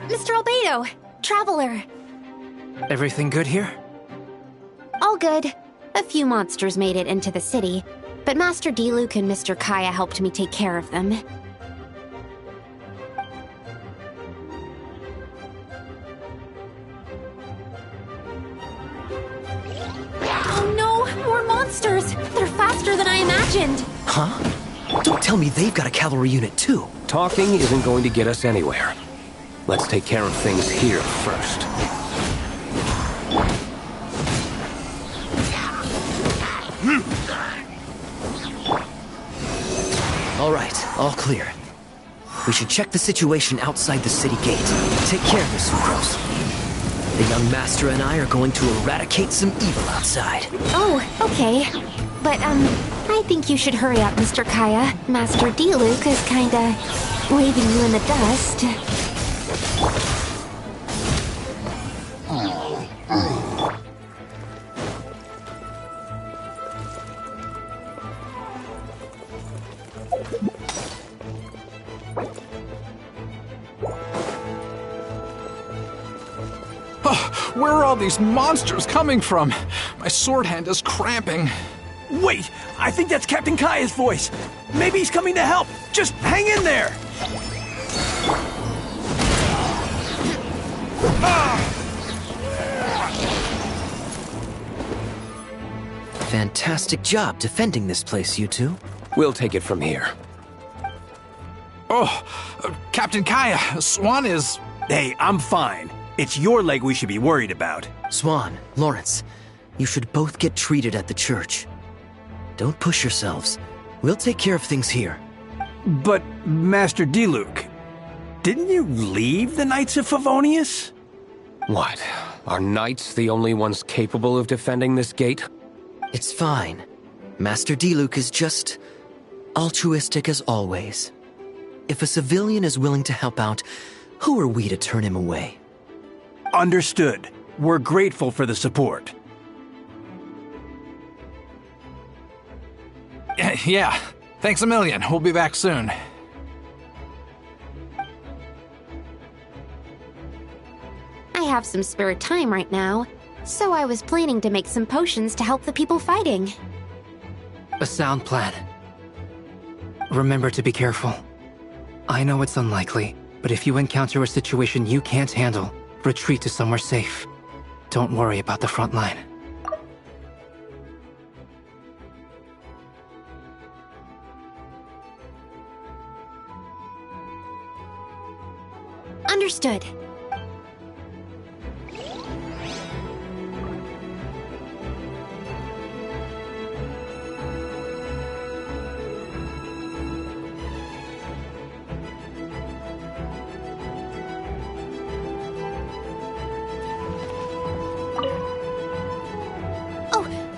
Mr. Albedo, Traveler. Everything good here? All good. A few monsters made it into the city, but Master Diluc and Mr. Kaya helped me take care of them. Oh no! More monsters! They're faster than I imagined! Huh? Don't tell me they've got a cavalry unit too. Talking isn't going to get us anywhere. Let's take care of things here first. All right, all clear. We should check the situation outside the city gate. Take care of this, Sucrose. The young master and I are going to eradicate some evil outside. Oh, okay. But, I think you should hurry up, Mr. Kaya. Master Diluc is kinda leaving you in the dust. Oh, where are all these monsters coming from? My sword hand is cramping. Wait! I think that's Captain Kaya's voice! Maybe he's coming to help! Just hang in there! Fantastic job defending this place, you two. We'll take it from here. Oh, Captain Kaya, Swan is... Hey, I'm fine. It's your leg we should be worried about. Swan, Lawrence, you should both get treated at the church. Don't push yourselves. We'll take care of things here. But, Master Diluc, didn't you leave the Knights of Favonius? What? Are knights the only ones capable of defending this gate? It's fine. Master Diluc is just altruistic as always. If a civilian is willing to help out, who are we to turn him away? Understood. We're grateful for the support. Yeah, thanks a million. We'll be back soon. I have some spare time right now, so I was planning to make some potions to help the people fighting. A sound plan. Remember to be careful. I know it's unlikely, but if you encounter a situation you can't handle, retreat to somewhere safe. Don't worry about the front line. Understood.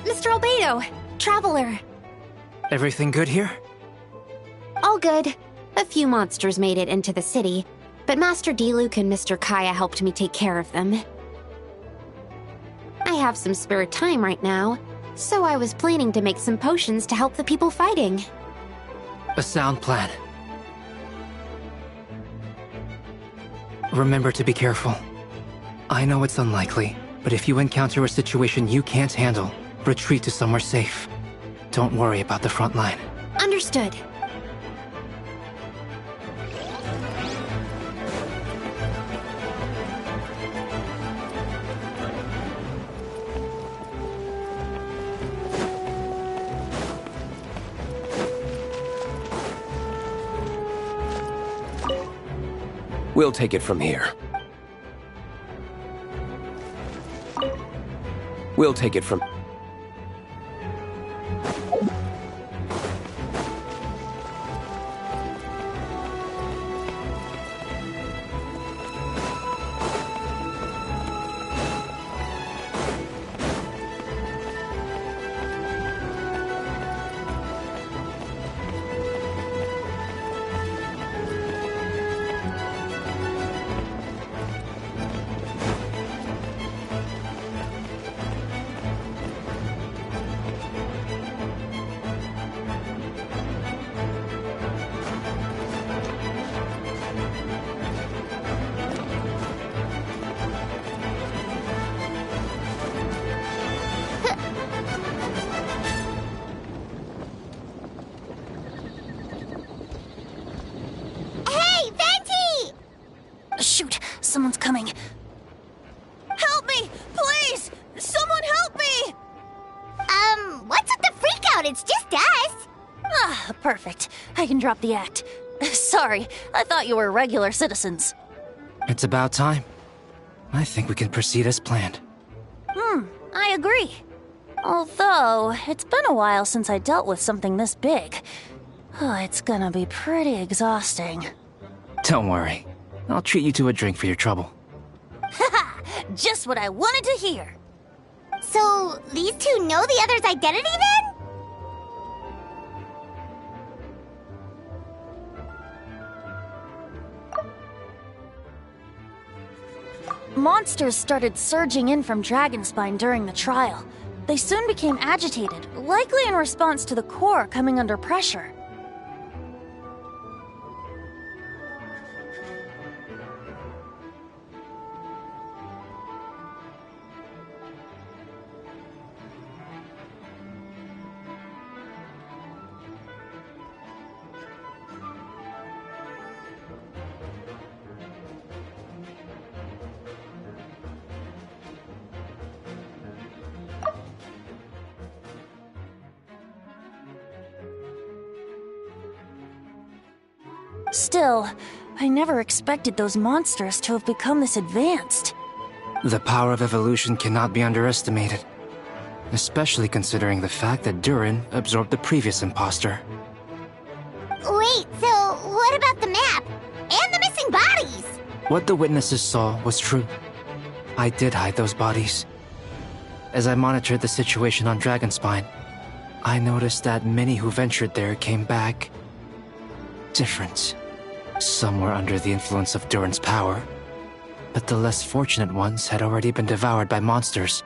Mr. Albedo, Traveler. Everything good here? All good. A few monsters made it into the city, but Master Diluc and Mr. Kaya helped me take care of them. I have some spare time right now, so I was planning to make some potions to help the people fighting. A sound plan. Remember to be careful. I know it's unlikely, but if you encounter a situation you can't handle, retreat to somewhere safe. Don't worry about the front line. Understood. We'll take it from here. We'll take it from... Shoot, someone's coming. Help me! Please! Someone help me! What's with the freak out? It's just us. Ah, perfect. I can drop the act. Sorry, I thought you were regular citizens. It's about time. I think we can proceed as planned. I agree. Although, it's been a while since I dealt with something this big. Oh, it's gonna be pretty exhausting. Don't worry. I'll treat you to a drink for your trouble. Haha! Just what I wanted to hear. So, these two know the other's identity then? Monsters started surging in from Dragonspine during the trial. They soon became agitated, likely in response to the core coming under pressure. Still, I never expected those monsters to have become this advanced. The power of evolution cannot be underestimated, especially considering the fact that Durin absorbed the previous imposter. Wait, so what about the map? And the missing bodies? What the witnesses saw was true. I did hide those bodies. As I monitored the situation on Dragonspine, I noticed that many who ventured there came back different. Some were under the influence of Durin's power, but the less fortunate ones had already been devoured by monsters,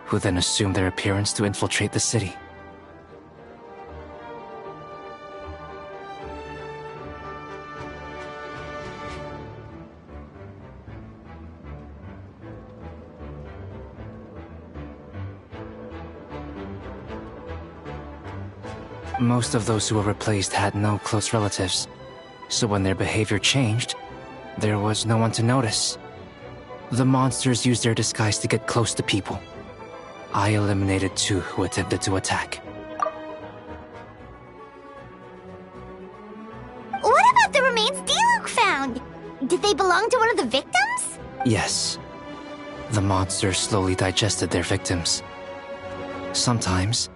who then assumed their appearance to infiltrate the city. Most of those who were replaced had no close relatives, so when their behavior changed, there was no one to notice. The monsters used their disguise to get close to people. I eliminated 2 who attempted to attack. What about the remains Diluc found? Did they belong to one of the victims? Yes. The monsters slowly digested their victims. Sometimes,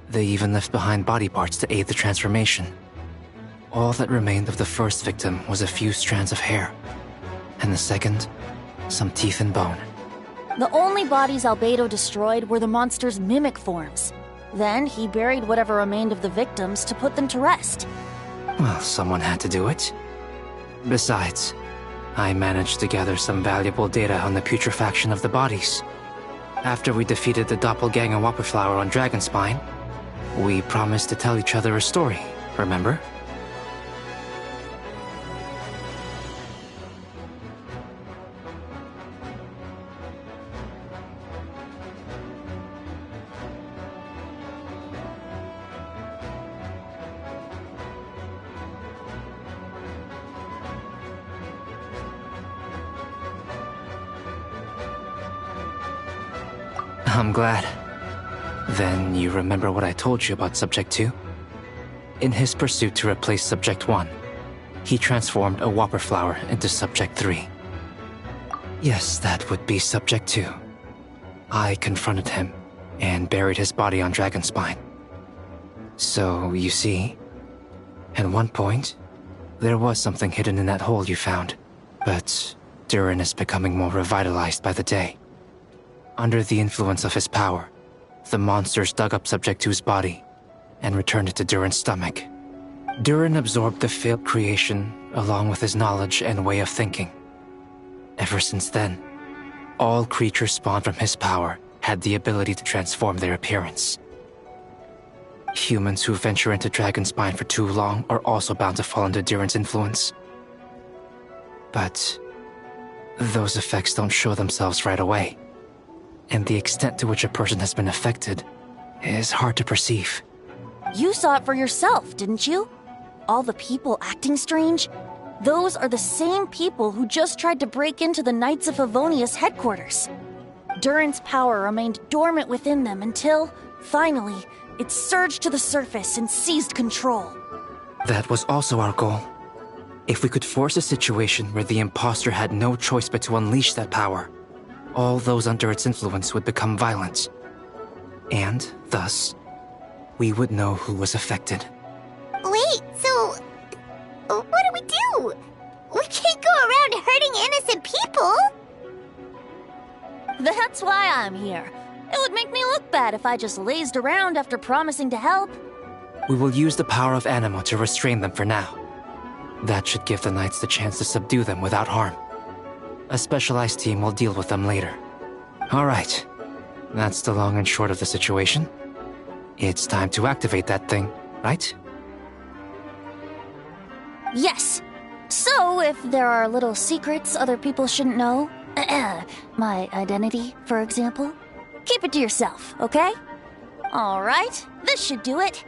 they even left behind body parts to aid the transformation. All that remained of the first victim was a few strands of hair, and the second, some teeth and bone. The only bodies Albedo destroyed were the monster's mimic forms. Then he buried whatever remained of the victims to put them to rest. Well, someone had to do it. Besides, I managed to gather some valuable data on the putrefaction of the bodies. After we defeated the doppelganger Whopperflower on Dragonspine, we promised to tell each other a story, remember? I'm glad. Then you remember what I told you about Subject 2? In his pursuit to replace Subject 1, he transformed a Whopperflower into Subject 3. Yes, that would be Subject 2. I confronted him and buried his body on Dragonspine. So, you see, at one point, there was something hidden in that hole you found. But Durin is becoming more revitalized by the day. Under the influence of his power, the monsters dug up Subject 2's body and returned it to Durin's stomach. Durin absorbed the failed creation along with his knowledge and way of thinking. Ever since then, all creatures spawned from his power had the ability to transform their appearance. Humans who venture into Dragonspine for too long are also bound to fall under Durin's influence. But those effects don't show themselves right away, and the extent to which a person has been affected is hard to perceive. You saw it for yourself, didn't you? All the people acting strange? Those are the same people who just tried to break into the Knights of Favonius headquarters. Durin's power remained dormant within them until, finally, it surged to the surface and seized control. That was also our goal. If we could force a situation where the imposter had no choice but to unleash that power, all those under its influence would become violent. And, thus, we would know who was affected. Wait, so what do we do? We can't go around hurting innocent people! That's why I'm here. It would make me look bad if I just lazed around after promising to help. We will use the power of Anima to restrain them for now. That should give the Knights the chance to subdue them without harm. A specialized team will deal with them later. Alright, that's the long and short of the situation. It's time to activate that thing, right? Yes. So, if there are little secrets other people shouldn't know, my identity, for example, keep it to yourself, okay? Alright, this should do it.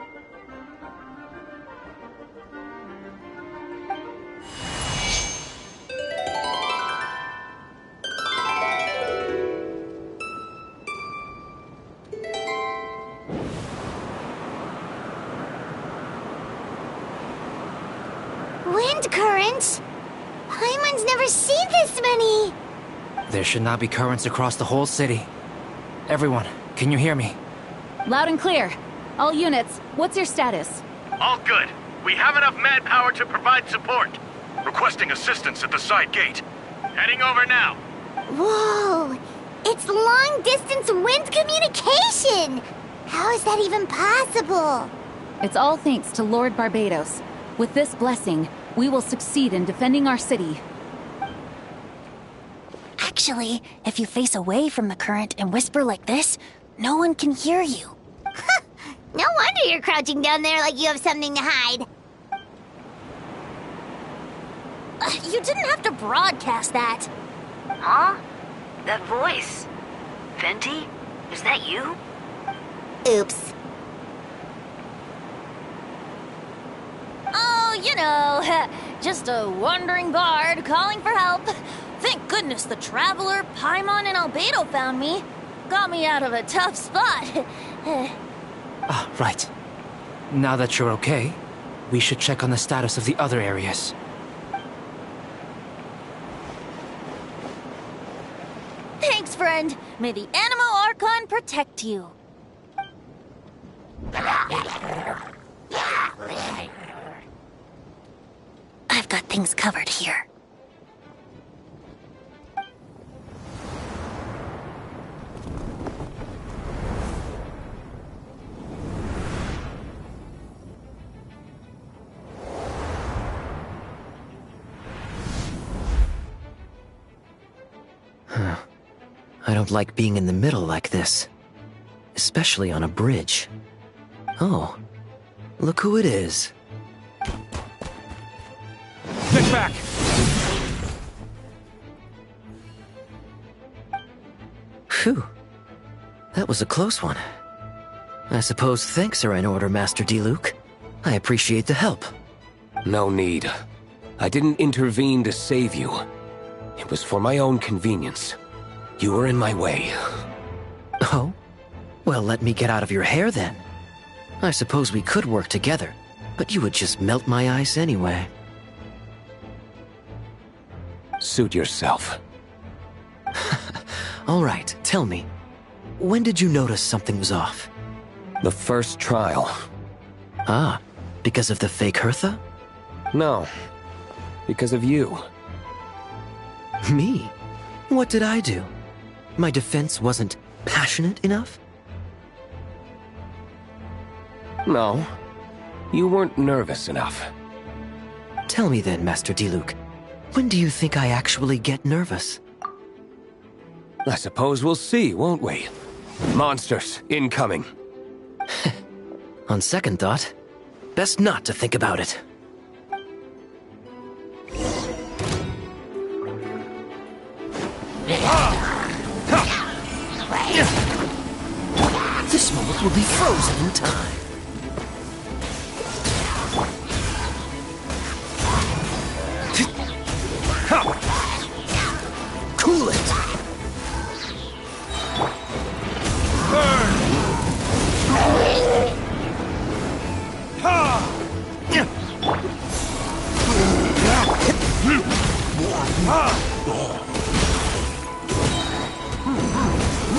When wind currents! Paimon's never seen this many! There should not be currents across the whole city. Everyone, can you hear me? Loud and clear. All units, what's your status? All good. We have enough manpower to provide support. Requesting assistance at the side gate. Heading over now. Whoa! It's long-distance wind communication! How is that even possible? It's all thanks to Lord Barbados. With this blessing, we will succeed in defending our city. Actually, if you face away from the current and whisper like this, no one can hear you. No wonder you're crouching down there like you have something to hide. You didn't have to broadcast that. Huh? That voice? Venti? Is that you? Oops. Oh, you know, just a wandering bard calling for help. Thank goodness the Traveler, Paimon, and Albedo found me. Got me out of a tough spot. Right. Now that you're okay, we should check on the status of the other areas. Thanks, friend. May the Animo Archon protect you. I've got things covered here. I don't like being in the middle like this. Especially on a bridge. Oh, look who it is. Get back! Phew. That was a close one. I suppose thanks are in order, Master Diluc. I appreciate the help. No need. I didn't intervene to save you. It was for my own convenience. You were in my way. Oh? Well, let me get out of your hair then. I suppose we could work together, but you would just melt my ice anyway. Suit yourself. All right, tell me. When did you notice something was off? The first trial. Ah, because of the fake Hertha? No. Because of you. Me? What did I do? My defense wasn't passionate enough? No. You weren't nervous enough. Tell me then, Master Diluc. When do you think I actually get nervous? I suppose we'll see, won't we? Monsters, incoming. On second thought, best not to think about it. This moment will be frozen in time. Cool it!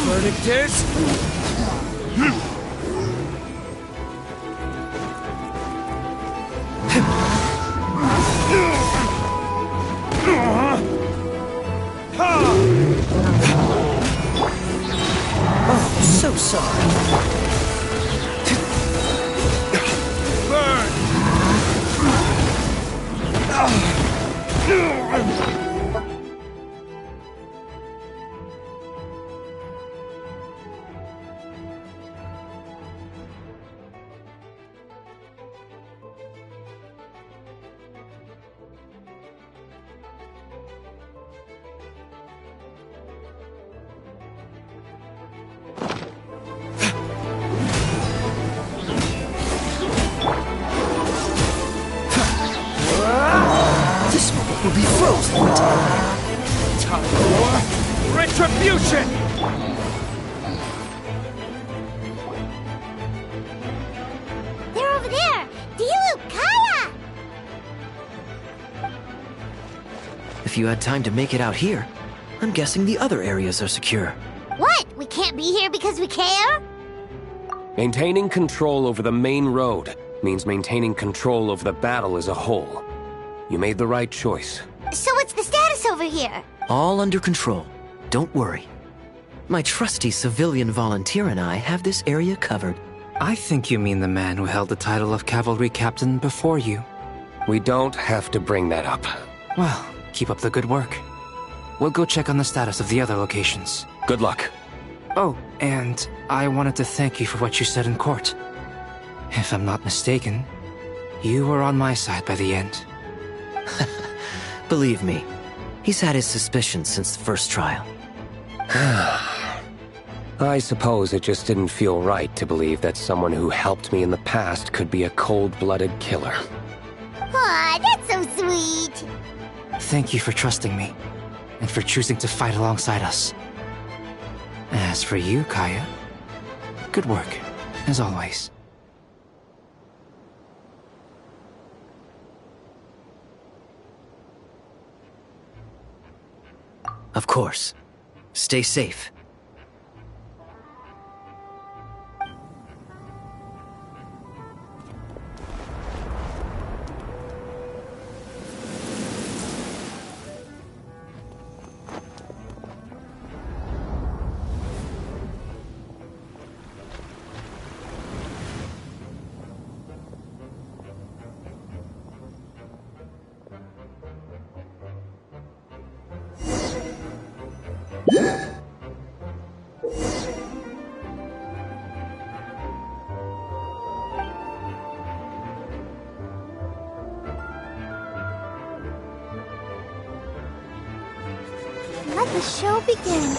Verdict is... Oh, so sorry. This moment will be frozen in time. Time for retribution! They're over there! Diluc, Kaya! If you had time to make it out here, I'm guessing the other areas are secure. What? We can't be here because we care? Maintaining control over the main road means maintaining control over the battle as a whole. You made the right choice. So what's the status over here? All under control. Don't worry. My trusty civilian volunteer and I have this area covered. I think you mean the man who held the title of cavalry captain before you. We don't have to bring that up. Well, keep up the good work. We'll go check on the status of the other locations. Good luck. Oh, and I wanted to thank you for what you said in court. If I'm not mistaken, you were on my side by the end. Believe me, he's had his suspicions since the first trial. I suppose it just didn't feel right to believe that someone who helped me in the past could be a cold-blooded killer. Aw, that's so sweet. Thank you for trusting me, and for choosing to fight alongside us. As for you, Kaya, good work, as always. Of course. Stay safe. Let the show begin.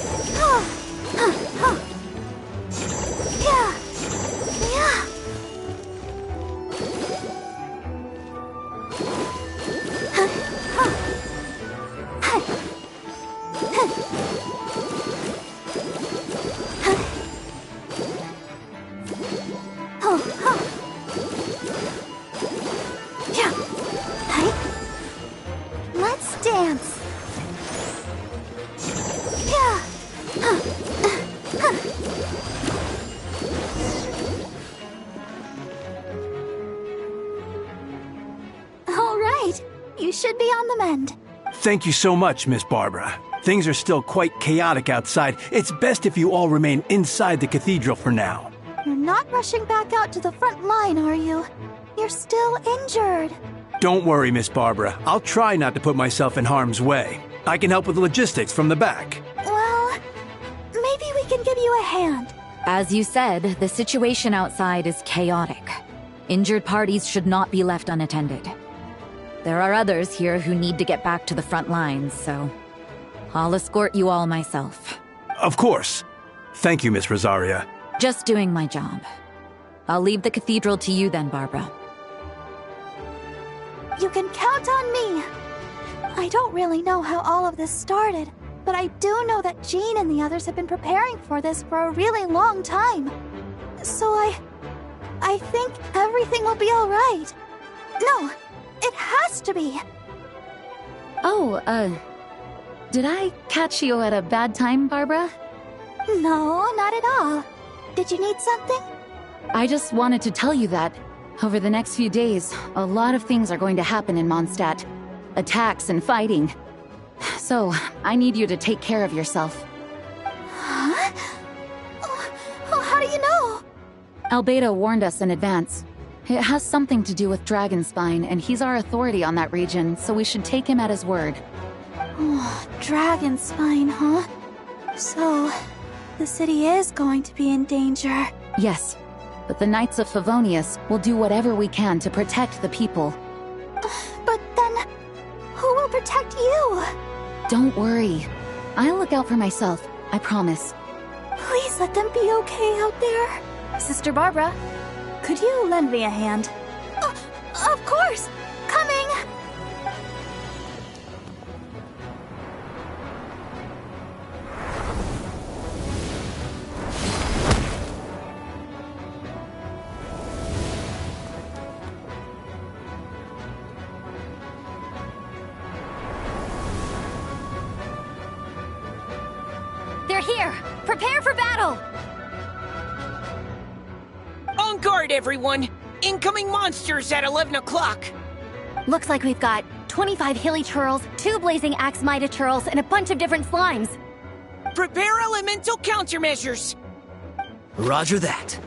Let's dance. All right, you should be on the mend. Thank you so much, Miss Barbara. Things are still quite chaotic outside. It's best if you all remain inside the cathedral for now. You're not rushing back out to the front line, are you? You're still injured. Don't worry, Miss Barbara. I'll try not to put myself in harm's way. I can help with the logistics from the back. Well, maybe we can give you a hand. As you said, the situation outside is chaotic. Injured parties should not be left unattended. There are others here who need to get back to the front lines, so I'll escort you all myself. Of course. Thank you, Miss Rosaria. Just doing my job. I'll leave the cathedral to you then, Barbara. You can count on me. I don't really know how all of this started, but I do know that Jean and the others have been preparing for this for a really long time. So I think everything will be all right. No, it has to be. Oh, did I catch you at a bad time, Barbara? No, not at all. Did you need something? I just wanted to tell you that over the next few days, a lot of things are going to happen in Mondstadt. Attacks and fighting. So, I need you to take care of yourself. Huh? Oh, how do you know? Albedo warned us in advance. It has something to do with Dragonspine, and he's our authority on that region, so we should take him at his word. Oh, Dragonspine, huh? So, the city is going to be in danger. Yes, but the Knights of Favonius will do whatever we can to protect the people. But then, who will protect you? Don't worry. I'll look out for myself, I promise. Please let them be okay out there. Sister Barbara, could you lend me a hand? Of course! Coming! here! Prepare for battle! On guard, everyone! Incoming monsters at 11 o'clock! Looks like we've got 25 hilly churls, 2 blazing axe mida churls, and a bunch of different slimes. Prepare elemental countermeasures! Roger that.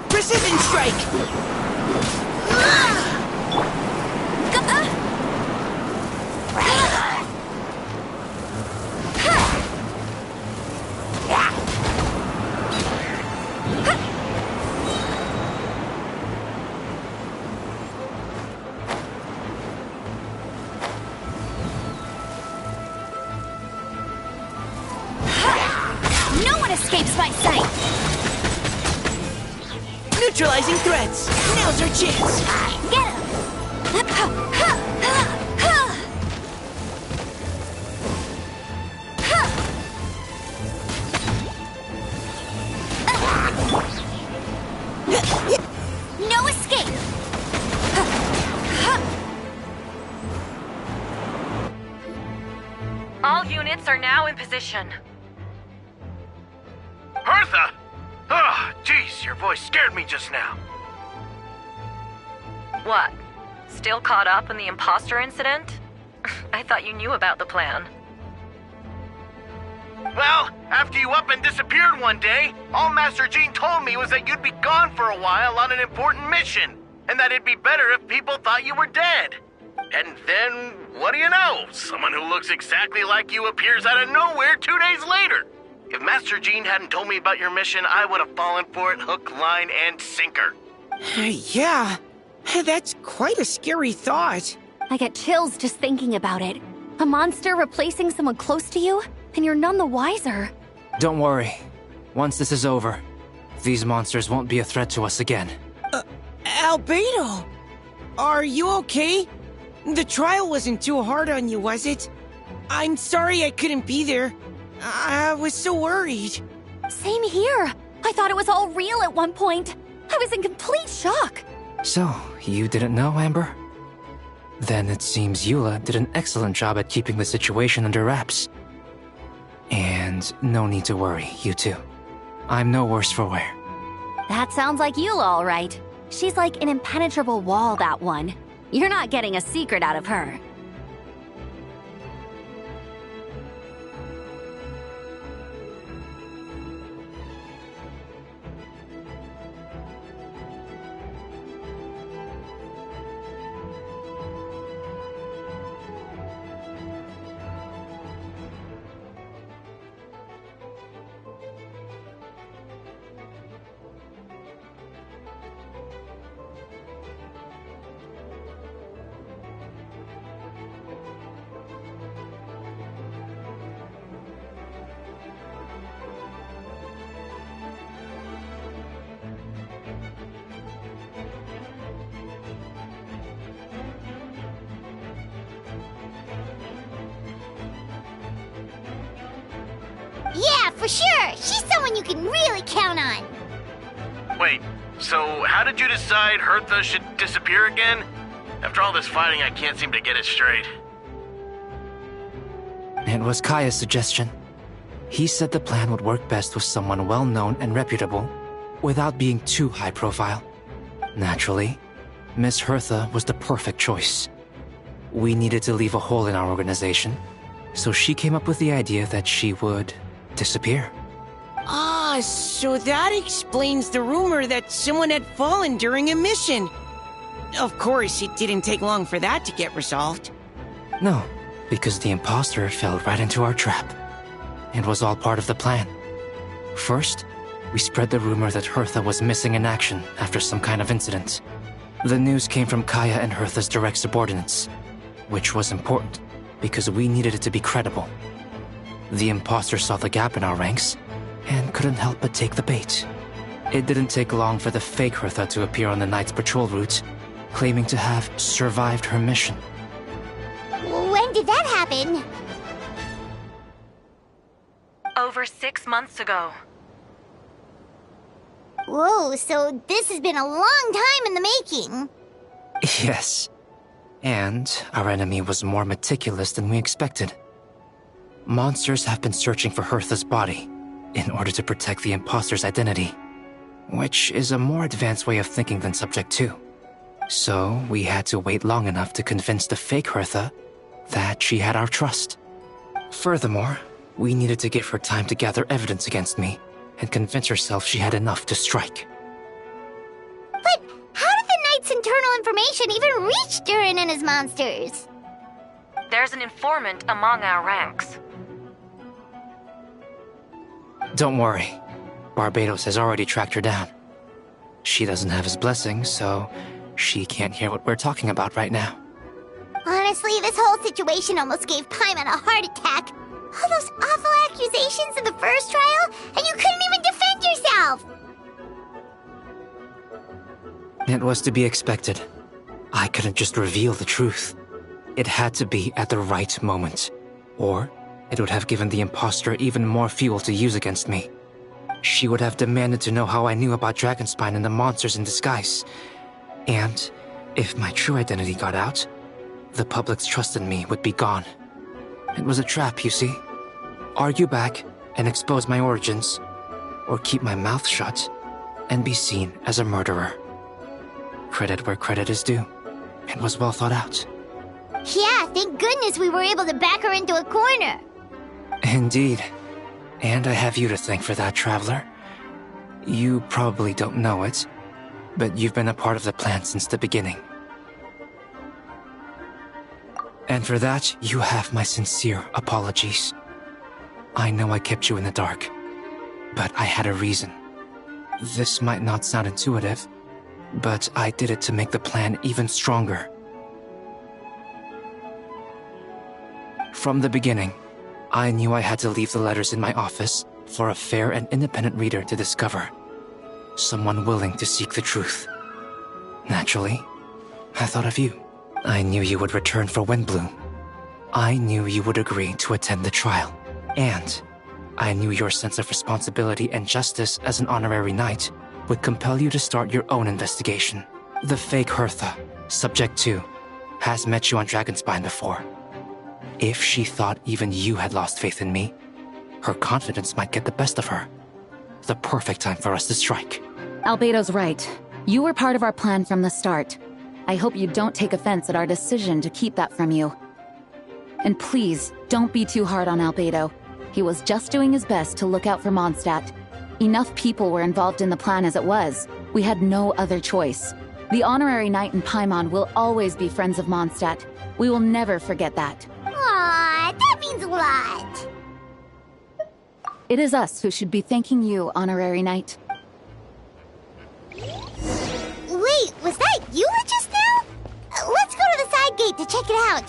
Precision strike! No one escapes my sight! Neutralizing threats! Now's our chance! Get him! No escape! All units are now in position. Hertha! Ah, jeez, your voice scared me just now. What? Still caught up in the imposter incident? I thought you knew about the plan. Well, after you up and disappeared one day, all Master Jean told me was that you'd be gone for a while on an important mission, and that it'd be better if people thought you were dead. And then, what do you know? Someone who looks exactly like you appears out of nowhere 2 days later. If Master Jean hadn't told me about your mission, I would have fallen for it hook, line, and sinker. Yeah, that's quite a scary thought. I get chills just thinking about it. A monster replacing someone close to you, and you're none the wiser. Don't worry. Once this is over, these monsters won't be a threat to us again. Albedo! Are you okay? The trial wasn't too hard on you, was it? I'm sorry I couldn't be there. I was so worried. Same here. I thought it was all real at one point. I was in complete shock. So, you didn't know, Amber? Then it seems Eula did an excellent job at keeping the situation under wraps. And no need to worry, you two. I'm no worse for wear. That sounds like Eula, all right. She's like an impenetrable wall, that one. You're not getting a secret out of her. Yeah, for sure. She's someone you can really count on. Wait, so how did you decide Hertha should disappear again? After all this fighting, I can't seem to get it straight. It was Kaya's suggestion. He said the plan would work best with someone well-known and reputable, without being too high-profile. Naturally, Miss Hertha was the perfect choice. We needed to leave a hole in our organization, so she came up with the idea that she would disappear. Ah, so that explains the rumor that someone had fallen during a mission. Of course, it didn't take long for that to get resolved. No, because the imposter fell right into our trap. It was all part of the plan. First, we spread the rumor that Hertha was missing in action after some kind of incident. The news came from Kaya and Hertha's direct subordinates, which was important, because we needed it to be credible. The imposter saw the gap in our ranks, and couldn't help but take the bait. It didn't take long for the fake Hertha to appear on the Knight's patrol route, claiming to have survived her mission. When did that happen? Over 6 months ago. Whoa, so this has been a long time in the making. Yes. And our enemy was more meticulous than we expected. Monsters have been searching for Hertha's body in order to protect the imposter's identity, which is a more advanced way of thinking than Subject 2. So we had to wait long enough to convince the fake Hertha that she had our trust. Furthermore, we needed to give her time to gather evidence against me and convince herself she had enough to strike. But how did the Knight's internal information even reach Durin and his monsters? There's an informant among our ranks. Don't worry. Barbados has already tracked her down. She doesn't have his blessing, so she can't hear what we're talking about right now. Honestly, this whole situation almost gave Paimon a heart attack. All those awful accusations in the first trial, and you couldn't even defend yourself! It was to be expected. I couldn't just reveal the truth. It had to be at the right moment, or it would have given the imposter even more fuel to use against me. She would have demanded to know how I knew about Dragonspine and the monsters in disguise. And if my true identity got out, the public's trust in me would be gone. It was a trap, you see. Argue back and expose my origins, or keep my mouth shut and be seen as a murderer. Credit where credit is due. It was well thought out. Yeah, thank goodness we were able to back her into a corner. Indeed. And I have you to thank for that, Traveler. You probably don't know it, but you've been a part of the plan since the beginning. And for that, you have my sincere apologies. I know I kept you in the dark, but I had a reason. This might not sound intuitive, but I did it to make the plan even stronger. From the beginning, I knew I had to leave the letters in my office for a fair and independent reader to discover. Someone willing to seek the truth. Naturally, I thought of you. I knew you would return for Windbloom. I knew you would agree to attend the trial. And I knew your sense of responsibility and justice as an honorary knight would compel you to start your own investigation. The fake Hertha, Subject 2, has met you on Dragonspine before. If she thought even you had lost faith in me, her confidence might get the best of her. The perfect time for us to strike. Albedo's right. You were part of our plan from the start. I hope you don't take offense at our decision to keep that from you. And please, don't be too hard on Albedo. He was just doing his best to look out for Mondstadt. Enough people were involved in the plan as it was. We had no other choice. The Honorary Knight and Paimon will always be friends of Mondstadt. We will never forget that. Aww, that means a lot. It is us who should be thanking you, Honorary Knight. Wait, was that you just now? Let's go to the side gate to check it out.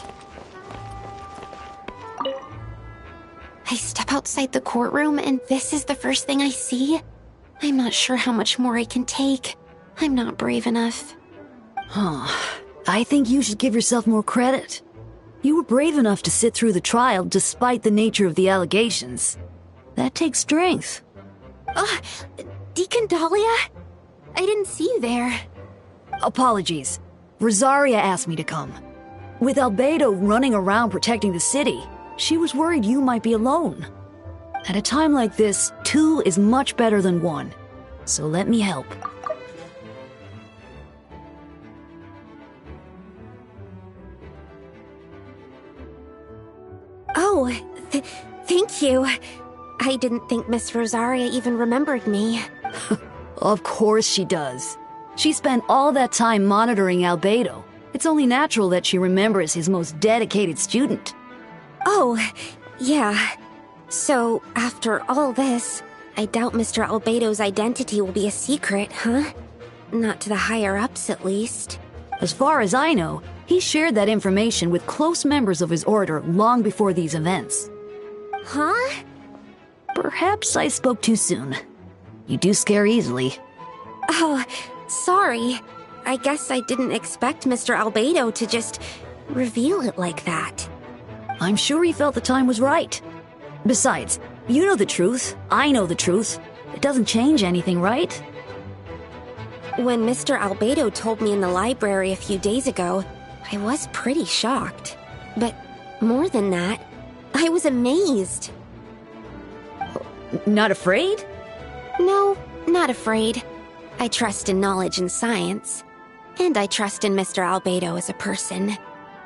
I step outside the courtroom and this is the first thing I see? I'm not sure how much more I can take. I'm not brave enough. Huh. I think you should give yourself more credit. You were brave enough to sit through the trial despite the nature of the allegations. That takes strength. Deacon Dahlia? I didn't see you there. Apologies. Rosaria asked me to come. With Albedo running around protecting the city, she was worried you might be alone. At a time like this, 2 is much better than 1. So let me help. Oh, thank you. I didn't think Miss Rosaria even remembered me. Of course she does. She spent all that time monitoring Albedo. It's only natural that she remembers his most dedicated student. Oh, yeah. So, after all this, I doubt Mr. Albedo's identity will be a secret, huh? Not to the higher-ups, at least. As far as I know, he shared that information with close members of his order long before these events. Huh? Perhaps I spoke too soon. You do scare easily. Oh, sorry. I guess I didn't expect Mr. Albedo to just reveal it like that. I'm sure he felt the time was right. Besides, you know the truth. I know the truth. It doesn't change anything, right? When Mr. Albedo told me in the library a few days ago, I was pretty shocked. But more than that, I was amazed. Not afraid? No, not afraid. I trust in knowledge and science. And I trust in Mr. Albedo as a person.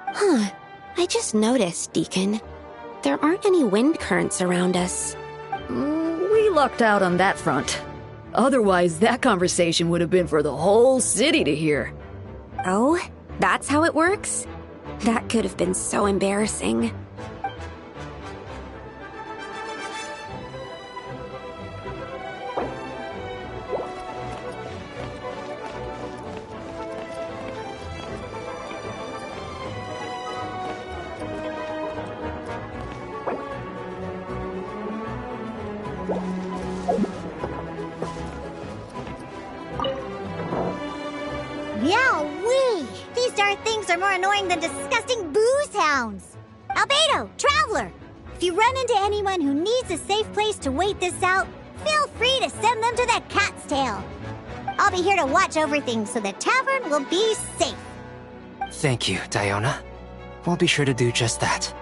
Huh. I just noticed, Deacon. There aren't any wind currents around us. We lucked out on that front. Otherwise, that conversation would have been for the whole city to hear. Oh? That's how it works? That could have been so embarrassing. Yow-wee! These darn things are more annoying than disgusting booze hounds! Albedo, Traveler! If you run into anyone who needs a safe place to wait this out, feel free to send them to the Cat's Tail. I'll be here to watch over things so the tavern will be safe. Thank you, Diona. We'll be sure to do just that.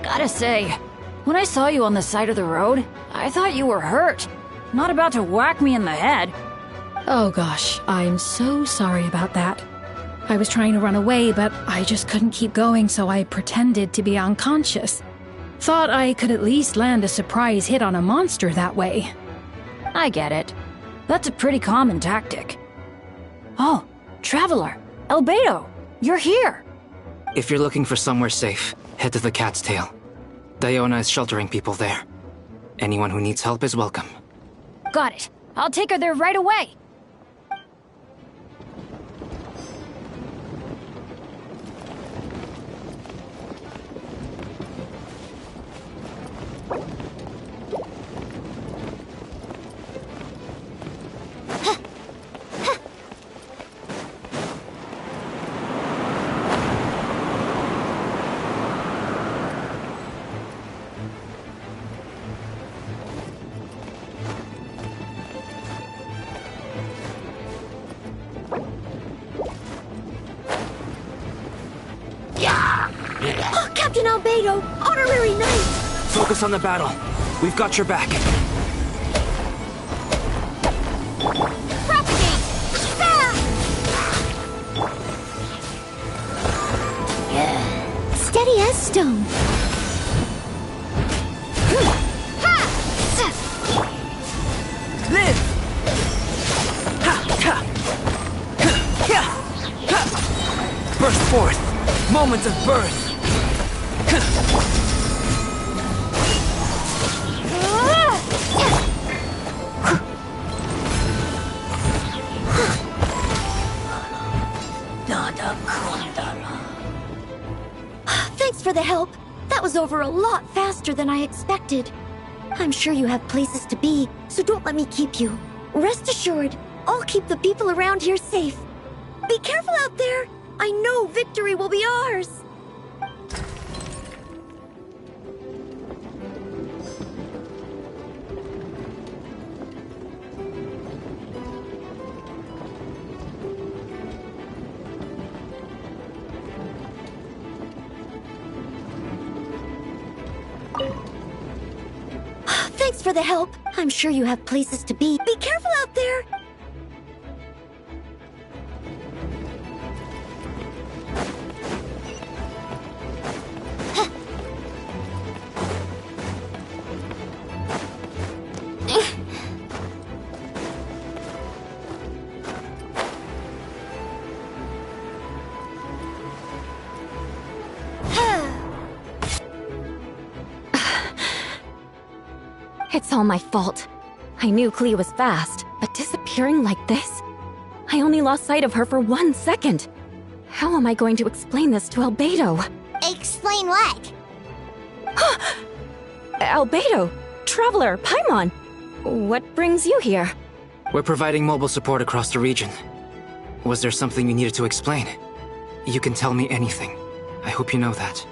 Gotta say, when I saw you on the side of the road, I thought you were hurt. Not about to whack me in the head. Oh gosh, I'm so sorry about that. I was trying to run away, but I just couldn't keep going, so I pretended to be unconscious. Thought I could at least land a surprise hit on a monster that way. I get it. That's a pretty common tactic. Oh, Traveler, Albedo, you're here! If you're looking for somewhere safe, head to the Cat's Tail. Diona is sheltering people there. Anyone who needs help is welcome. Got it. I'll take her there right away. Captain Albedo, Honorary Knight! Focus on the battle. We've got your back. Propagate! Steady as stone. Live! Burst forth! Moment of birth! Thanks for the help. That was over a lot faster than I expected. I'm sure you have places to be, so don't let me keep you. Rest assured, I'll keep the people around here safe. Be careful out there. I know victory will be ours. Thanks for the help. I'm sure you have places to be. Be careful out there. It's all my fault. I knew Klee was fast, but disappearing like this? I only lost sight of her for 1 second. How am I going to explain this to Albedo? Explain what? Albedo! Traveler! Paimon! What brings you here? We're providing mobile support across the region. Was there something you needed to explain? You can tell me anything. I hope you know that.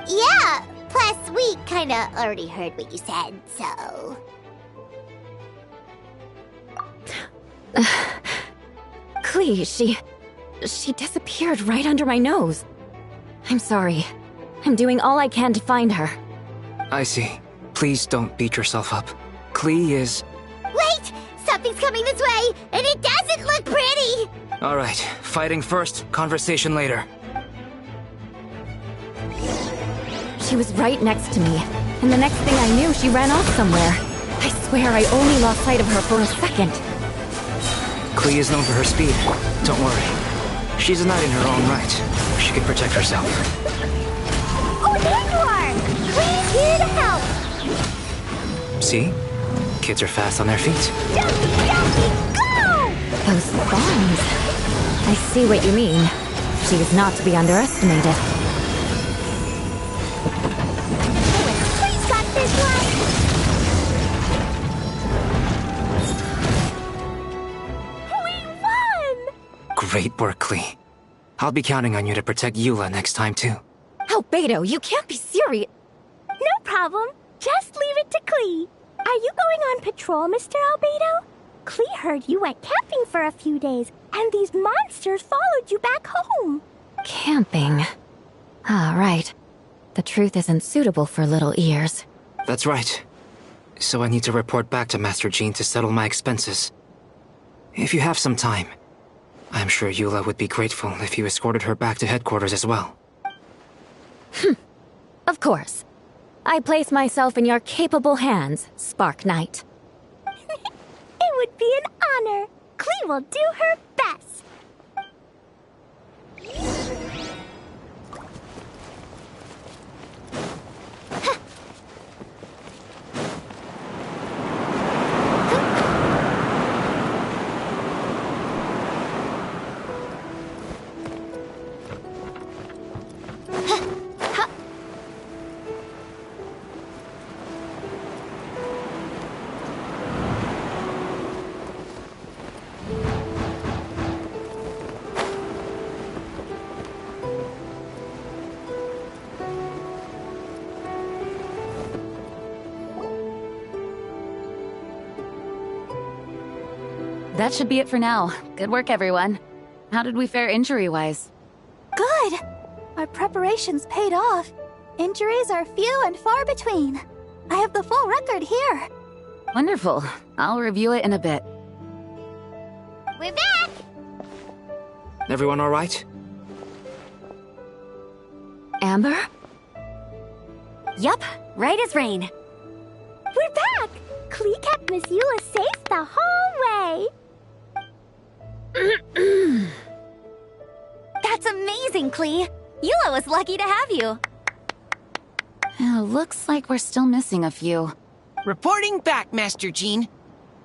Yeah, plus we kinda already heard what you said, so... Klee, she disappeared right under my nose. I'm sorry. I'm doing all I can to find her. I see. Please don't beat yourself up. Klee is... Wait! Something's coming this way, and it doesn't look pretty! Alright, fighting first, conversation later. She was right next to me, and the next thing I knew, she ran off somewhere. I swear I only lost sight of her for a second. Klee is known for her speed. Don't worry. She's a knight in her own right. She can protect herself. Oh, there you are! Klee's here to help! See? Kids are fast on their feet. Jumpy, go! Those spawns. I see what you mean. She is not to be underestimated. Please got this one! We won! Great work, Klee. I'll be counting on you to protect Eula next time, too. Albedo, you can't be serious. No problem. Just leave it to Klee. Are you going on patrol, Mr. Albedo? Klee heard you went camping for a few days, and these monsters followed you back home. Camping. Ah, right. The truth isn't suitable for little ears. That's right. So I need to report back to Master Jean to settle my expenses. If you have some time, I'm sure Eula would be grateful if you escorted her back to headquarters as well. Of course. I place myself in your capable hands, Spark Knight. It would be an honor. Klee will do her best. That should be it for now. Good work, everyone. How did we fare injury-wise? Good! Our preparations paid off. Injuries are few and far between. I have the full record here. Wonderful. I'll review it in a bit. We're back! Everyone all right? Amber? Yup, right as rain. We're back! Klee kept Miss Eula safe the whole way. That's amazing, Klee. Eula was lucky to have you. Looks like we're still missing a few. Reporting back, Master Jean.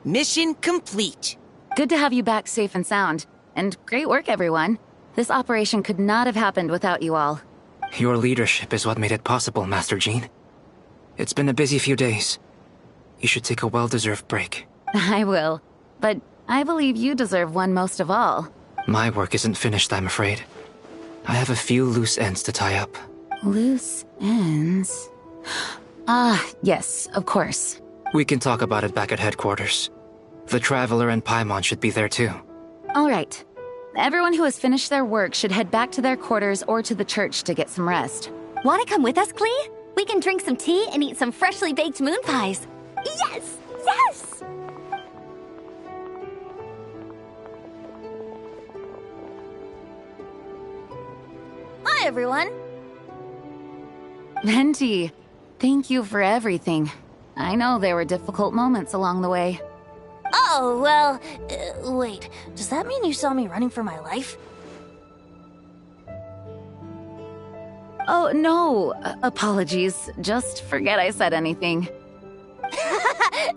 Mission complete. Good to have you back safe and sound. And great work, everyone. This operation could not have happened without you all. Your leadership is what made it possible, Master Jean. It's been a busy few days. You should take a well-deserved break. I will. But I believe you deserve one most of all. My work isn't finished, I'm afraid. I have a few loose ends to tie up. Loose ends? Ah, yes, of course. We can talk about it back at headquarters. The Traveler and Paimon should be there too. All right. Everyone who has finished their work should head back to their quarters or to the church to get some rest. Want to come with us, Klee? We can drink some tea and eat some freshly baked moon pies. Yes! Yes! Hi, everyone. Venti, thank you for everything. I know there were difficult moments along the way. Oh, well, wait. Does that mean you saw me running for my life? Oh, no. Apologies. Just forget I said anything.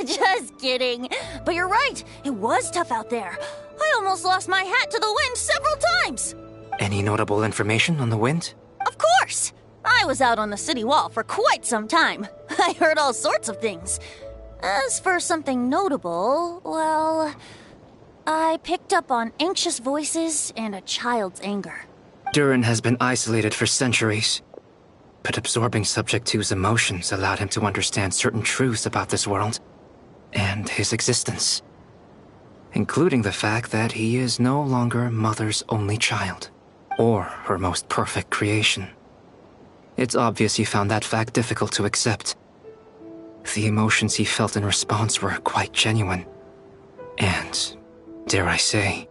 Just kidding. But you're right, it was tough out there. I almost lost my hat to the wind several times. Any notable information on the wind? Of course! I was out on the city wall for quite some time. I heard all sorts of things. As for something notable, well, I picked up on anxious voices and a child's anger. Durin has been isolated for centuries, but absorbing Subject 2's emotions allowed him to understand certain truths about this world and his existence, including the fact that he is no longer Mother's only child, or her most perfect creation. It's obvious he found that fact difficult to accept. The emotions he felt in response were quite genuine, and, dare I say,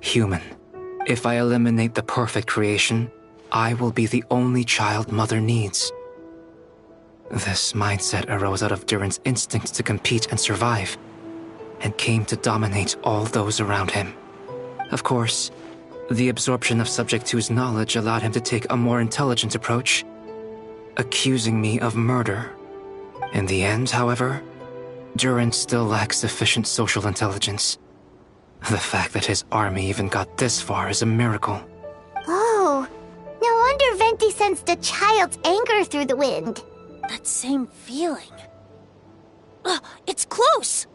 human. If I eliminate the perfect creation, I will be the only child Mother needs. This mindset arose out of Durin's instinct to compete and survive, and came to dominate all those around him. Of course, the absorption of Subject 2's knowledge allowed him to take a more intelligent approach, accusing me of murder. In the end, however, Durin still lacks sufficient social intelligence. The fact that his army even got this far is a miracle. Oh, no wonder Venti sensed a child's anger through the wind. That same feeling. It's close!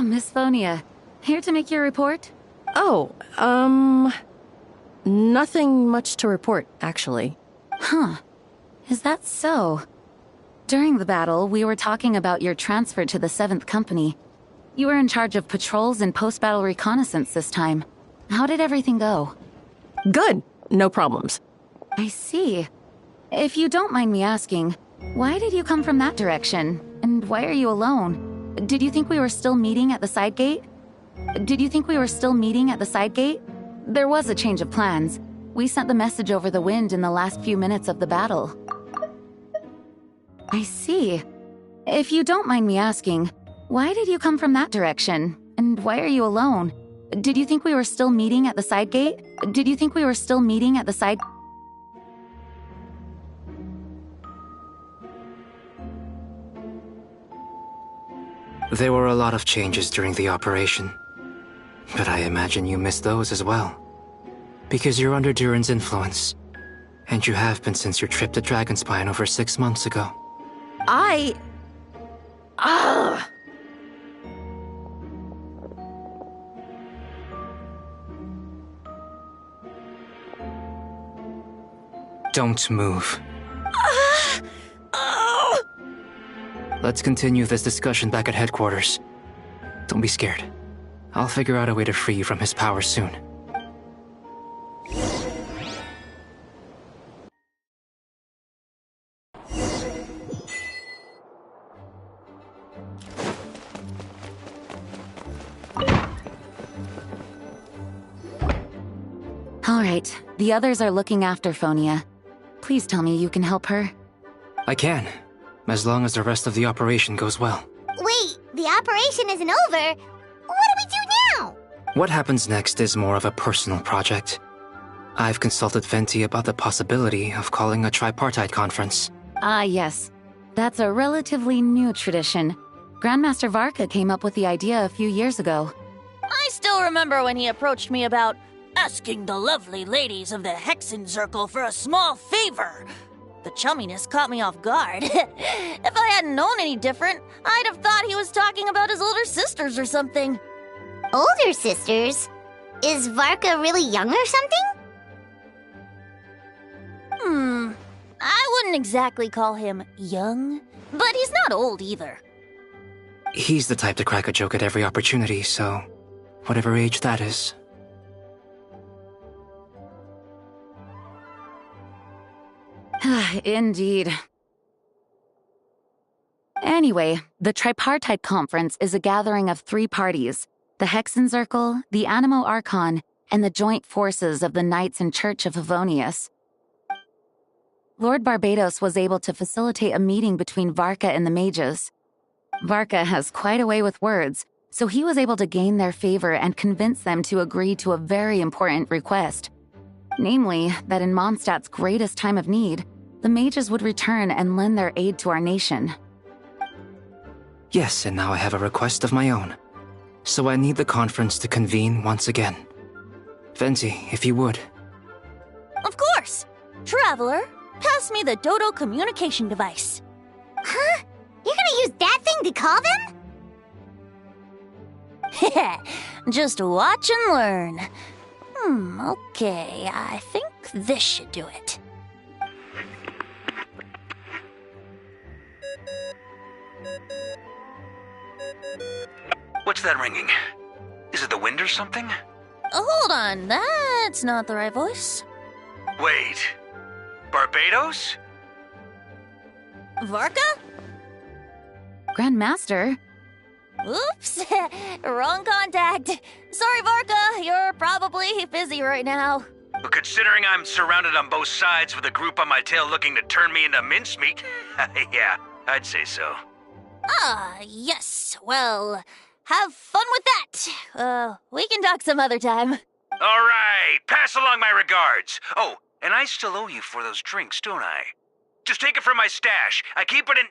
Miss Phonia. Here to make your report? Oh, nothing much to report, actually. Huh. Is that so? During the battle, we were talking about your transfer to the 7th Company. You were in charge of patrols and post-battle reconnaissance this time. How did everything go? Good. No problems. I see. If you don't mind me asking, why did you come from that direction? And why are you alone? Did you think we were still meeting at the side gate? There was a change of plans. We sent the message over the wind in the last few minutes of the battle. I see. If you don't mind me asking, why did you come from that direction? And why are you alone? Did you think we were still meeting at the side gate? There were a lot of changes during the operation, but I imagine you missed those as well. Because you're under Durin's influence, and you have been since your trip to Dragonspine over 6 months ago. Don't move. Let's continue this discussion back at headquarters. Don't be scared. I'll figure out a way to free you from his power soon. All right, the others are looking after Phonia. Please tell me you can help her. I can, as long as the rest of the operation goes well. Wait, the operation isn't over. What do we do now? What happens next is more of a personal project. I've consulted Venti about the possibility of calling a tripartite conference. Ah, yes. That's a relatively new tradition. Grandmaster Varka came up with the idea a few years ago. I still remember when he approached me about asking the lovely ladies of the Hexen Circle for a small favor. The chumminess caught me off guard. If I hadn't known any different, I'd have thought he was talking about his older sisters or something. Older sisters? Is Varka really young or something? I wouldn't exactly call him young, but he's not old either. He's the type to crack a joke at every opportunity, so whatever age that is. Indeed. Anyway, the Tripartite Conference is a gathering of 3 parties: the Hexen Circle, the Animo Archon, and the joint forces of the Knights and Church of Favonius. Lord Barbados was able to facilitate a meeting between Varka and the mages. Varka has quite a way with words, so he was able to gain their favor and convince them to agree to a very important request. Namely, that in Mondstadt's greatest time of need, the mages would return and lend their aid to our nation. Yes, and now I have a request of my own. So I need the conference to convene once again. Venti, if you would. Of course! Traveler, pass me the Dodo communication device. Huh? You're gonna use that thing to call them? Just watch and learn. Okay, I think this should do it. What's that ringing? Is it the wind or something? Hold on, that's not the right voice. Wait. Barbados? Varka? Grandmaster? Oops, wrong contact. Sorry, Varka, you're probably busy right now. But considering I'm surrounded on both sides with a group on my tail looking to turn me into mincemeat, yeah, I'd say so. Yes. Well, have fun with that. We can talk some other time. All right, pass along my regards. Oh, and I still owe you for those drinks, don't I? Just take it from my stash. I keep it in...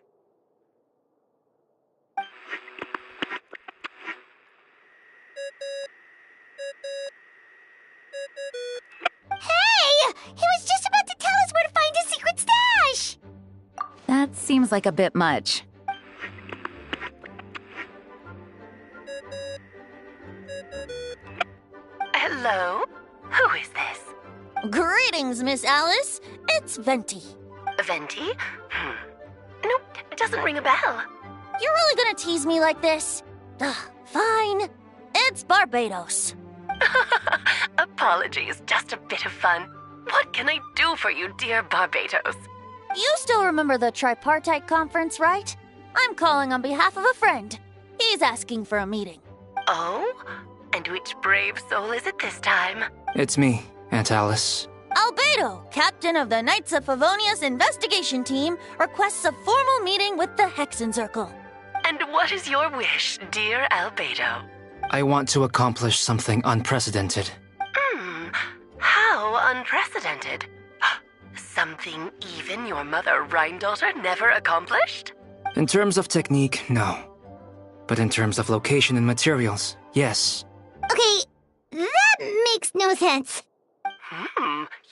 Hey! He was just about to tell us where to find his secret stash! That seems like a bit much. Hello? Who is this? Greetings, Miss Alice. It's Venti. Venti? Nope, it doesn't ring a bell. You're really gonna tease me like this? Fine. It's Barbados. Apologies, just a bit of fun. What can I do for you, dear Barbados? You still remember the tripartite conference, right? I'm calling on behalf of a friend. He's asking for a meeting. Oh? And which brave soul is it this time? It's me, Aunt Alice. Albedo, captain of the Knights of Favonius investigation team, requests a formal meeting with the Hexencircle. And what is your wish, dear Albedo? I want to accomplish something unprecedented. How unprecedented? Something even your mother Rhine-daughter never accomplished? In terms of technique, no. But in terms of location and materials, yes. Okay, that makes no sense.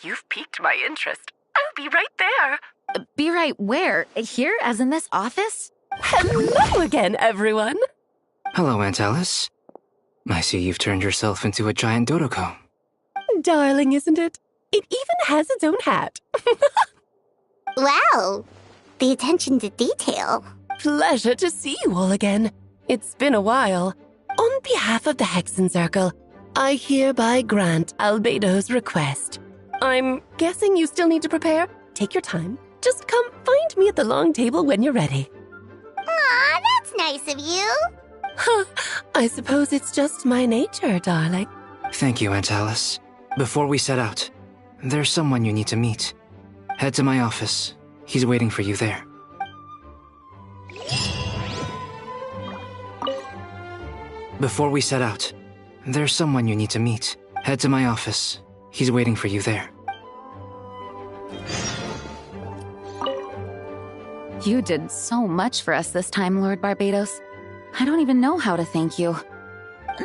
You've piqued my interest. I'll be right there. Be right where? Here, as in this office? Hello again, everyone. Hello, Aunt Alice. I see you've turned yourself into a giant Dodoko. Darling, isn't it? It even has its own hat. Wow, the attention to detail. Pleasure to see you all again. It's been a while. On behalf of the Hexencircle, I hereby grant Albedo's request. I'm guessing you still need to prepare? Take your time. Just come find me at the long table when you're ready. Aw, that's nice of you. I suppose it's just my nature, darling. Thank you, Aunt Alice. Before we set out, there's someone you need to meet. Head to my office. He's waiting for you there. Before we set out, there's someone you need to meet. Head to my office. He's waiting for you there. You did so much for us this time, Lord Barbados. I don't even know how to thank you.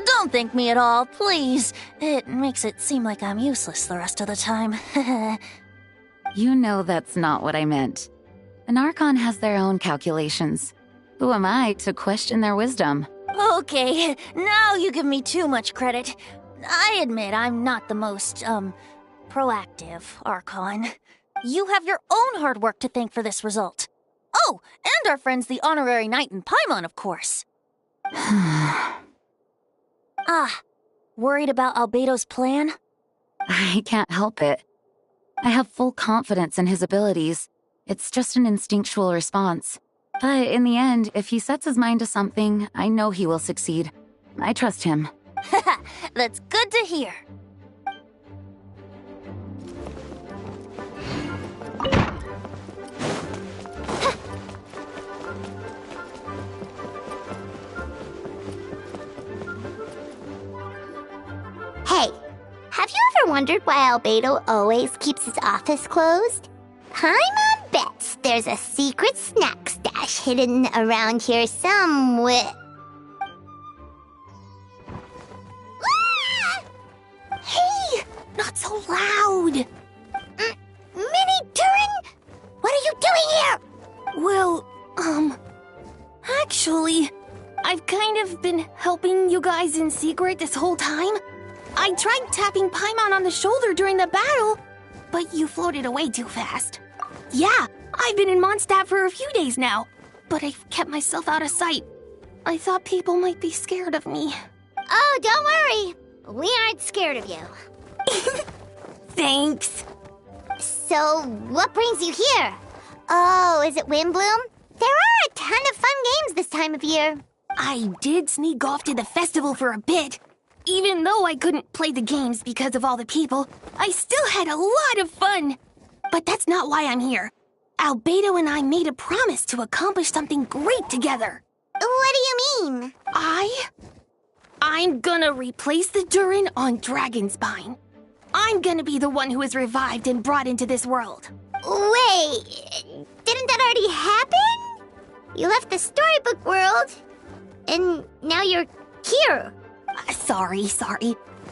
Don't thank me at all, please. It makes it seem like I'm useless the rest of the time. You know that's not what I meant. An Archon has their own calculations. Who am I to question their wisdom? Okay, now you give me too much credit. I admit I'm not the most, proactive Archon. You have your own hard work to thank for this result. Oh, and our friends the Honorary Knight in Paimon, of course. Worried about Albedo's plan? I can't help it. I have full confidence in his abilities. It's just an instinctual response. But in the end, if he sets his mind to something, I know he will succeed. I trust him. That's good to hear. Hey, have you ever wondered why Albedo always keeps his office closed? Paimon there's a secret snack stash hidden around here somewhere. Ah! Hey! Not so loud! Mini Durin? What are you doing here? Well, actually, I've kind of been helping you guys in secret this whole time. I tried tapping Paimon on the shoulder during the battle, but you floated away too fast. Yeah, I've been in Mondstadt for a few days now, but I've kept myself out of sight. I thought people might be scared of me. Oh, don't worry. We aren't scared of you. Thanks. So, what brings you here? Oh, is it Windbloom? There are a ton of fun games this time of year. I did sneak off to the festival for a bit. Even though I couldn't play the games because of all the people, I still had a lot of fun. But that's not why I'm here. Albedo and I made a promise to accomplish something great together. What do you mean? I'm gonna replace the Durin on Dragonspine. I'm gonna be the one who is revived and brought into this world. Wait, didn't that already happen? You left the storybook world, and now you're here. Sorry.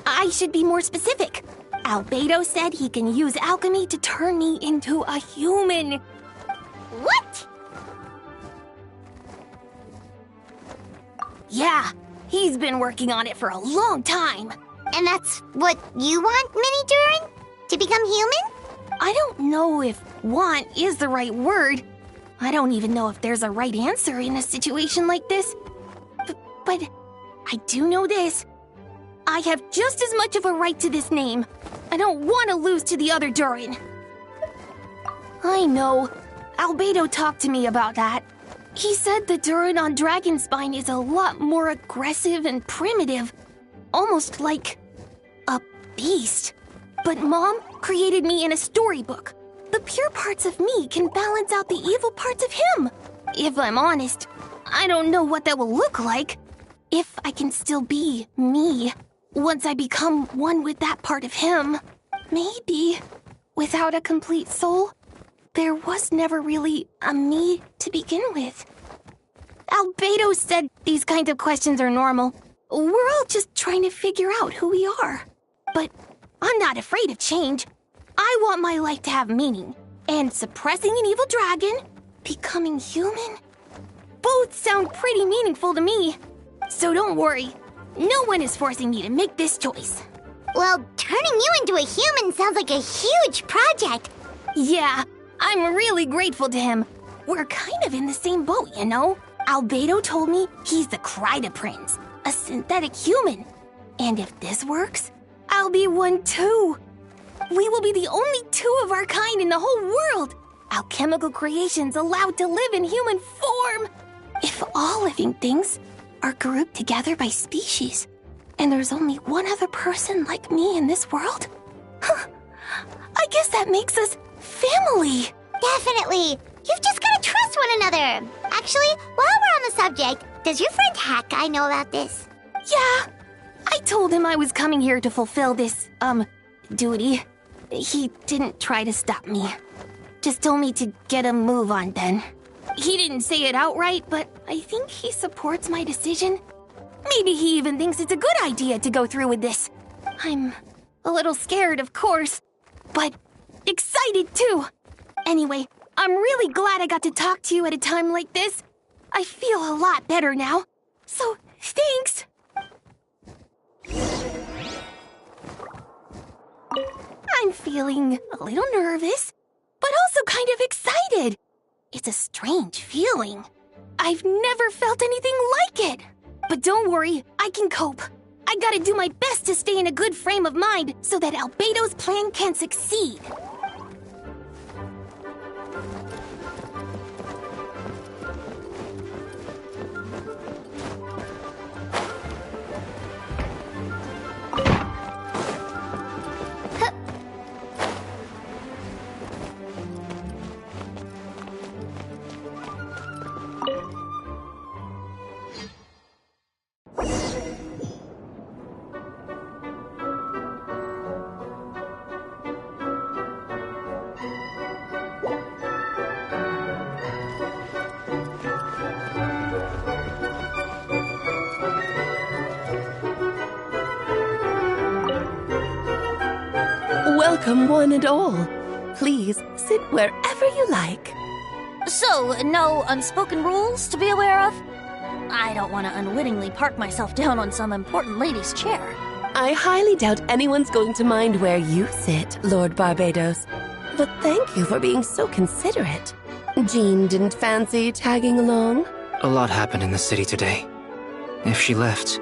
I should be more specific. Albedo said he can use alchemy to turn me into a human. What? Yeah, he's been working on it for a long time. And that's what you want, Mini Durin? To become human? I don't know if want is the right word. I don't even know if there's a right answer in a situation like this. But I do know this. I have just as much of a right to this name. I don't want to lose to the other Durin. I know. Albedo talked to me about that. He said the Durin on Dragonspine is a lot more aggressive and primitive. Almost like a beast. But Mom created me in a storybook. The pure parts of me can balance out the evil parts of him. If I'm honest, I don't know what that will look like. If I can still be me once I become one with that part of him. Maybe without a complete soul, there was never really a me to begin with. Albedo said these kinds of questions are normal. We're all just trying to figure out who we are. But I'm not afraid of change. I want my life to have meaning. And suppressing an evil dragon, becoming human, both sound pretty meaningful to me. So don't worry. No one is forcing me to make this choice. Well, turning you into a human sounds like a huge project. Yeah, I'm really grateful to him. We're kind of in the same boat, you know? Albedo told me he's the Kryda Prince, a synthetic human. And if this works, I'll be one too. We will be the only two of our kind in the whole world. Alchemical creations allowed to live in human form. If all living things are grouped together by species, and there's only one other person like me in this world, I guess that makes us family. Definitely. You've just gotta trust one another. Actually, while we're on the subject, does your friend Hakai know about this? Yeah. I told him I was coming here to fulfill this, duty. He didn't try to stop me. Just told me to get a move on then. He didn't say it outright, but I think he supports my decision. Maybe he even thinks it's a good idea to go through with this. I'm a little scared, of course, but excited too. Anyway, I'm really glad I got to talk to you at a time like this. I feel a lot better now. So, thanks. I'm feeling a little nervous, but also kind of excited. It's a strange feeling. I've never felt anything like it. But don't worry, I can cope. I gotta do my best to stay in a good frame of mind so that Albedo's plan can succeed. Welcome, one and all. Please sit wherever you like. So, no unspoken rules to be aware of? I don't want to unwittingly park myself down on some important lady's chair. I highly doubt anyone's going to mind where you sit, Lord Barbados. But thank you for being so considerate. Jean didn't fancy tagging along? A lot happened in the city today. If she left,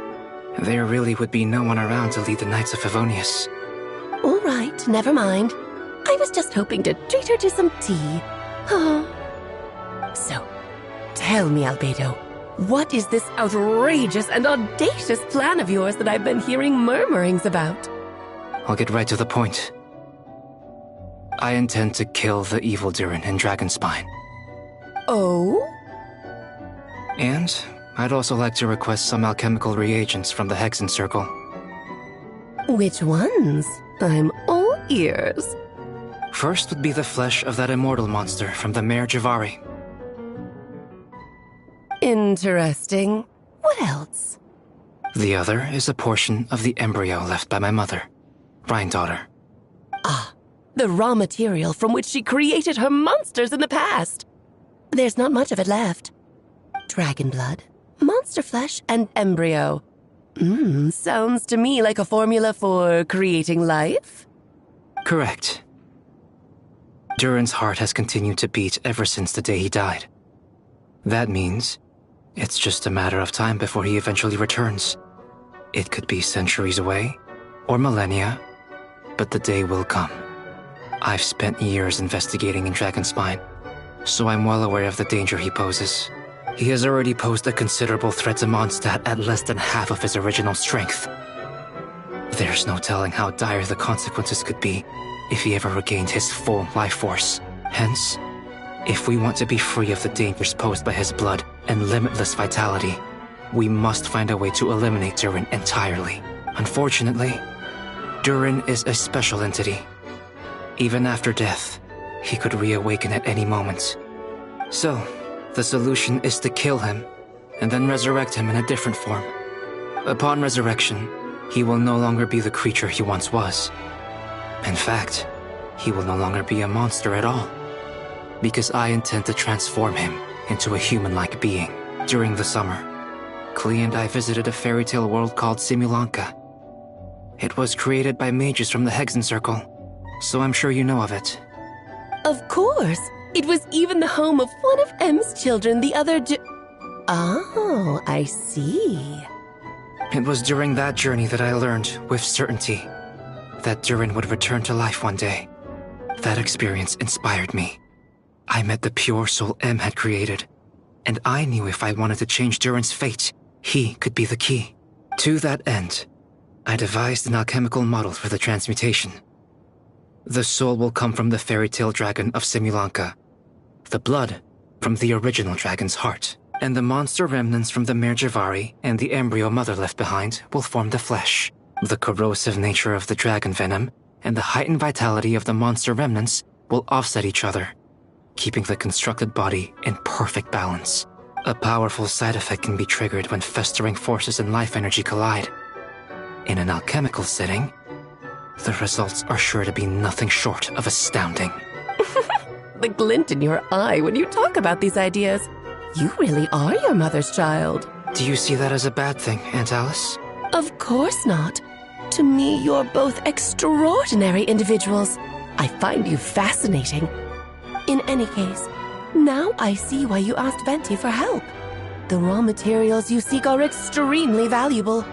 there really would be no one around to lead the Knights of Favonius. All right, never mind. I was just hoping to treat her to some tea. So, tell me, Albedo, what is this outrageous and audacious plan of yours that I've been hearing murmurings about? I'll get right to the point. I intend to kill the evil Durin in Dragonspine. Oh? And I'd also like to request some alchemical reagents from the Hexen Circle. Which ones? I'm all ears. First would be the flesh of that immortal monster from the Mare Javari. Interesting. What else? The other is a portion of the embryo left by my mother, Rhine-daughter. Ah, the raw material from which she created her monsters in the past. There's not much of it left. Dragon blood, monster flesh, and embryo. Sounds to me like a formula for creating life? Correct. Durin's heart has continued to beat ever since the day he died. That means it's just a matter of time before he eventually returns. It could be centuries away, or millennia, but the day will come. I've spent years investigating in Dragonspine, so I'm well aware of the danger he poses. He has already posed a considerable threat to Mondstadt at less than half of his original strength. There's no telling how dire the consequences could be if he ever regained his full life force. Hence, if we want to be free of the dangers posed by his blood and limitless vitality, we must find a way to eliminate Durin entirely. Unfortunately, Durin is a special entity. Even after death, he could reawaken at any moment. So, the solution is to kill him, and then resurrect him in a different form. Upon resurrection, he will no longer be the creature he once was. In fact, he will no longer be a monster at all, because I intend to transform him into a human-like being. During the summer, Klee and I visited a fairy tale world called Simulanka. It was created by mages from the Hexen Circle, so I'm sure you know of it. Of course! It was even the home of one of M's children the other Oh, I see. It was during that journey that I learned, with certainty, that Durin would return to life one day. That experience inspired me. I met the pure soul M had created, and I knew if I wanted to change Durin's fate, he could be the key. To that end, I devised an alchemical model for the transmutation. The soul will come from the fairy tale dragon of Simulanka, the blood from the original dragon's heart, and the monster remnants from the Mare Javari and the embryo mother left behind will form the flesh. The corrosive nature of the dragon venom and the heightened vitality of the monster remnants will offset each other, keeping the constructed body in perfect balance. A powerful side effect can be triggered when festering forces and life energy collide. In an alchemical setting, the results are sure to be nothing short of astounding. The glint in your eye when you talk about these ideas. You really are your mother's child. Do you see that as a bad thing, Aunt Alice? Of course not. To me, you're both extraordinary individuals. I find you fascinating. In any case, now I see why you asked Venti for help. The raw materials you seek are extremely valuable.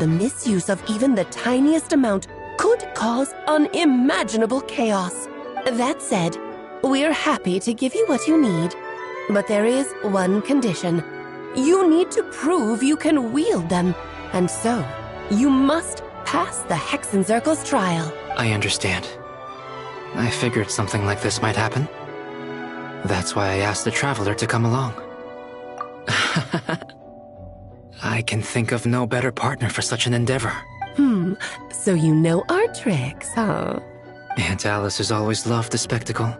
The misuse of even the tiniest amount could cause unimaginable chaos. That said, we're happy to give you what you need. But there is one condition. You need to prove you can wield them. And so, you must pass the Hexen Circle's trial. I understand. I figured something like this might happen. That's why I asked the Traveler to come along. I can think of no better partner for such an endeavor. So you know our tricks, huh? Aunt Alice has always loved the spectacle.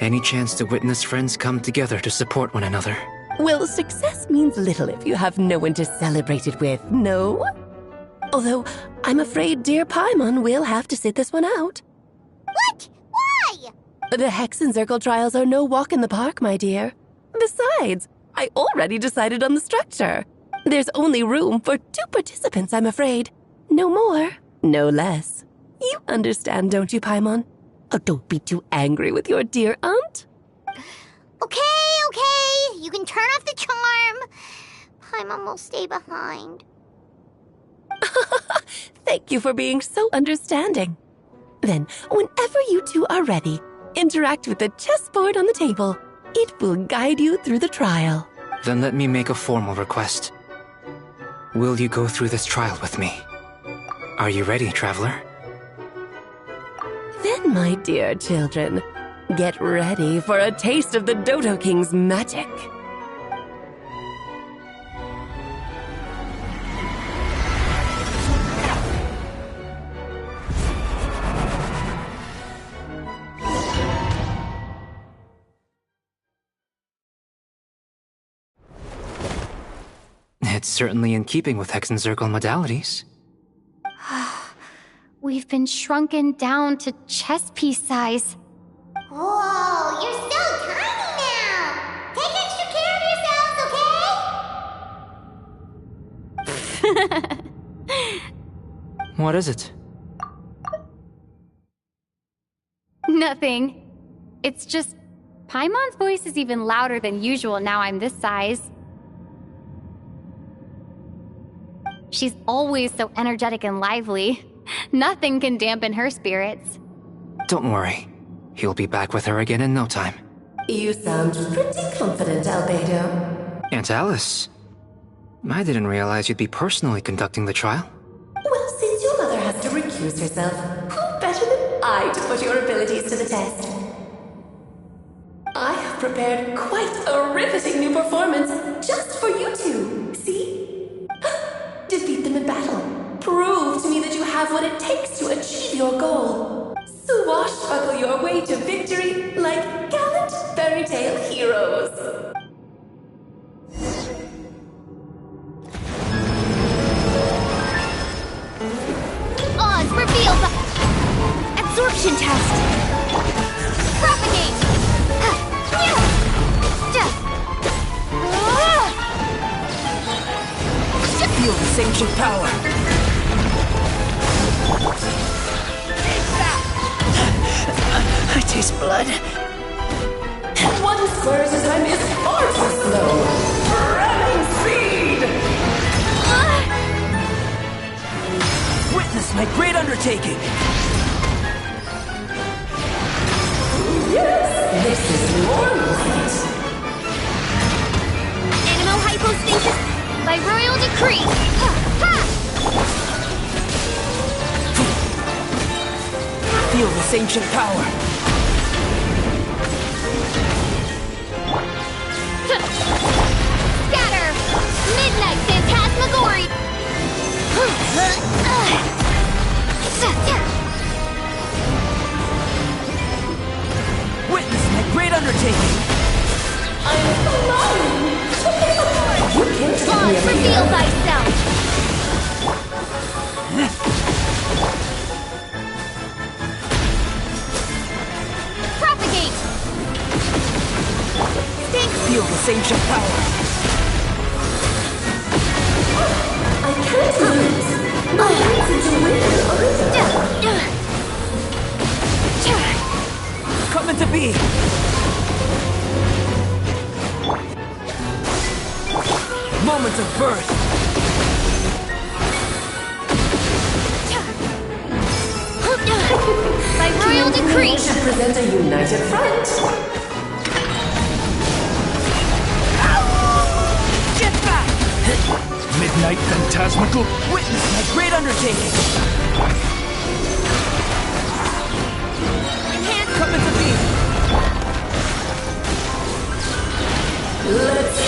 Any chance to witness friends come together to support one another. Well, success means little if you have no one to celebrate it with, no? Although, I'm afraid dear Paimon will have to sit this one out. The Hexen Circle trials are no walk in the park, my dear. Besides, I already decided on the structure. There's only room for 2 participants, I'm afraid. No more, no less. You understand, don't you, Paimon? Oh, don't be too angry with your dear aunt. Okay. You can turn off the charm. Paimon will stay behind. Thank you for being so understanding. Then, whenever you two are ready, interact with the chessboard on the table. It will guide you through the trial. Then let me make a formal request. Will you go through this trial with me? Are you ready, traveler? Then, my dear children, get ready for a taste of the Dodo King's magic. It's certainly in keeping with Hexen Circle modalities. We've been shrunken down to chess piece size. Whoa, you're so tiny now! Take extra care of yourselves, okay? What is it? Nothing. It's just Paimon's voice is even louder than usual now I'm this size. She's always so energetic and lively. Nothing can dampen her spirits. Don't worry. He'll be back with her again in no time. You sound pretty confident, Albedo. Aunt Alice, I didn't realize you'd be personally conducting the trial. Well, since your mother has to recuse herself, who better than I to put your abilities to the test? I have prepared quite a riveting new performance just for you two. See? Defeat them in battle. Prove to me that you have what it takes to achieve your goal. Swashbuckle your way to victory like gallant fairy tale heroes. Oz, reveal the absorption test. Propagate. Feel this ancient power. I taste blood. One square at a time is far too slow. Ramming speed! Witness my great undertaking. Yes, this is more light. Animal hypostasis by royal decree. Feel this ancient power. Scatter! Midnight Phantasmagoria! Witness my great undertaking. I'm flying! You can't get me up Reveal here. thyself! Propagate! Feel this ancient power. I can't lose. My reason to win are Coming to be. Moment of birth. By royal decree! We should present a united front. Get back! Midnight Phantasmical. Witness my great undertaking. Enhance. Coming to be. Let's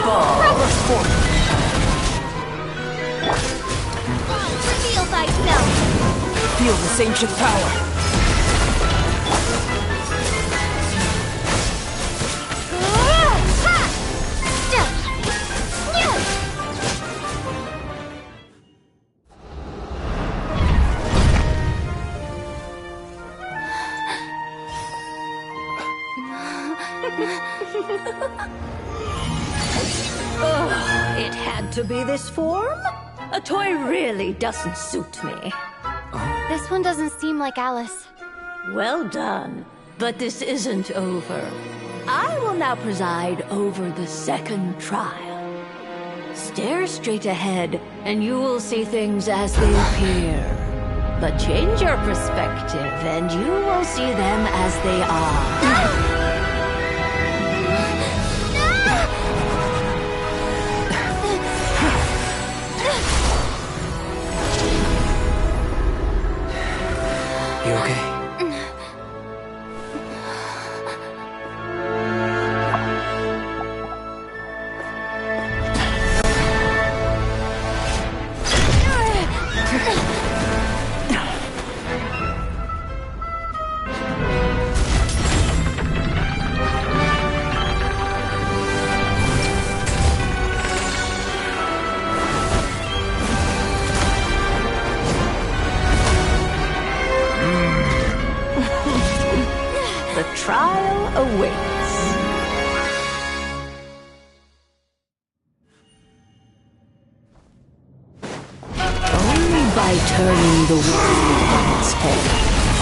ball. Reveal thyself! Feel this ancient power. Oh, it had to be this form? A toy really doesn't suit me. This one doesn't seem like Alice. Well done, but this isn't over. I will now preside over the second trial. Stare straight ahead, and you will see things as they appear. But change your perspective, and you will see them as they are. You okay? The trial awaits. Only by turning the world on its head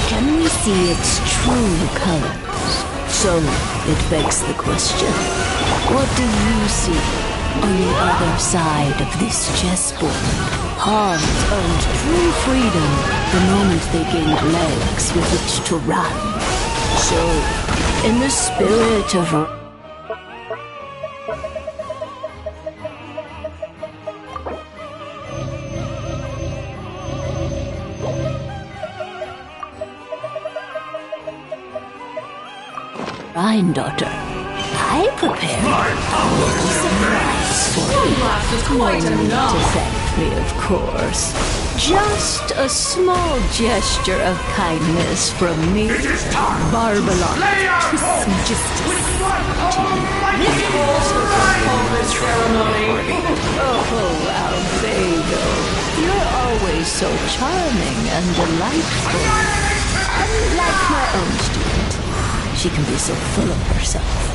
can we see its true colors. So, it begs the question, what do you see on the other side of this chessboard? Pawns earned true freedom the moment they gained legs with which to run. So, in the spirit of Daughter, I prepared a little surprise for you. No need to thank me, of course. Just a small gesture of kindness from me, Barbalon, to some justice to you. This calls for some pompous ceremony. Oh, Albedo, you're always so charming and delightful. Unlike my own student, she can be so full of herself.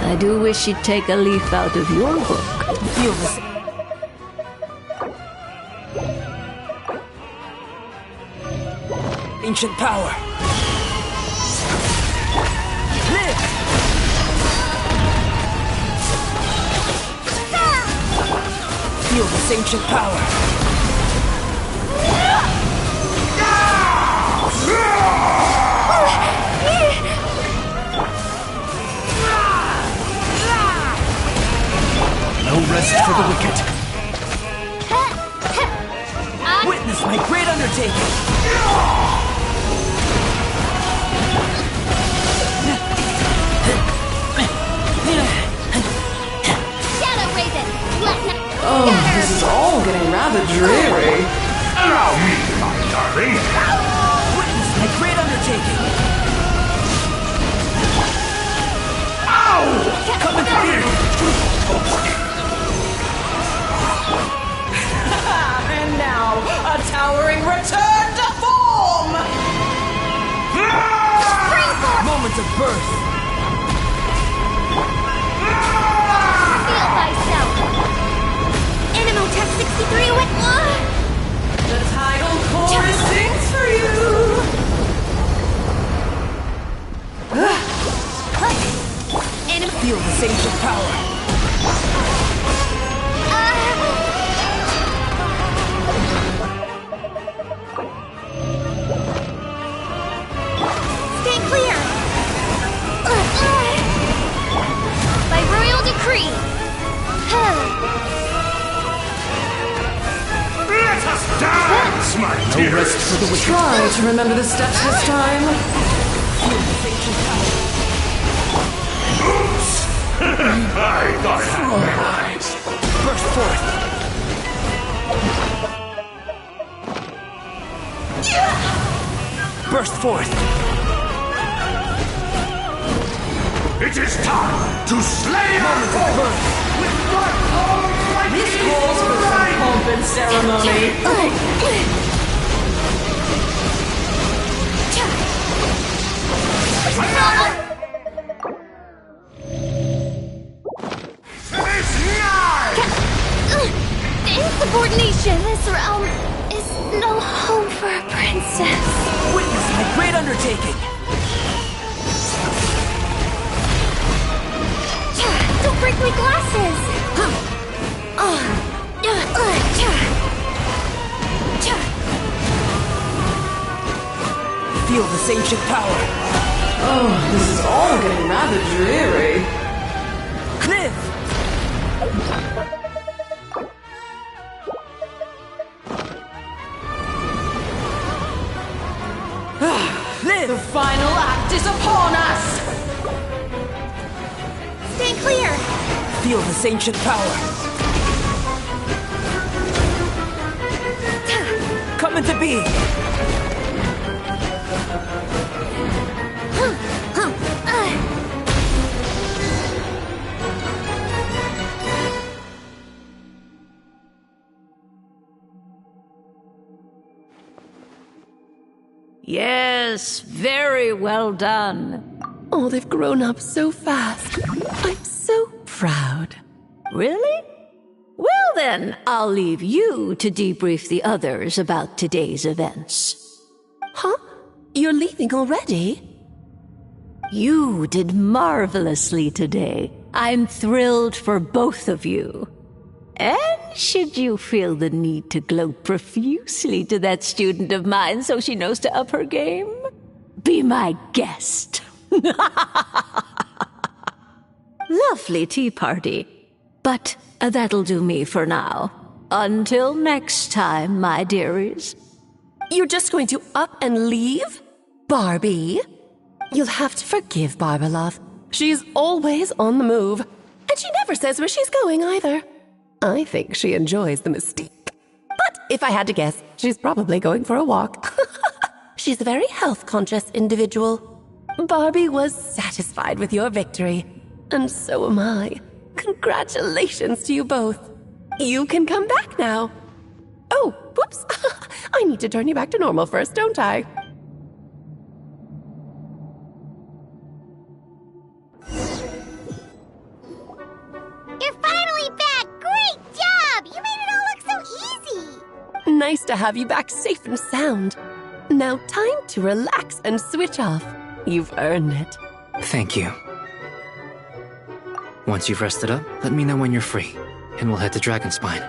I do wish she'd take a leaf out of your book. Feel the Ancient power. Live! Feel this ancient power. No rest for the wicked. Witness my great undertaking. Shadow Raven, Oh, this is all getting rather dreary. Allow me, my darling. Witness my great undertaking. Ow! Coming for you. And now, a towering return to form! Moment of birth. feel thyself. Animal Test 63 with... The title chorus sings for you! Feel this ancient power. Stay clear! By royal decree! Let us dance, my dear. rest for the wicked. Try to remember the steps this time. Feel this ancient power. Oops! I thought it had eyes. Burst forth. Burst forth. It is time to slay our foe with blood. This calls for some pomp and ceremony. princess! Witness my great undertaking! Don't break my glasses! Feel this ancient power. Oh, this is all getting rather dreary. Cliff! The final act is upon us! Stand clear! Feel this ancient power. Come into being! Yes, very well done. Oh, they've grown up so fast. I'm so proud. Really? Well then, I'll leave you to debrief the others about today's events. Huh? You're leaving already? You did marvelously today. I'm thrilled for both of you. And should you feel the need to gloat profusely to that student of mine so she knows to up her game, be my guest. Lovely tea party. But that'll do me for now. Until next time, my dearies. You're just going to up and leave? Barbie? You'll have to forgive Barbalov. She's always on the move. And she never says where she's going either. I think she enjoys the mystique. But if I had to guess, she's probably going for a walk. She's a very health-conscious individual. Barbie was satisfied with your victory. And so am I. Congratulations to you both. You can come back now. Oh, whoops. I need to turn you back to normal first, don't I? You're finally back! Great job! You made it all look so easy! Nice to have you back safe and sound. Now time to relax and switch off. You've earned it. Thank you. Once you've rested up, let me know when you're free, and we'll head to Dragonspine.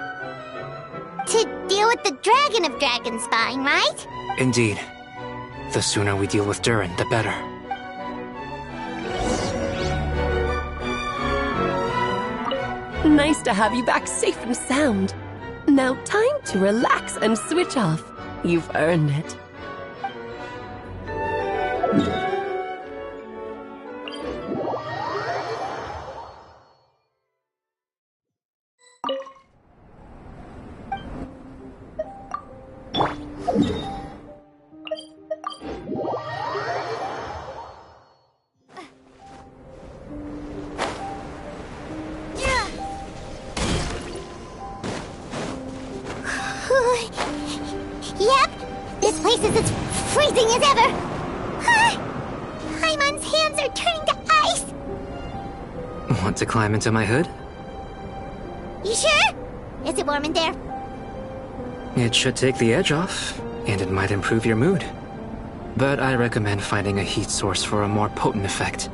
To deal with the Dragon of Dragonspine, right? Indeed. The sooner we deal with Durin, the better. Nice to have you back safe and sound. Now time to relax and switch off. You've earned it. Yep, this place is as freezing as ever. Paimon's hands are turning to ice. Want to climb into my hood? You sure? Is it warm in there? It should take the edge off, and it might improve your mood. But I recommend finding a heat source for a more potent effect.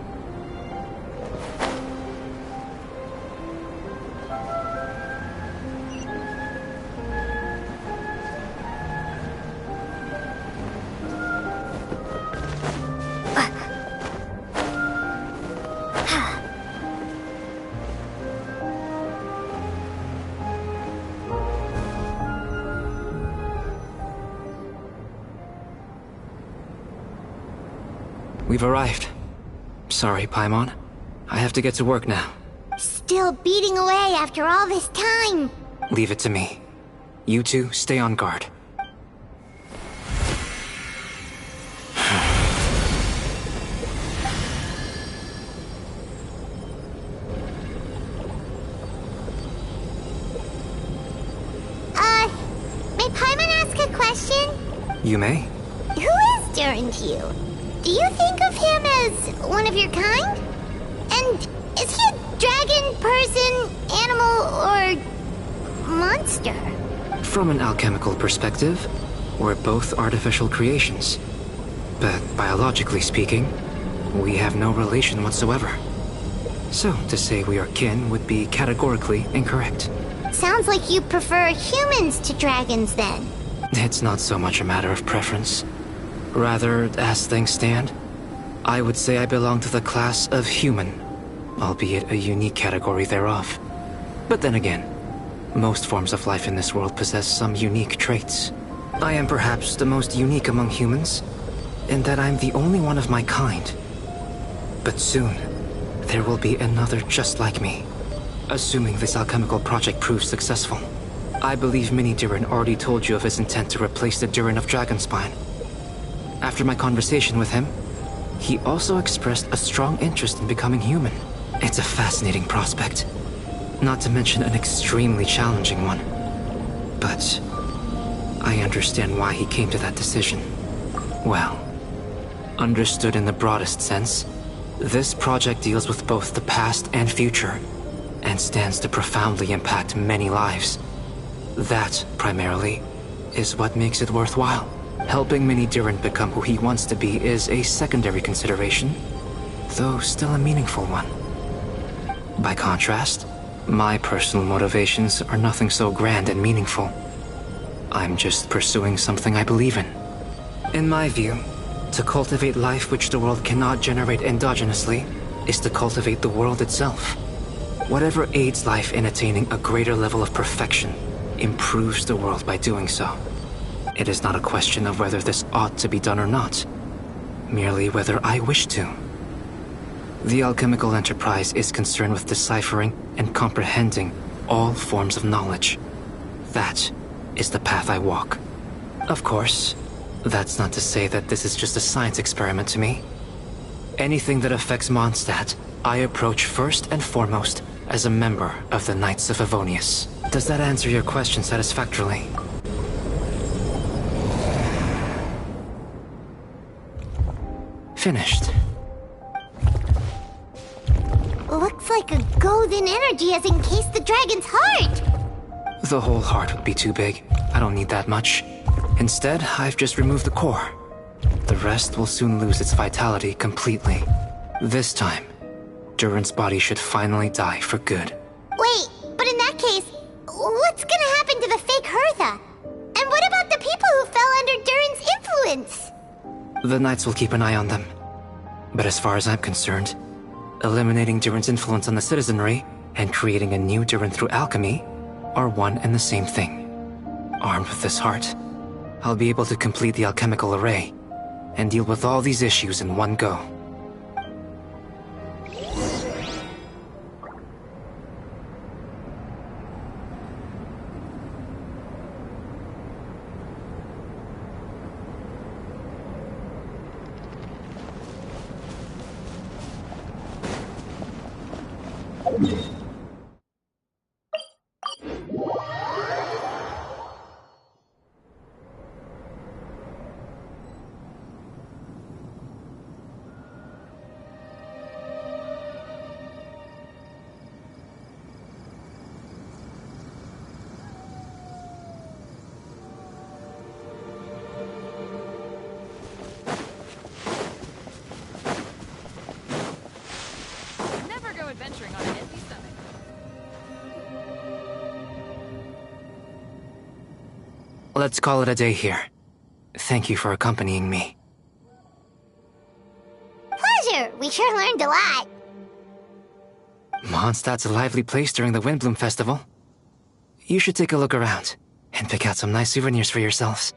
We've arrived. Sorry, Paimon. I have to get to work now. Still beating away after all this time. Leave it to me. You two, stay on guard. May Paimon ask a question? You may. Who is Durin to you? Do you think of him as one of your kind? And is he a dragon, person, animal, or monster? From an alchemical perspective, We're both artificial creations. But biologically speaking, we have no relation whatsoever. So, to say we are kin would be categorically incorrect. Sounds like you prefer humans to dragons then. It's not so much a matter of preference. Rather, as things stand, I would say I belong to the class of human, albeit a unique category thereof. But then again, most forms of life in this world possess some unique traits. I am perhaps the most unique among humans, in that I'm the only one of my kind. But soon, there will be another just like me. Assuming this alchemical project proves successful. I believe Mini-Durin already told you of his intent to replace the Durin of Dragonspine. After my conversation with him, he also expressed a strong interest in becoming human. It's a fascinating prospect. Not to mention an extremely challenging one. But I understand why he came to that decision. Well, understood in the broadest sense, this project deals with both the past and future, and stands to profoundly impact many lives. That, primarily, is what makes it worthwhile. Helping Mini-Durin become who he wants to be is a secondary consideration, though still a meaningful one. By contrast, my personal motivations are nothing so grand and meaningful. I'm just pursuing something I believe in. In my view, to cultivate life which the world cannot generate endogenously is to cultivate the world itself. Whatever aids life in attaining a greater level of perfection improves the world by doing so. It is not a question of whether this ought to be done or not, merely whether I wish to. The alchemical enterprise is concerned with deciphering and comprehending all forms of knowledge. That is the path I walk. Of course, that's not to say that this is just a science experiment to me. Anything that affects Mondstadt, I approach first and foremost as a member of the Knights of Avonius. Does that answer your question satisfactorily? Finished. Looks like a golden energy has encased the dragon's heart. The whole heart would be too big. I don't need that much. Instead, I've just removed the core. The rest will soon lose its vitality completely. This time, Durin's body should finally die for good. Wait, but in that case, what's gonna happen to the fake Hertha? And what about the people who fell under Durin's influence? The Knights will keep an eye on them. But as far as I'm concerned, eliminating Durin's influence on the citizenry and creating a new Durin through alchemy are one and the same thing. Armed with this heart, I'll be able to complete the alchemical array and deal with all these issues in one go. Adventuring on an empty stomach. Let's call it a day here. Thank you for accompanying me. Pleasure! We sure learned a lot. Mondstadt's a lively place during the Windbloom Festival. You should take a look around and pick out some nice souvenirs for yourselves.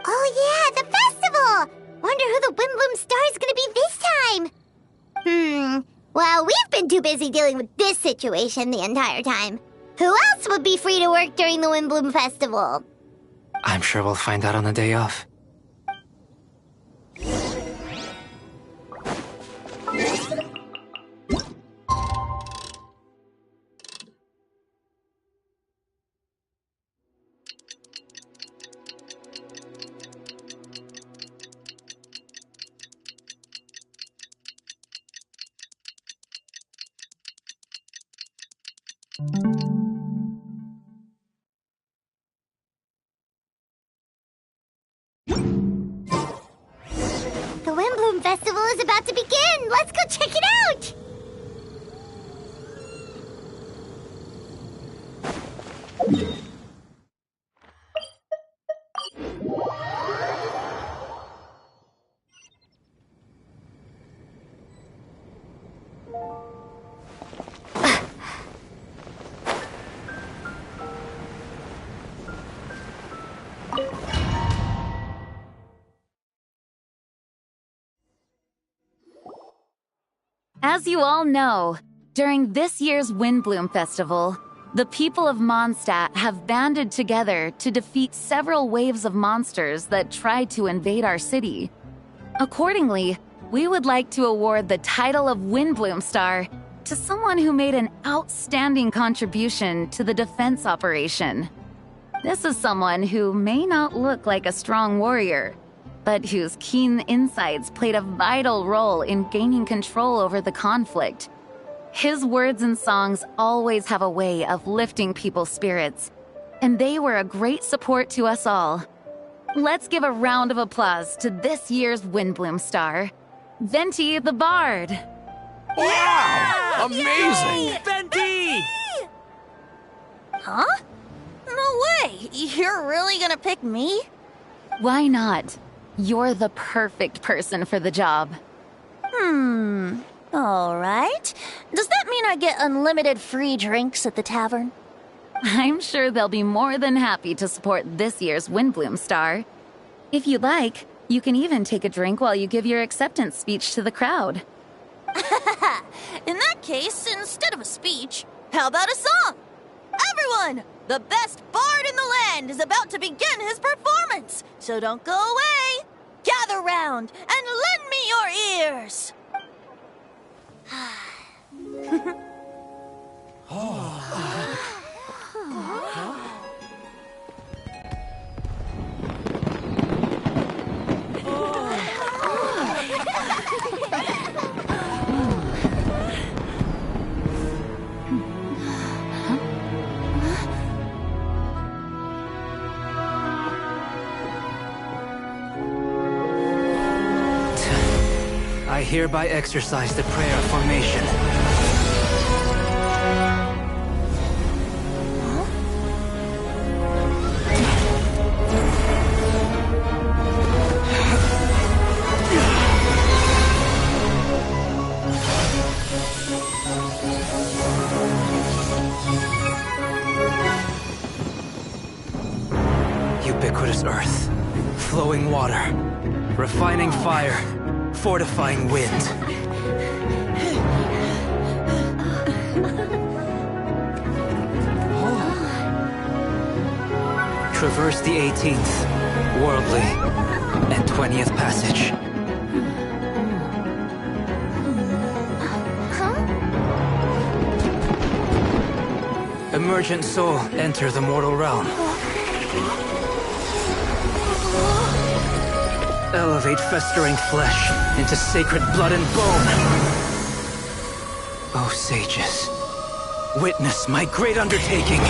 Oh yeah, the festival! Wonder who the Windbloom star is gonna be this time. Well, we've been too busy dealing with this situation the entire time. Who else would be free to work during the Windbloom Festival? I'm sure we'll find out on the day off. Windbloom Festival is about to begin! Let's go check it out! As you all know, during this year's Windbloom Festival, the people of Mondstadt have banded together to defeat several waves of monsters that tried to invade our city. Accordingly, we would like to award the title of Windbloom Star to someone who made an outstanding contribution to the defense operation. This is someone who may not look like a strong warrior, but whose keen insights played a vital role in gaining control over the conflict. His words and songs always have a way of lifting people's spirits, and they were a great support to us all. Let's give a round of applause to this year's Windbloom Star, Venti the Bard. Wow! Amazing! Venti! Huh? No way! You're really gonna pick me? Why not? You're the perfect person for the job. Alright. Does that mean I get unlimited free drinks at the tavern? I'm sure they'll be more than happy to support this year's Windbloom Star. If you'd like, you can even take a drink while you give your acceptance speech to the crowd. In that case, instead of a speech, how about a song? Everyone! The best bard in the land is about to begin his performance, so don't go away! Gather round and lend me your ears! I hereby exercise the prayer of formation. Ubiquitous earth, flowing water, refining fire, fortifying wind. Traverse the 18th, worldly, and 20th passage. Emergent soul, enter the mortal realm. Elevate festering flesh into sacred blood and bone. O sages, witness my great undertaking.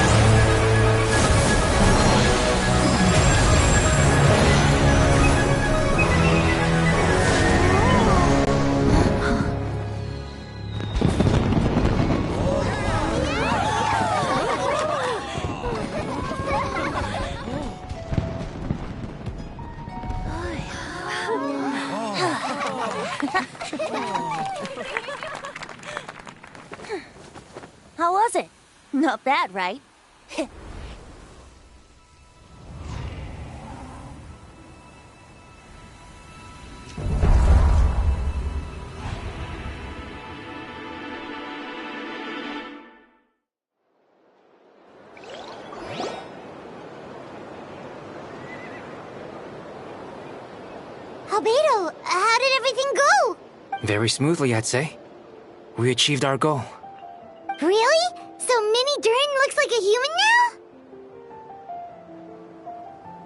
How was it? Not bad, right? Albedo, how did everything go? Very smoothly, I'd say. We achieved our goal. Really? So Mini Durin looks like a human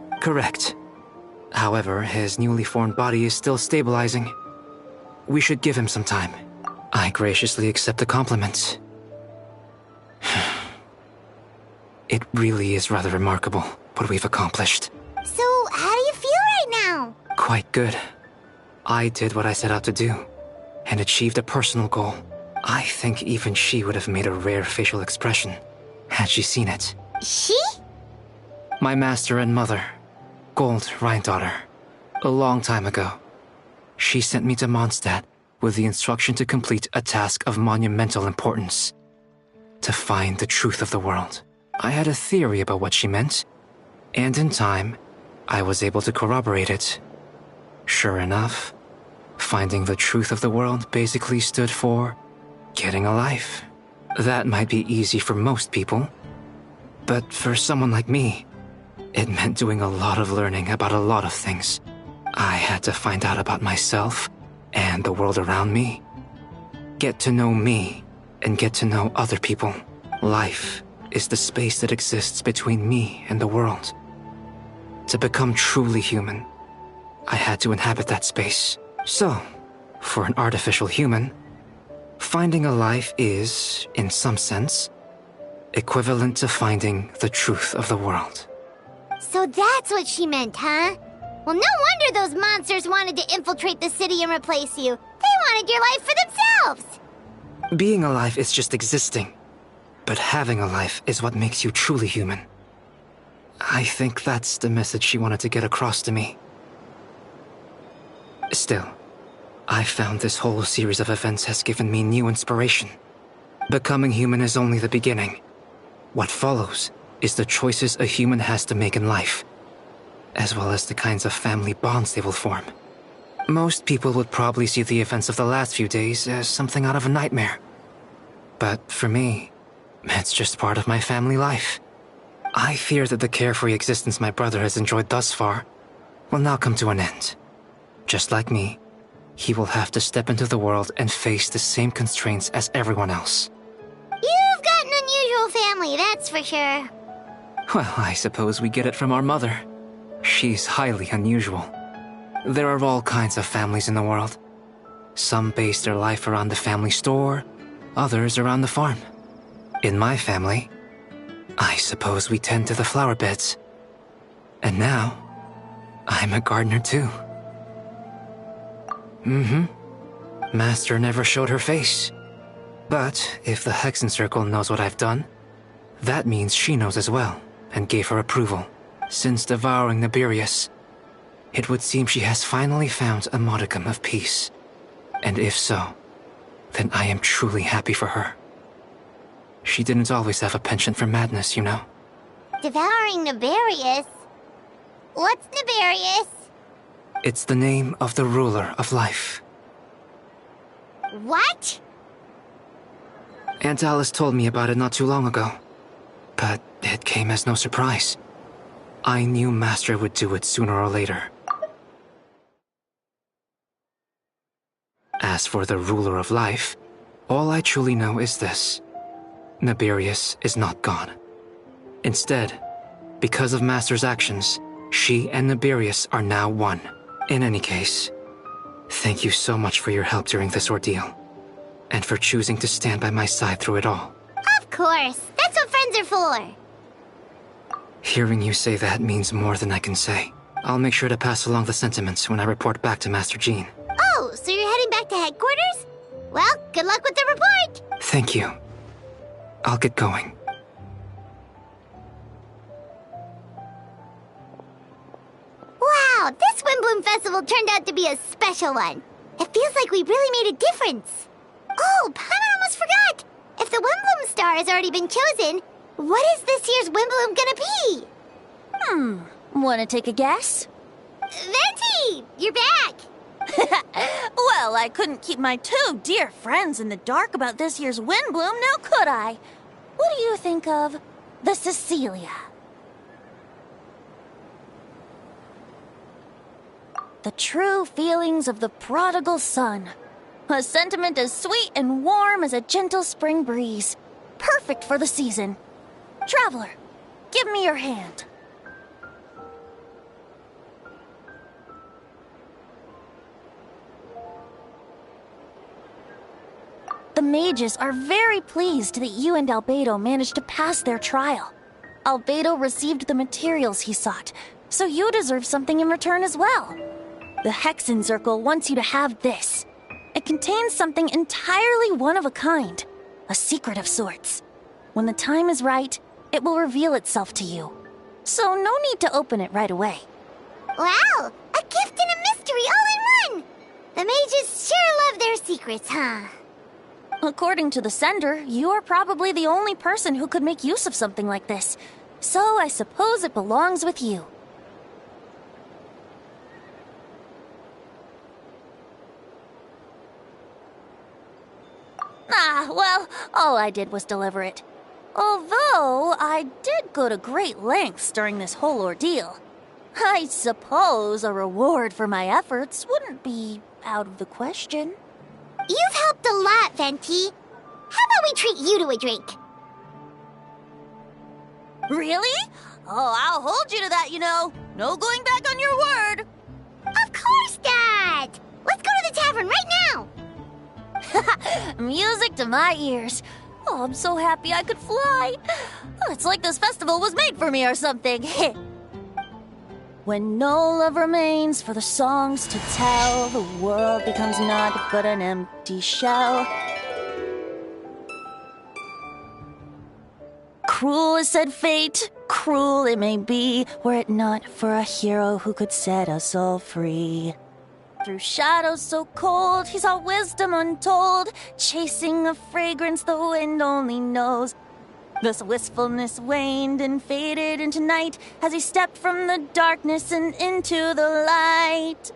now? Correct. However, his newly formed body is still stabilizing. We should give him some time. I graciously accept the compliment. It really is rather remarkable what we've accomplished. So, how do you feel right now? Quite good. I did what I set out to do, and achieved a personal goal. I think even she would have made a rare facial expression, had she seen it. She? My master and mother, Gold Rheindotter, a long time ago. She sent me to Mondstadt with the instruction to complete a task of monumental importance. To find the truth of the world. I had a theory about what she meant, and in time, I was able to corroborate it. Sure enough, finding the truth of the world basically stood for getting a life. That might be easy for most people, but for someone like me, it meant doing a lot of learning about a lot of things. I had to find out about myself and the world around me. Get to know me and get to know other people. Life is the space that exists between me and the world. To become truly human, I had to inhabit that space. So, for an artificial human, finding a life is, in some sense, equivalent to finding the truth of the world. So that's what she meant, huh? Well, no wonder those monsters wanted to infiltrate the city and replace you. They wanted your life for themselves! Being alive is just existing, but having a life is what makes you truly human. I think that's the message she wanted to get across to me. Still, I found this whole series of events has given me new inspiration. Becoming human is only the beginning. What follows is the choices a human has to make in life, as well as the kinds of family bonds they will form. Most people would probably see the events of the last few days as something out of a nightmare. But for me, it's just part of my family life. I fear that the carefree existence my brother has enjoyed thus far will now come to an end. Just like me, he will have to step into the world and face the same constraints as everyone else. You've got an unusual family, that's for sure. Well, I suppose we get it from our mother. She's highly unusual. There are all kinds of families in the world. Some base their life around the family store, others around the farm. In my family, I suppose we tend to the flower beds. And now, I'm a gardener too. Master never showed her face. But if the Hexen Circle knows what I've done, that means she knows as well, and gave her approval. Since devouring Nibirius, it would seem she has finally found a modicum of peace. And if so, then I am truly happy for her. She didn't always have a penchant for madness, you know. Devouring Nibirius? What's Nibirius? It's the name of the ruler of life. What? Aunt Alice told me about it not too long ago. But it came as no surprise. I knew Master would do it sooner or later. As for the ruler of life, all I truly know is this. Nibirius is not gone. Instead, because of Master's actions, she and Nibirius are now one. In any case, thank you so much for your help during this ordeal, and for choosing to stand by my side through it all. Of course, that's what friends are for. Hearing you say that means more than I can say. I'll make sure to pass along the sentiments when I report back to Master Jean. Oh, so you're heading back to headquarters? Well, good luck with the report! Thank you. I'll get going. Wow, this Windbloom Festival turned out to be a special one. It feels like we really made a difference. Oh, Paimon almost forgot! If the Windbloom star has already been chosen, what is this year's Windbloom gonna be? Wanna take a guess? Venti! You're back! Well, I couldn't keep my two dear friends in the dark about this year's Windbloom, now could I? What do you think of the Cecilia? The true feelings of the prodigal son. A sentiment as sweet and warm as a gentle spring breeze. Perfect for the season. Traveler, give me your hand. The mages are very pleased that you and Albedo managed to pass their trial. Albedo received the materials he sought, so you deserve something in return as well. The Hexenzirkel wants you to have this. It contains something entirely one of a kind, a secret of sorts. When the time is right, it will reveal itself to you. So no need to open it right away. Wow! A gift and a mystery all in one! The mages sure love their secrets, huh? According to the sender, you are probably the only person who could make use of something like this. So I suppose it belongs with you. Well, all I did was deliver it. Although I did go to great lengths during this whole ordeal. I suppose a reward for my efforts wouldn't be out of the question. You've helped a lot, Venti. How about we treat you to a drink? Really? Oh, I'll hold you to that, you know. No going back on your word. Of course, Dad! Let's go to the tavern right now! Music to my ears. Oh, I'm so happy I could fly. It's like this festival was made for me or something. When no love remains for the songs to tell, the world becomes naught but an empty shell. Cruel is said fate, cruel it may be, were it not for a hero who could set us all free. Through shadows so cold, he saw wisdom untold, chasing a fragrance the wind only knows. Thus wistfulness waned and faded into night as he stepped from the darkness and into the light.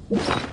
You